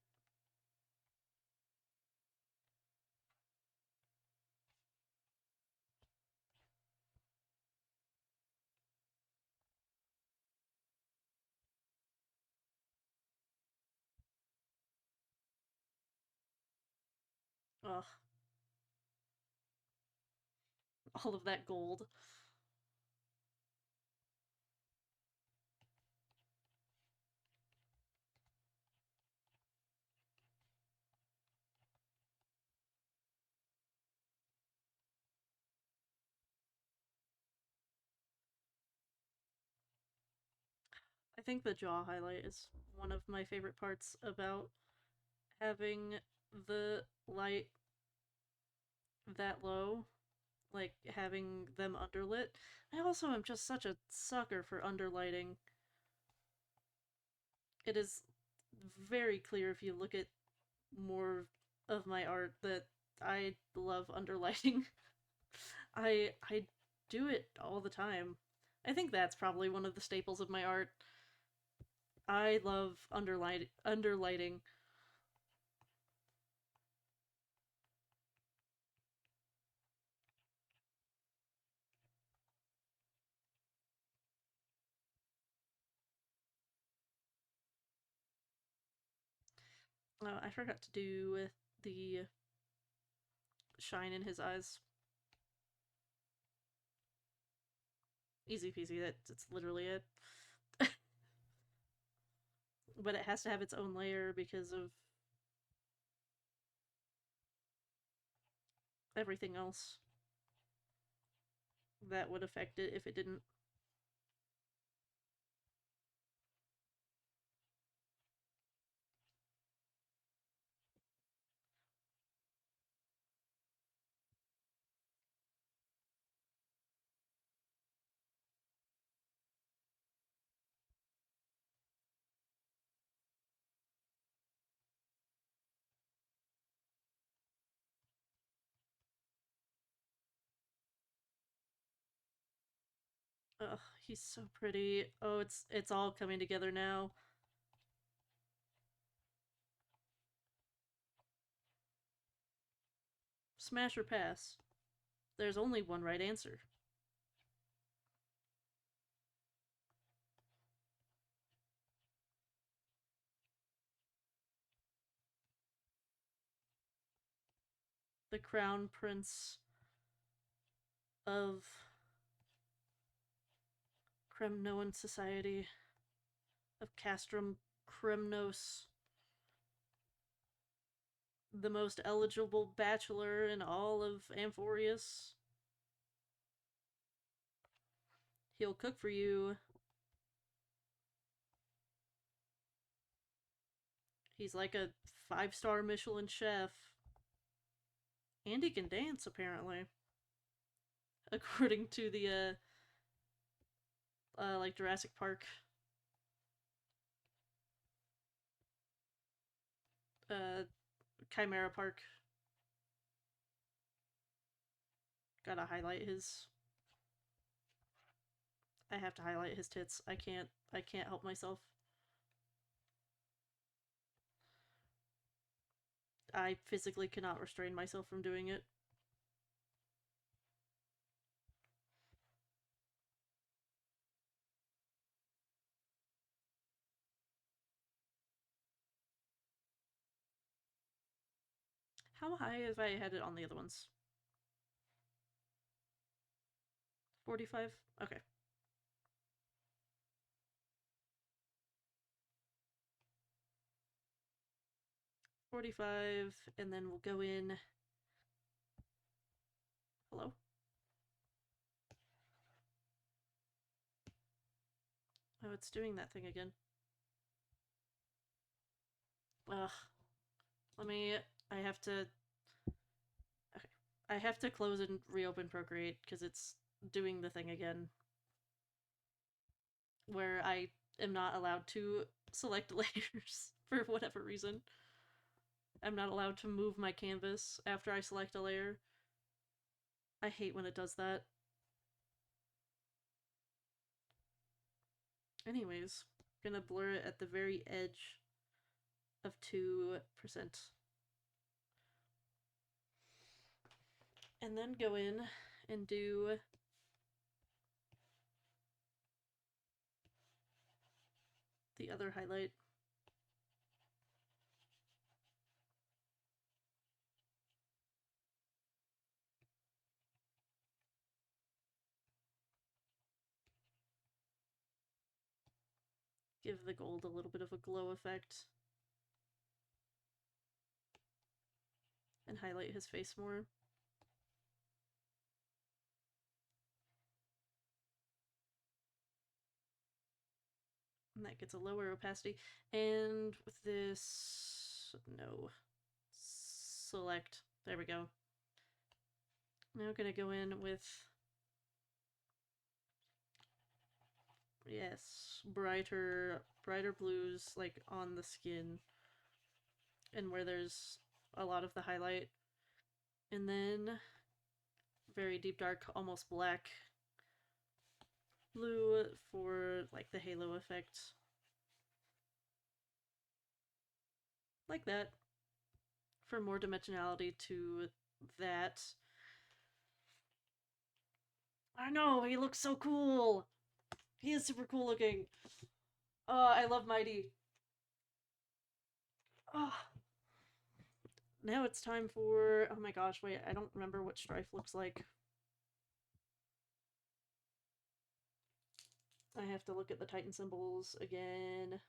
Ugh, all of that gold. I think the jaw highlight is one of my favorite parts about having the light that low, like having them underlit. I also am just such a sucker for underlighting. It is very clear if you look at more of my art that I love underlighting. I do it all the time. I think that's probably one of the staples of my art. I love underlighting. I forgot to do with the shine in his eyes. Easy peasy. That's literally it. But it has to have its own layer because of everything else that would affect it if it didn't. Ugh, he's so pretty. Oh, it's all coming together now. Smash or pass. There's only one right answer. The crown prince of Kremnoan society of Castrum Kremnos, the most eligible bachelor in all of Amphorius. He'll cook for you. He's like a 5-star Michelin chef. And he can dance, apparently. According to the, like Jurassic Park, uh, Chimera Park. Gotta highlight his I have to highlight his tits. I can't help myself. I physically cannot restrain myself from doing it. How high have I had it on the other ones? 45? Okay. 45, and then we'll go in. Hello? Oh, it's doing that thing again. Ugh. Let me. I have to. Okay. I have to close and reopen Procreate because it's doing the thing again. Where I am not allowed to select layers for whatever reason. I'm not allowed to move my canvas after I select a layer. I hate when it does that. Anyways, gonna blur it at the very edge of 2%. And then go in and do the other highlight. Give the gold a little bit of a glow effect. And highlight his face more. And that gets a lower opacity. And with this, no. Select. There we go. Now gonna go in with, yes, brighter blues, like on the skin and where there's a lot of the highlight. And then very deep dark, almost black blue for like the halo effect. Like that. For more dimensionality to that. I know, he looks so cool! He is super cool looking. Oh, I love Mighty. Oh. Now it's time for... Oh my gosh, wait, I don't remember what Strife looks like. I have to look at the Titan symbols again.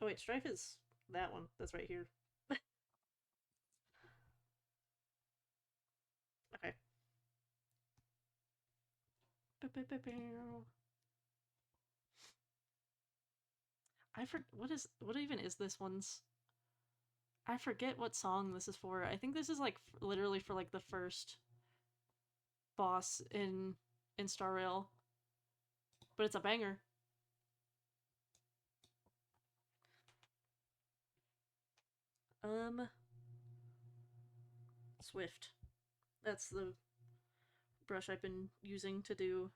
Oh wait, Strife is that one. That's right here. Okay. What even is this one's? I forget what song this is for. I think this is like literally for like the first boss in Star Rail. But it's a banger. Swift. That's the brush I've been using to do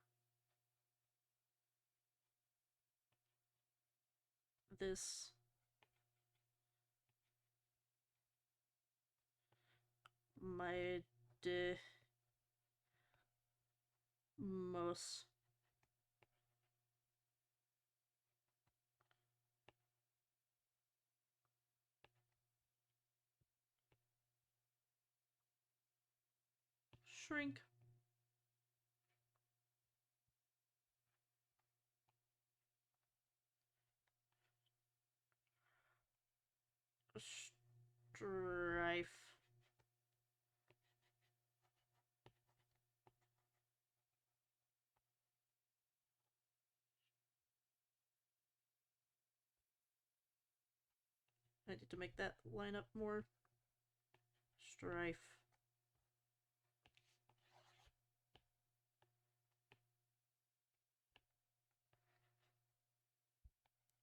this. My de mos. Shrink. Strife. I need to make that line up more. Strife.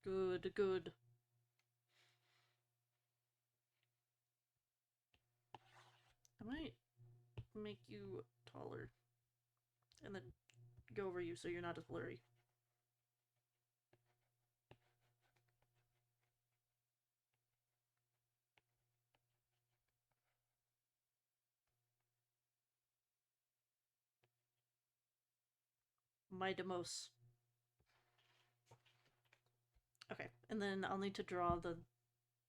Good, good. I might make you taller and then go over you so you're not as blurry. My demos. Okay, and then I'll need to draw the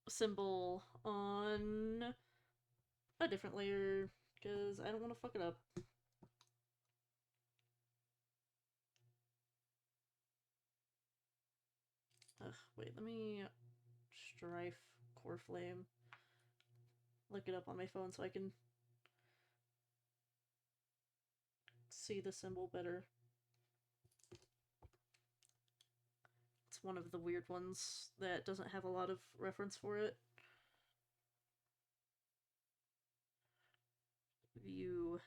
symbol on a different layer because I don't want to fuck it up. Ugh, wait, let me strife core flame. Look it up on my phone so I can see the symbol better. It's one of the weird ones that doesn't have a lot of reference for it. View.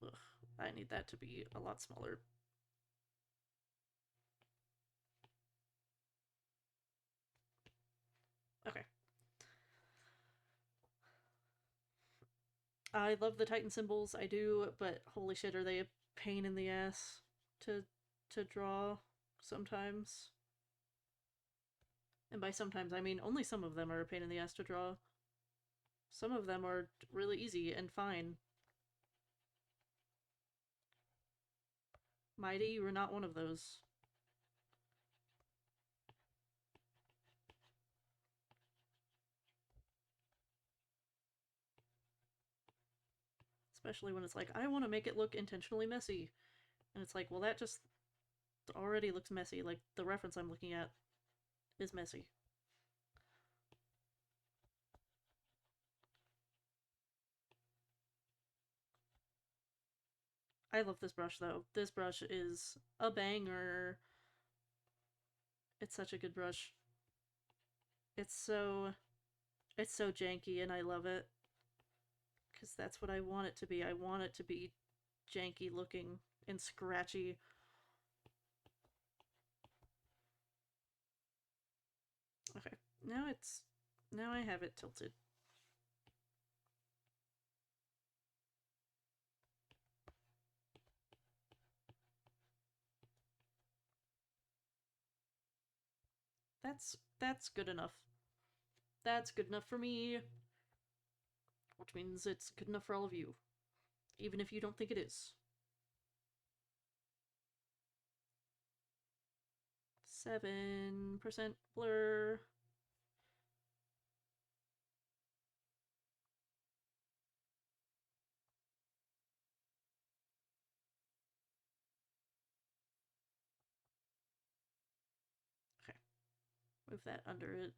Ugh, I need that to be a lot smaller. Okay. I love the Titan symbols, I do, but holy shit, are they a pain in the ass to draw sometimes. And by sometimes, I mean only some of them are a pain in the ass to draw. Some of them are really easy and fine. Mighty, you are not one of those. Especially when it's like, I want to make it look intentionally messy. And it's like, well, that just already looks messy. Like, the reference I'm looking at is messy. I love this brush, though. This brush is a banger. It's such a good brush. It's so janky, and I love it. Because that's what I want it to be. I want it to be janky looking and scratchy. Okay, now I have it tilted. That's good enough. That's good enough for me. Which means it's good enough for all of you. Even if you don't think it is. 7% blur. Okay. Move that under it.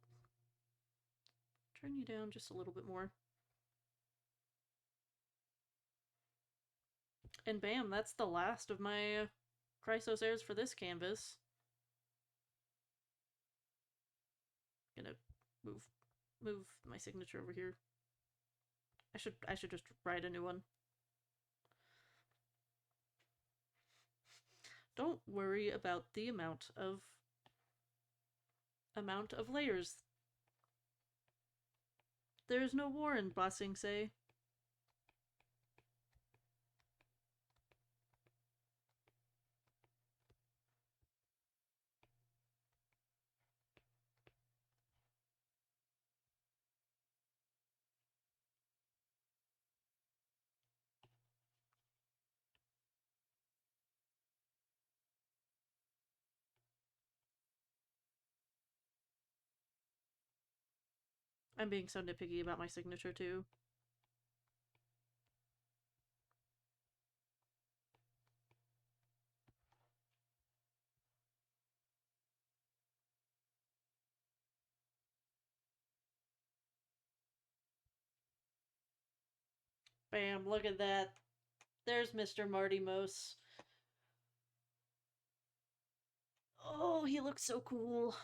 Turn you down just a little bit more. And bam, that's the last of my Chrysos Heirs for this canvas. Gonna move my signature over here. I should just write a new one. Don't worry about the amount of layers. There's no war in Ba Sing Se. I'm being so nitpicky about my signature too. Bam, look at that. There's Mr. Marty Mose. Oh, he looks so cool.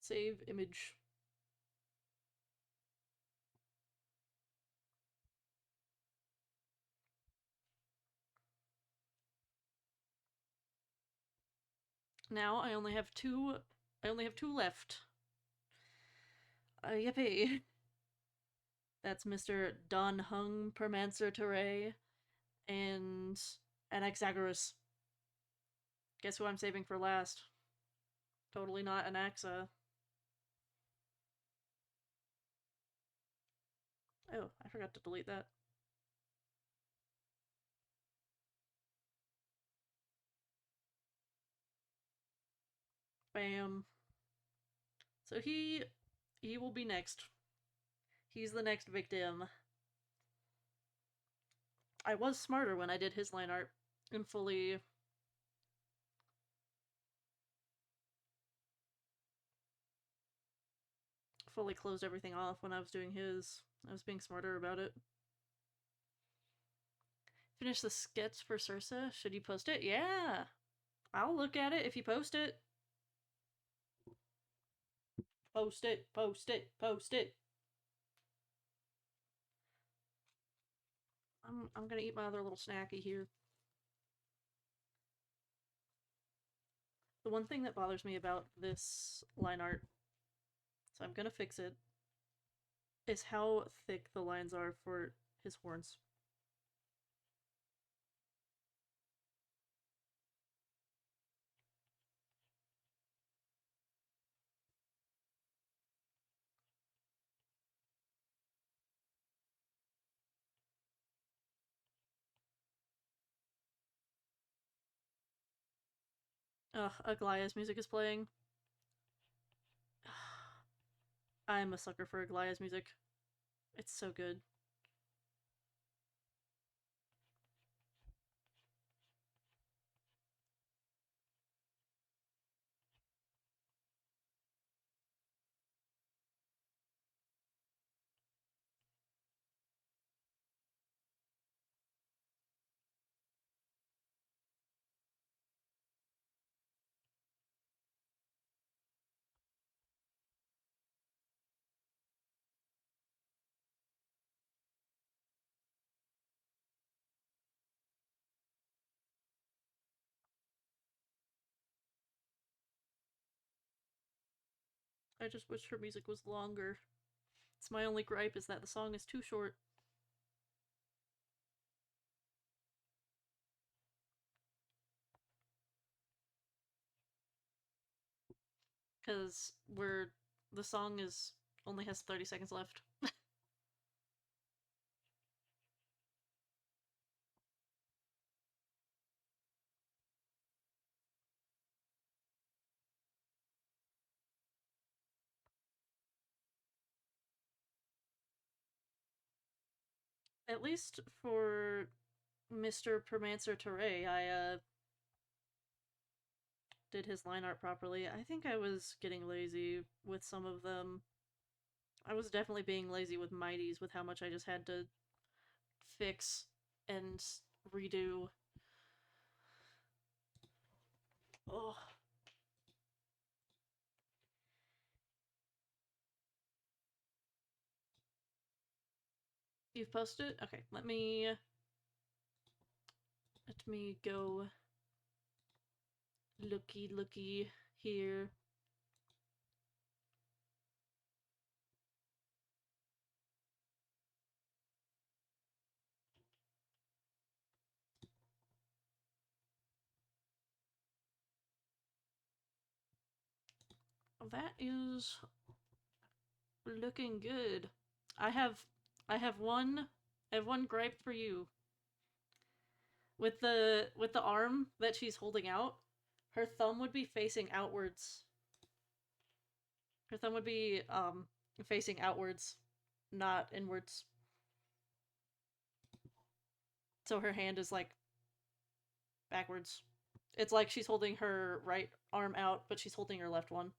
Save image. Now I only have two. I only have two left. Yippee! That's Mr. Don Hung Permancer Teray and Anaxagoras. Guess who I'm saving for last? Totally not Anaxa. Oh, I forgot to delete that. Bam. So he will be next. He's the next victim. I was smarter when I did his line art and fully closed everything off when I was doing his. I was being smarter about it. Finish the sketch for Circe. Should you post it? Yeah. I'll look at it if you post it. Post it, post it, post it. I'm gonna eat my other little snacky here. The one thing that bothers me about this line art, so I'm gonna fix it, is how thick the lines are for his horns. Ugh, Aglaya's music is playing. I'm a sucker for Aglaya's music. It's so good. I just wish her music was longer. It's my only gripe is that the song is too short. Because the song is only has 30 seconds left. At least for Mr. Permancer Teray, I did his line art properly. I think I was getting lazy with some of them. I was definitely being lazy with Mighties with how much I just had to fix and redo. Oh. You've posted? Okay, let me go looky here. That is looking good. I have I have one gripe for you. With the arm that she's holding out, her thumb would be facing outwards. Her thumb would be facing outwards, not inwards. So her hand is like backwards. It's like she's holding her right arm out, but she's holding her left one.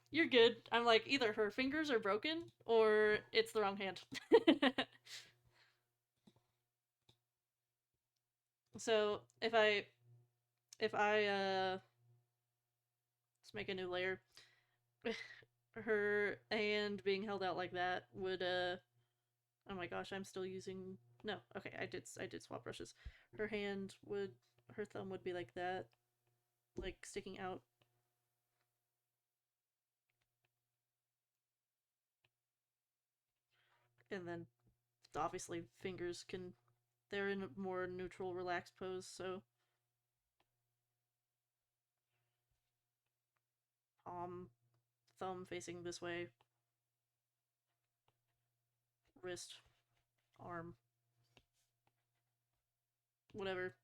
You're good. I'm like, either her fingers are broken or it's the wrong hand. So if I Let's make a new layer. Her hand being held out like that would oh my gosh, I'm still using no, okay, I did swap brushes. Her hand would her thumb would be like that, like sticking out. And then obviously fingers can they're in a more neutral, relaxed pose, so palm, thumb facing this way, wrist, arm, whatever.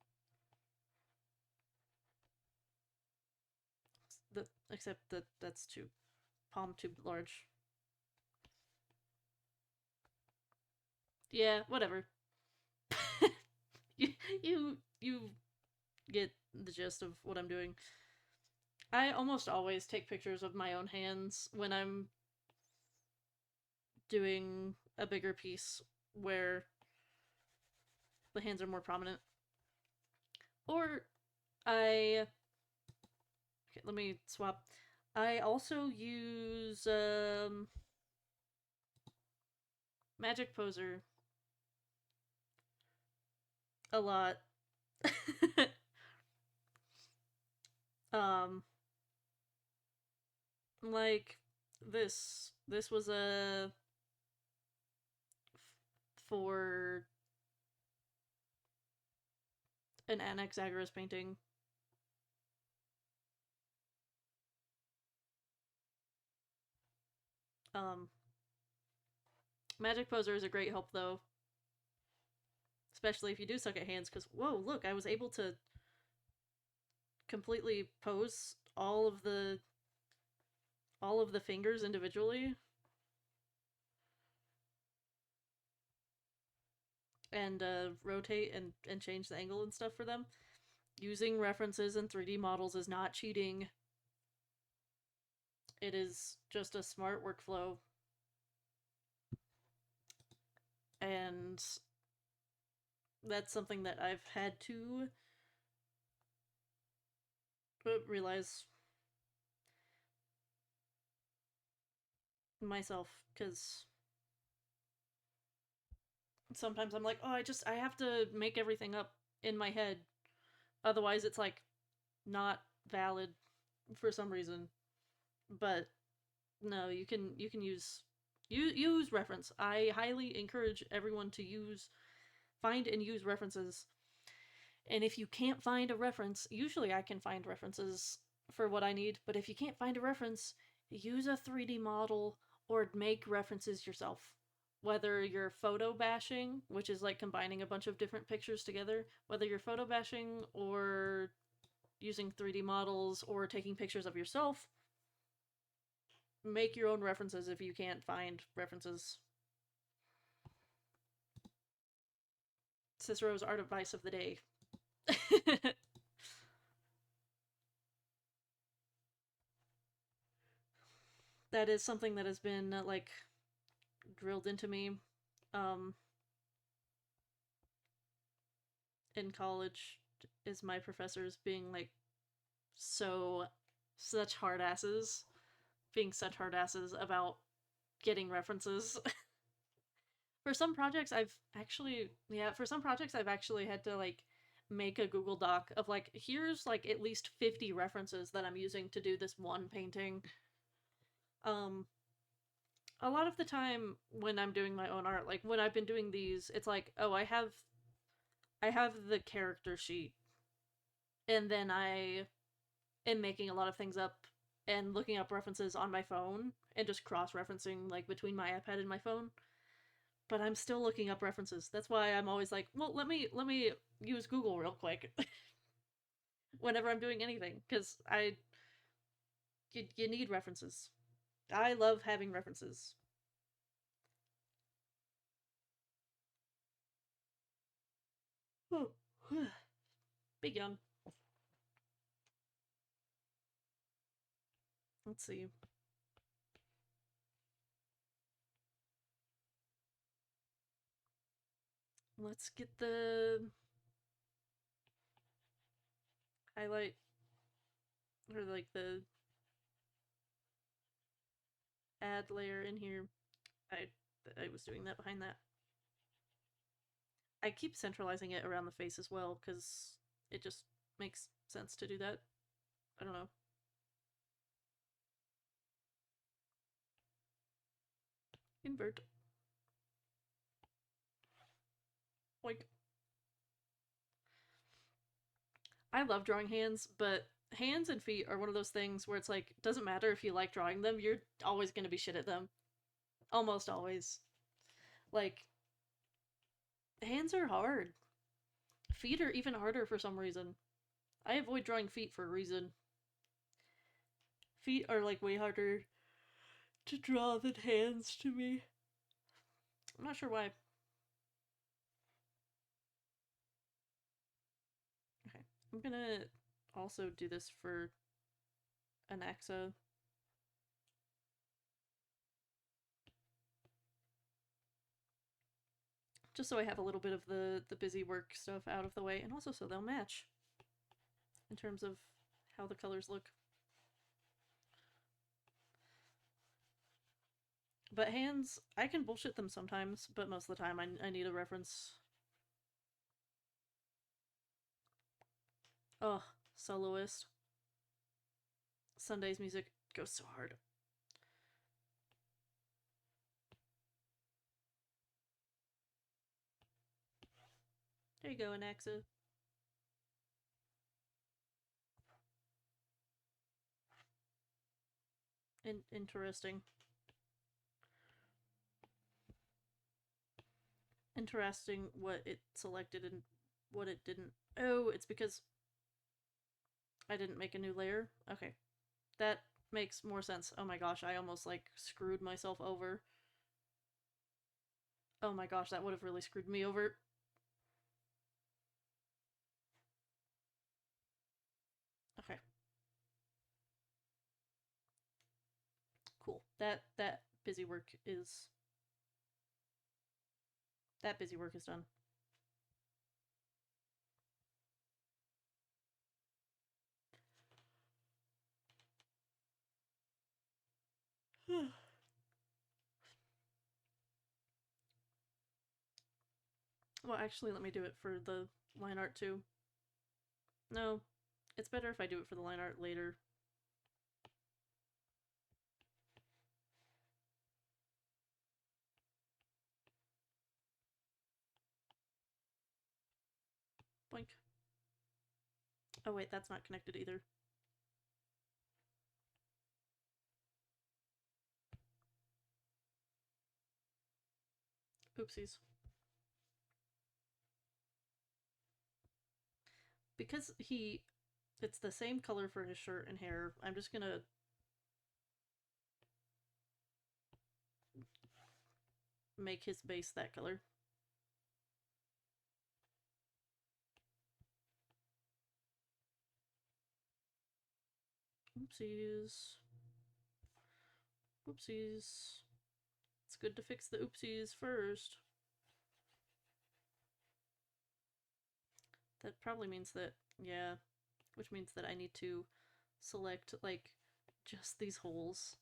Except that that's too palm too large. Yeah, whatever. you you get the gist of what I'm doing. I almost always take pictures of my own hands when I'm doing a bigger piece where the hands are more prominent. Or I okay, let me swap. I also use Magic Poser a lot. um like this was a for an Anaxagoras painting. Um Magic Poser is a great help though, especially if you do suck at hands cuz whoa, look, I was able to completely pose all of the fingers individually and rotate and change the angle and stuff for them. Using references and 3D models is not cheating. It is just a smart workflow. And that's something that I've had to realize myself because sometimes I'm like, oh, I have to make everything up in my head. Otherwise, it's like not valid for some reason. But no, you can use reference. I highly encourage everyone to find and use references. And if you can't find a reference, usually I can find references for what I need, but if you can't find a reference, use a 3D model or make references yourself. Whether you're photo bashing, which is like combining a bunch of different pictures together, whether you're photo bashing or using 3D models or taking pictures of yourself, make your own references if you can't find references. Cicero's art advice of the day. That is something that has been like drilled into me um in college is my professors being like so such hard asses, being such hard asses about getting references. For some projects I've actually had to like make a Google Doc of like here's like at least 50 references that I'm using to do this one painting. Um a lot of the time when I'm doing my own art, like when I've been doing these, it's like, oh, I have the character sheet and then I am making a lot of things up and looking up references on my phone and just cross-referencing like between my iPad and my phone. But I'm still looking up references. That's why I'm always like, well, let me use Google real quick whenever I'm doing anything because you need references. I love having references. Big yawn. Let's see. Let's get the highlight or like the add layer in here. I I was doing that behind that. I keep centralizing it around the face as well because it just makes sense to do that. I don't know. Invert. Like, I love drawing hands, but hands and feet are one of those things where it's like, doesn't matter if you like drawing them, you're always going to be shit at them. Almost always. Like, hands are hard. Feet are even harder for some reason. I avoid drawing feet for a reason. Feet are like way harder to draw than hands to me. I'm not sure why. Okay. I'm gonna also do this for an AXA. Just so I have a little bit of the busy work stuff out of the way, and also so they'll match in terms of how the colors look. But hands, I can bullshit them sometimes, but most of the time I need a reference. Oh, Soloist. Sunday's music goes so hard. There you go, Anaxa. Interesting. Interesting what it selected and what it didn't. Oh, it's because I didn't make a new layer? Okay. That makes more sense. Oh my gosh, I almost like screwed myself over. Oh my gosh, that would have really screwed me over. Okay. Cool. That busy work is done. Well, actually, let me do it for the line art too. No, it's better if I do it for the line art later. Boink. Oh wait, that's not connected either. Oopsies. Because it's the same color for his shirt and hair, I'm just gonna make his base that color. Oopsies. Oopsies. It's good to fix the oopsies first. That probably means that, yeah, which means that I need to select, like, just these holes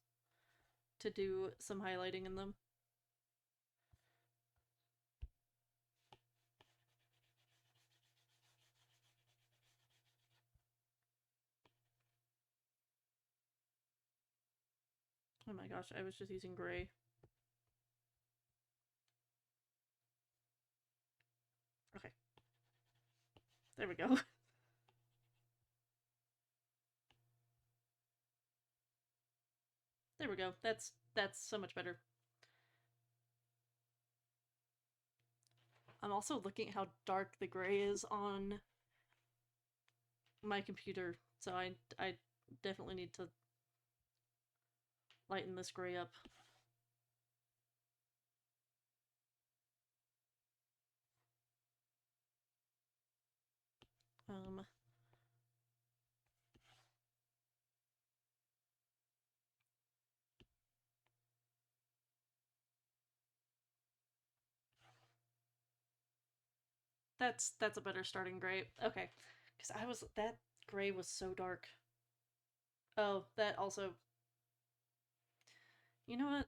to do some highlighting in them. Oh my gosh, I was just using gray. Okay. There we go. There we go. That's so much better. I'm also looking at how dark the gray is on my computer, so I definitely need to lighten this gray up. Um, that's a better starting gray. Okay, because that gray was so dark. Oh, that also You know what?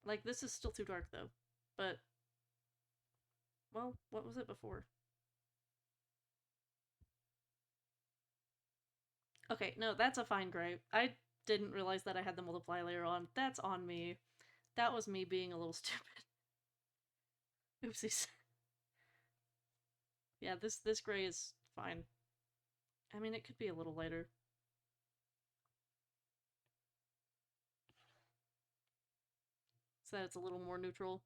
Like, this is still too dark, though. But, well, what was it before? Okay, no, that's a fine gray. I didn't realize that I had the multiply layer on. That's on me. That was me being a little stupid. Oopsies. Yeah, this gray is fine. I mean, it could be a little lighter. So that it's a little more neutral.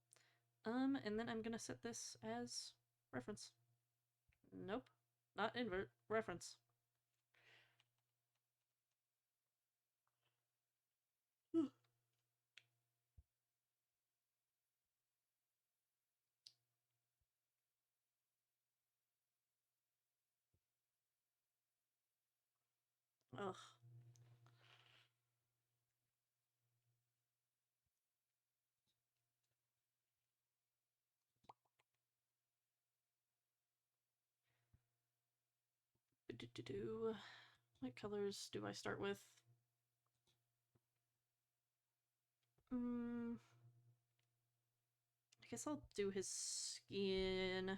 And then I'm gonna set this as reference. Nope. Not invert. Reference. Ugh. Do. What colors do I start with? I guess I'll do his skin.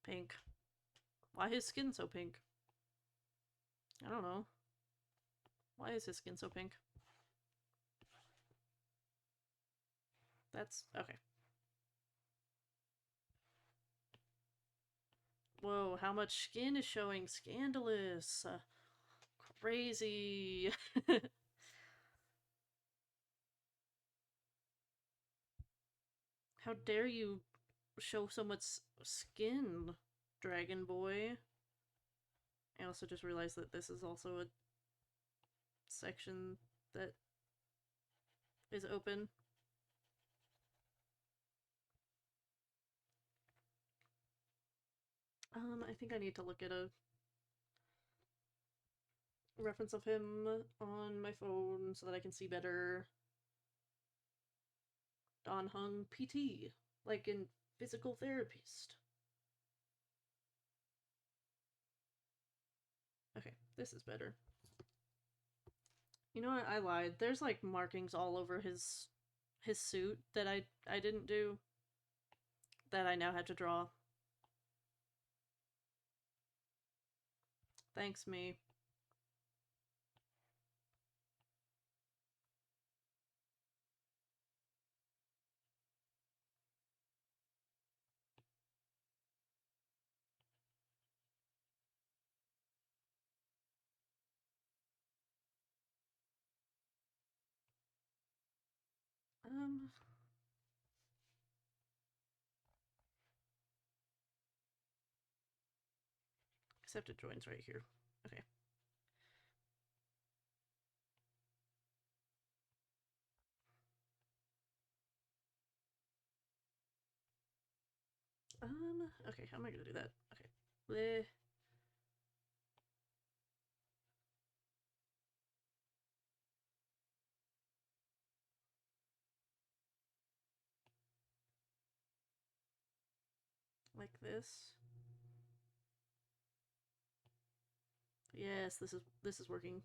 Pink. Why his skin so pink? I don't know. Why is his skin so pink? That's okay. Whoa, how much skin is showing? Scandalous. Crazy. How dare you show so much skin, Dragon Boy? I also just realized that this is also a section that is open. I think I need to look at a reference of him on my phone so that I can see better. Don Hung PT, like in physical therapist. Okay, this is better. You know what? I lied. There's like markings all over his suit that I didn't do that I now have to draw. Thanks, me. Um, except it joins right here. Okay. Okay, how am I gonna do that? Okay. Bleh. Like this. Yes, this is working.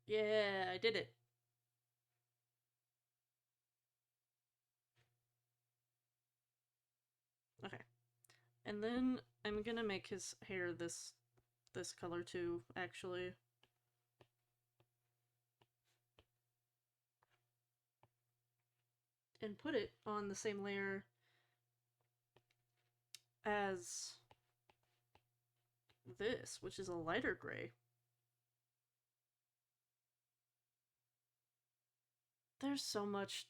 Yeah, I did it. Okay. And then I'm gonna make his hair this color too, actually. And put it on the same layer as this, which is a lighter gray. There's so much,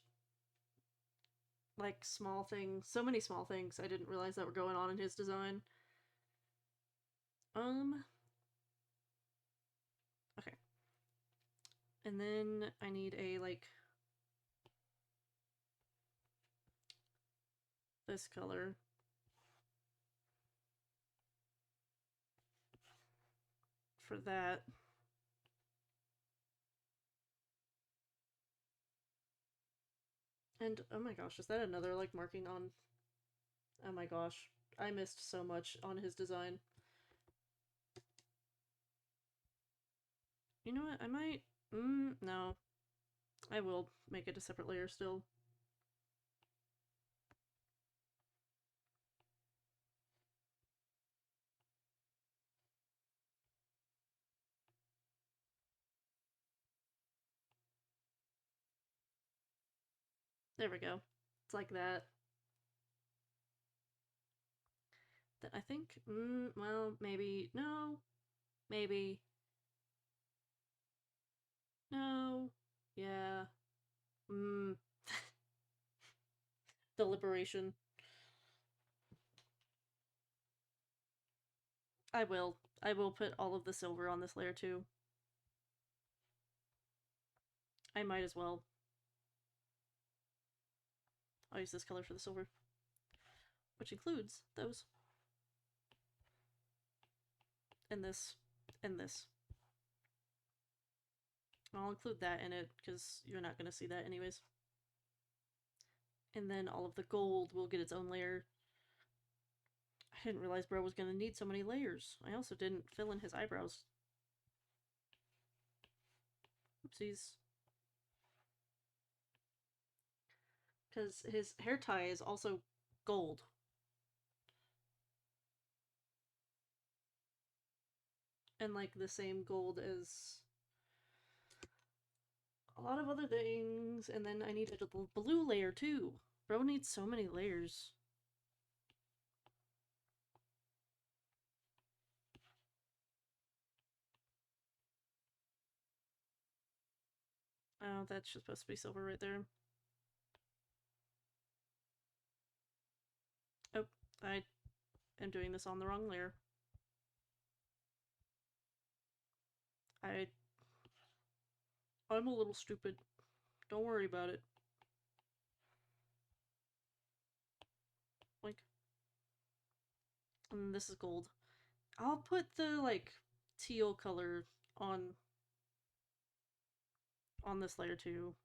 like, small things, so many small things I didn't realize that were going on in his design. Okay. And then I need a, like, this color. For that. And oh my gosh, is that another like marking on? Oh my gosh, I missed so much on his design. You know what? I might. No. I will make it a separate layer still. There we go. It's like that. Then I think, well, maybe, no, maybe, no, yeah, mm, deliberation. I will. I will put all of the silver on this layer too. I might as well. I'll use this color for the silver, which includes those. And this. And this. I'll include that in it, because you're not going to see that anyways. And then all of the gold will get its own layer. I didn't realize bro was going to need so many layers. I also didn't fill in his eyebrows. Oopsies. Because his hair tie is also gold. And like the same gold as a lot of other things. And then I needed a blue layer too. Bro needs so many layers. Oh, that's just supposed to be silver right there. Oh, I am doing this on the wrong layer. I'm a little stupid. Don't worry about it. Like, and this is gold. I'll put the like teal color on this layer too.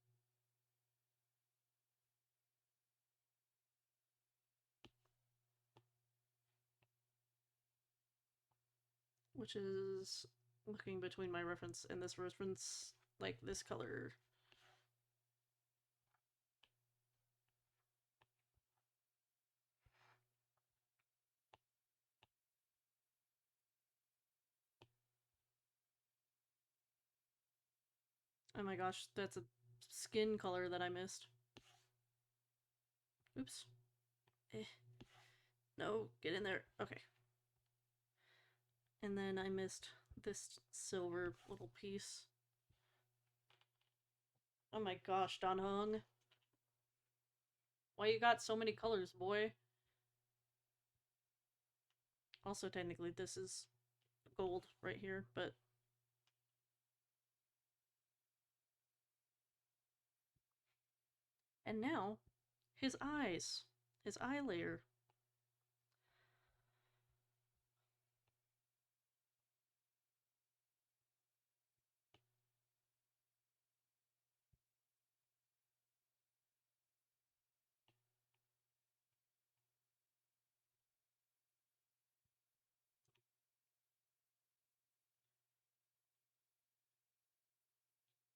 Which is looking between my reference and this reference, like this color. Oh my gosh, that's a skin color that I missed. Oops. Eh. No, get in there. Okay. And then I missed this silver little piece. Oh my gosh, Don Hung. Why you got so many colors, boy? Also, technically, this is gold right here, but... And now, his eyes. His eye layer.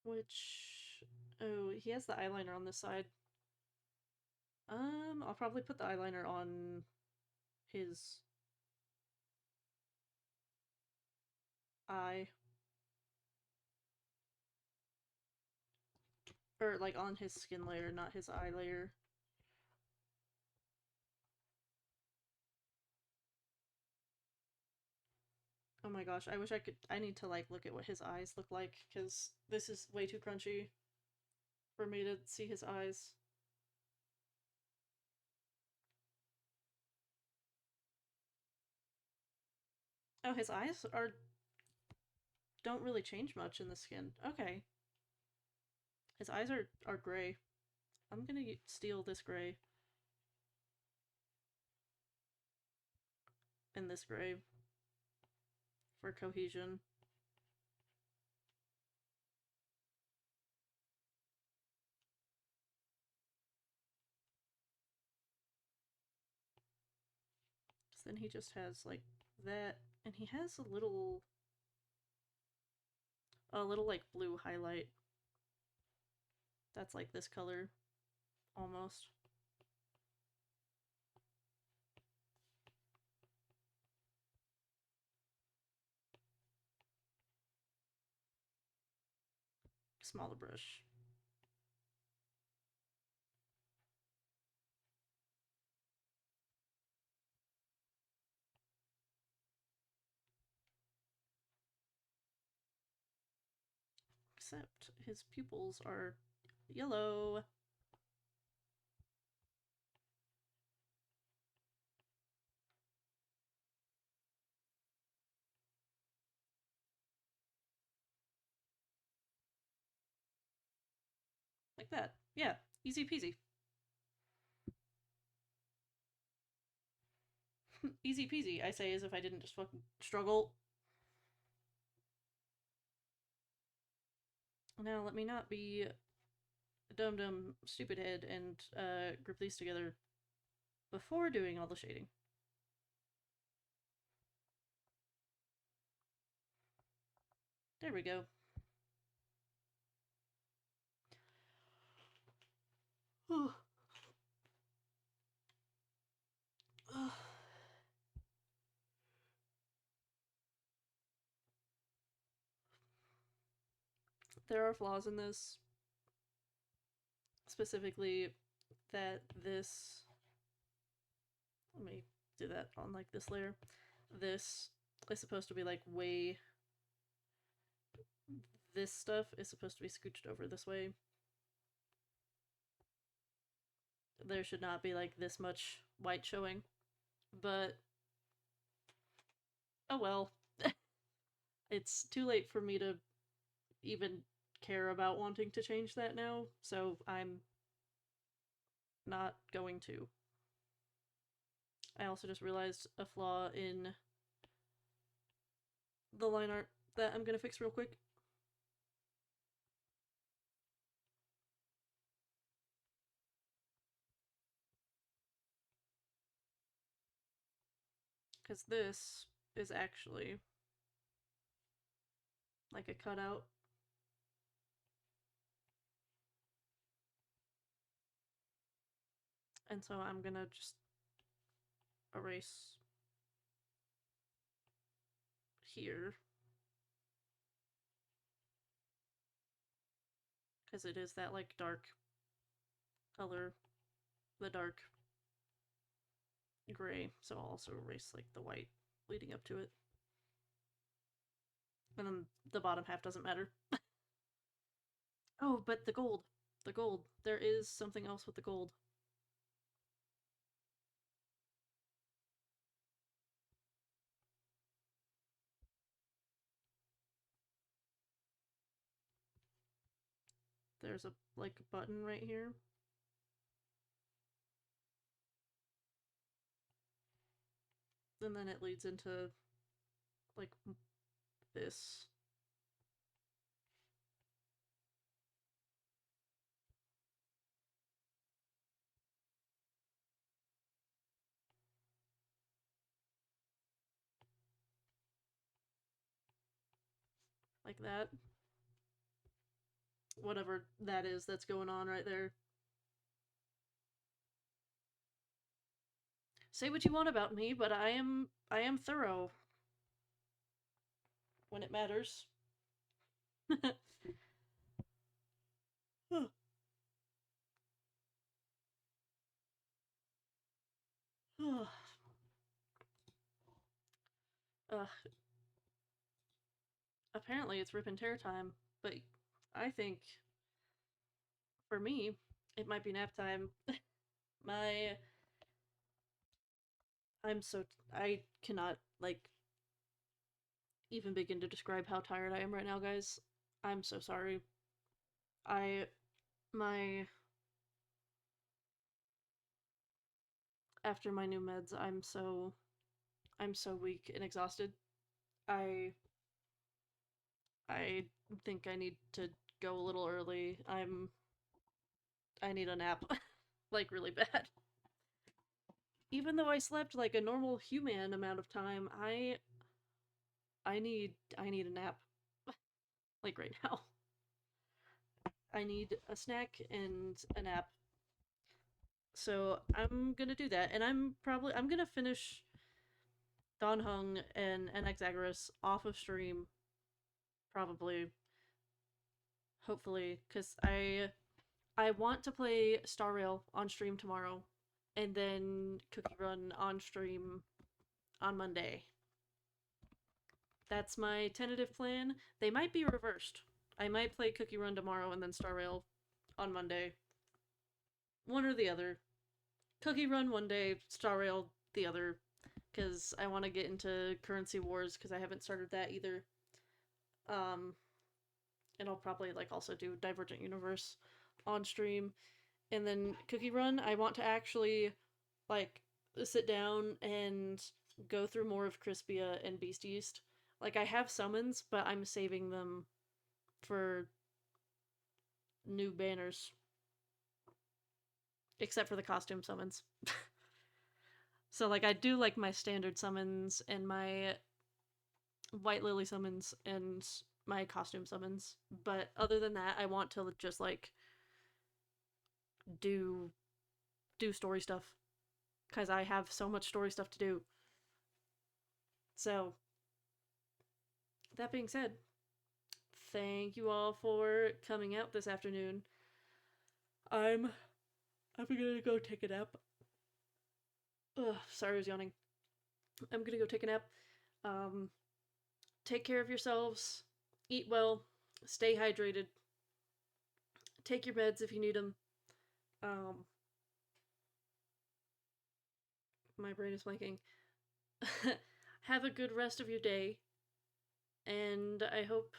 Which... Oh, he has the eyeliner on this side. I'll probably put the eyeliner on his eye. Or, like, on his skin layer, not his eye layer. Oh my gosh, I wish I could- I need to, like, look at what his eyes look like, because this is way too crunchy for me to see his eyes. Oh, his eyes are... don't really change much in the skin. Okay. His eyes are gray. I'm gonna steal this gray. And this gray. For cohesion. then he just has like that, and he has a little like blue highlight that's like this color almost. Smaller brush. Except his pupils are yellow. Like that. Yeah, easy peasy. Easy peasy, I say as if I didn't just fucking struggle. Now, let me not be a dumb stupid head and group these together before doing all the shading. There we go. There are flaws in this, specifically that this. Let me do that on like this layer. This is supposed to be like way. This stuff is supposed to be scooched over this way. There should not be like this much white showing, but oh well. It's too late for me to even care about wanting to change that now, so I'm not going to. I also just realized a flaw in the line art that I'm gonna fix real quick. Because this is actually like a cutout. And so I'm gonna just erase here. Because it is that like dark color, the dark gray. So I'll also erase like the white leading up to it. And then the bottom half doesn't matter. Oh, but the gold. The gold. There is something else with the gold. There's a like button right here. And then it leads into like this. Like that. Whatever that is that's going on right there. Say what you want about me, but I am thorough when it matters. Apparently it's rip and tear time, but I think for me it might be nap time. My I cannot like even begin to describe how tired I am right now, guys. I'm so sorry. I my After my new meds, I'm so weak and exhausted. I I think I need to go a little early. I need a nap like really bad. even though I slept like a normal human amount of time, I need a nap like right now. I need a snack and a nap. So I'm gonna do that, and I'm gonna finish Don Hung and NX Agarus off of stream, probably, hopefully, because I want to play Star Rail on stream tomorrow, and then Cookie Run on stream on Monday. That's my tentative plan. They might be reversed. I might play Cookie Run tomorrow and then Star Rail on Monday. One or the other. Cookie Run one day, Star Rail the other, because I want to get into Currency Wars because I haven't started that either. Um, and I'll probably like also do Divergent Universe on stream, and then Cookie Run. I want to actually like sit down and go through more of Crispia and Beast East. Like I have summons, but I'm saving them for new banners, except for the costume summons. So like I do like my standard summons and my White Lily summons and my costume summons, but other than that, I want to just like do story stuff because I have so much story stuff to do. So that being said, thank you all for coming out this afternoon. I'm gonna go take a nap. Ugh, sorry I was yawning. I'm gonna go take a nap. Um, take care of yourselves. Eat well. Stay hydrated. Take your meds if you need them. Um, my brain is blanking. Have a good rest of your day, and I hope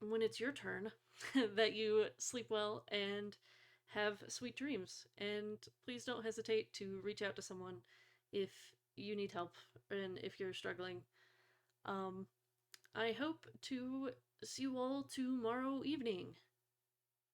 when it's your turn that you sleep well and have sweet dreams. And please don't hesitate to reach out to someone if you need help and if you're struggling. I hope to see you all tomorrow evening.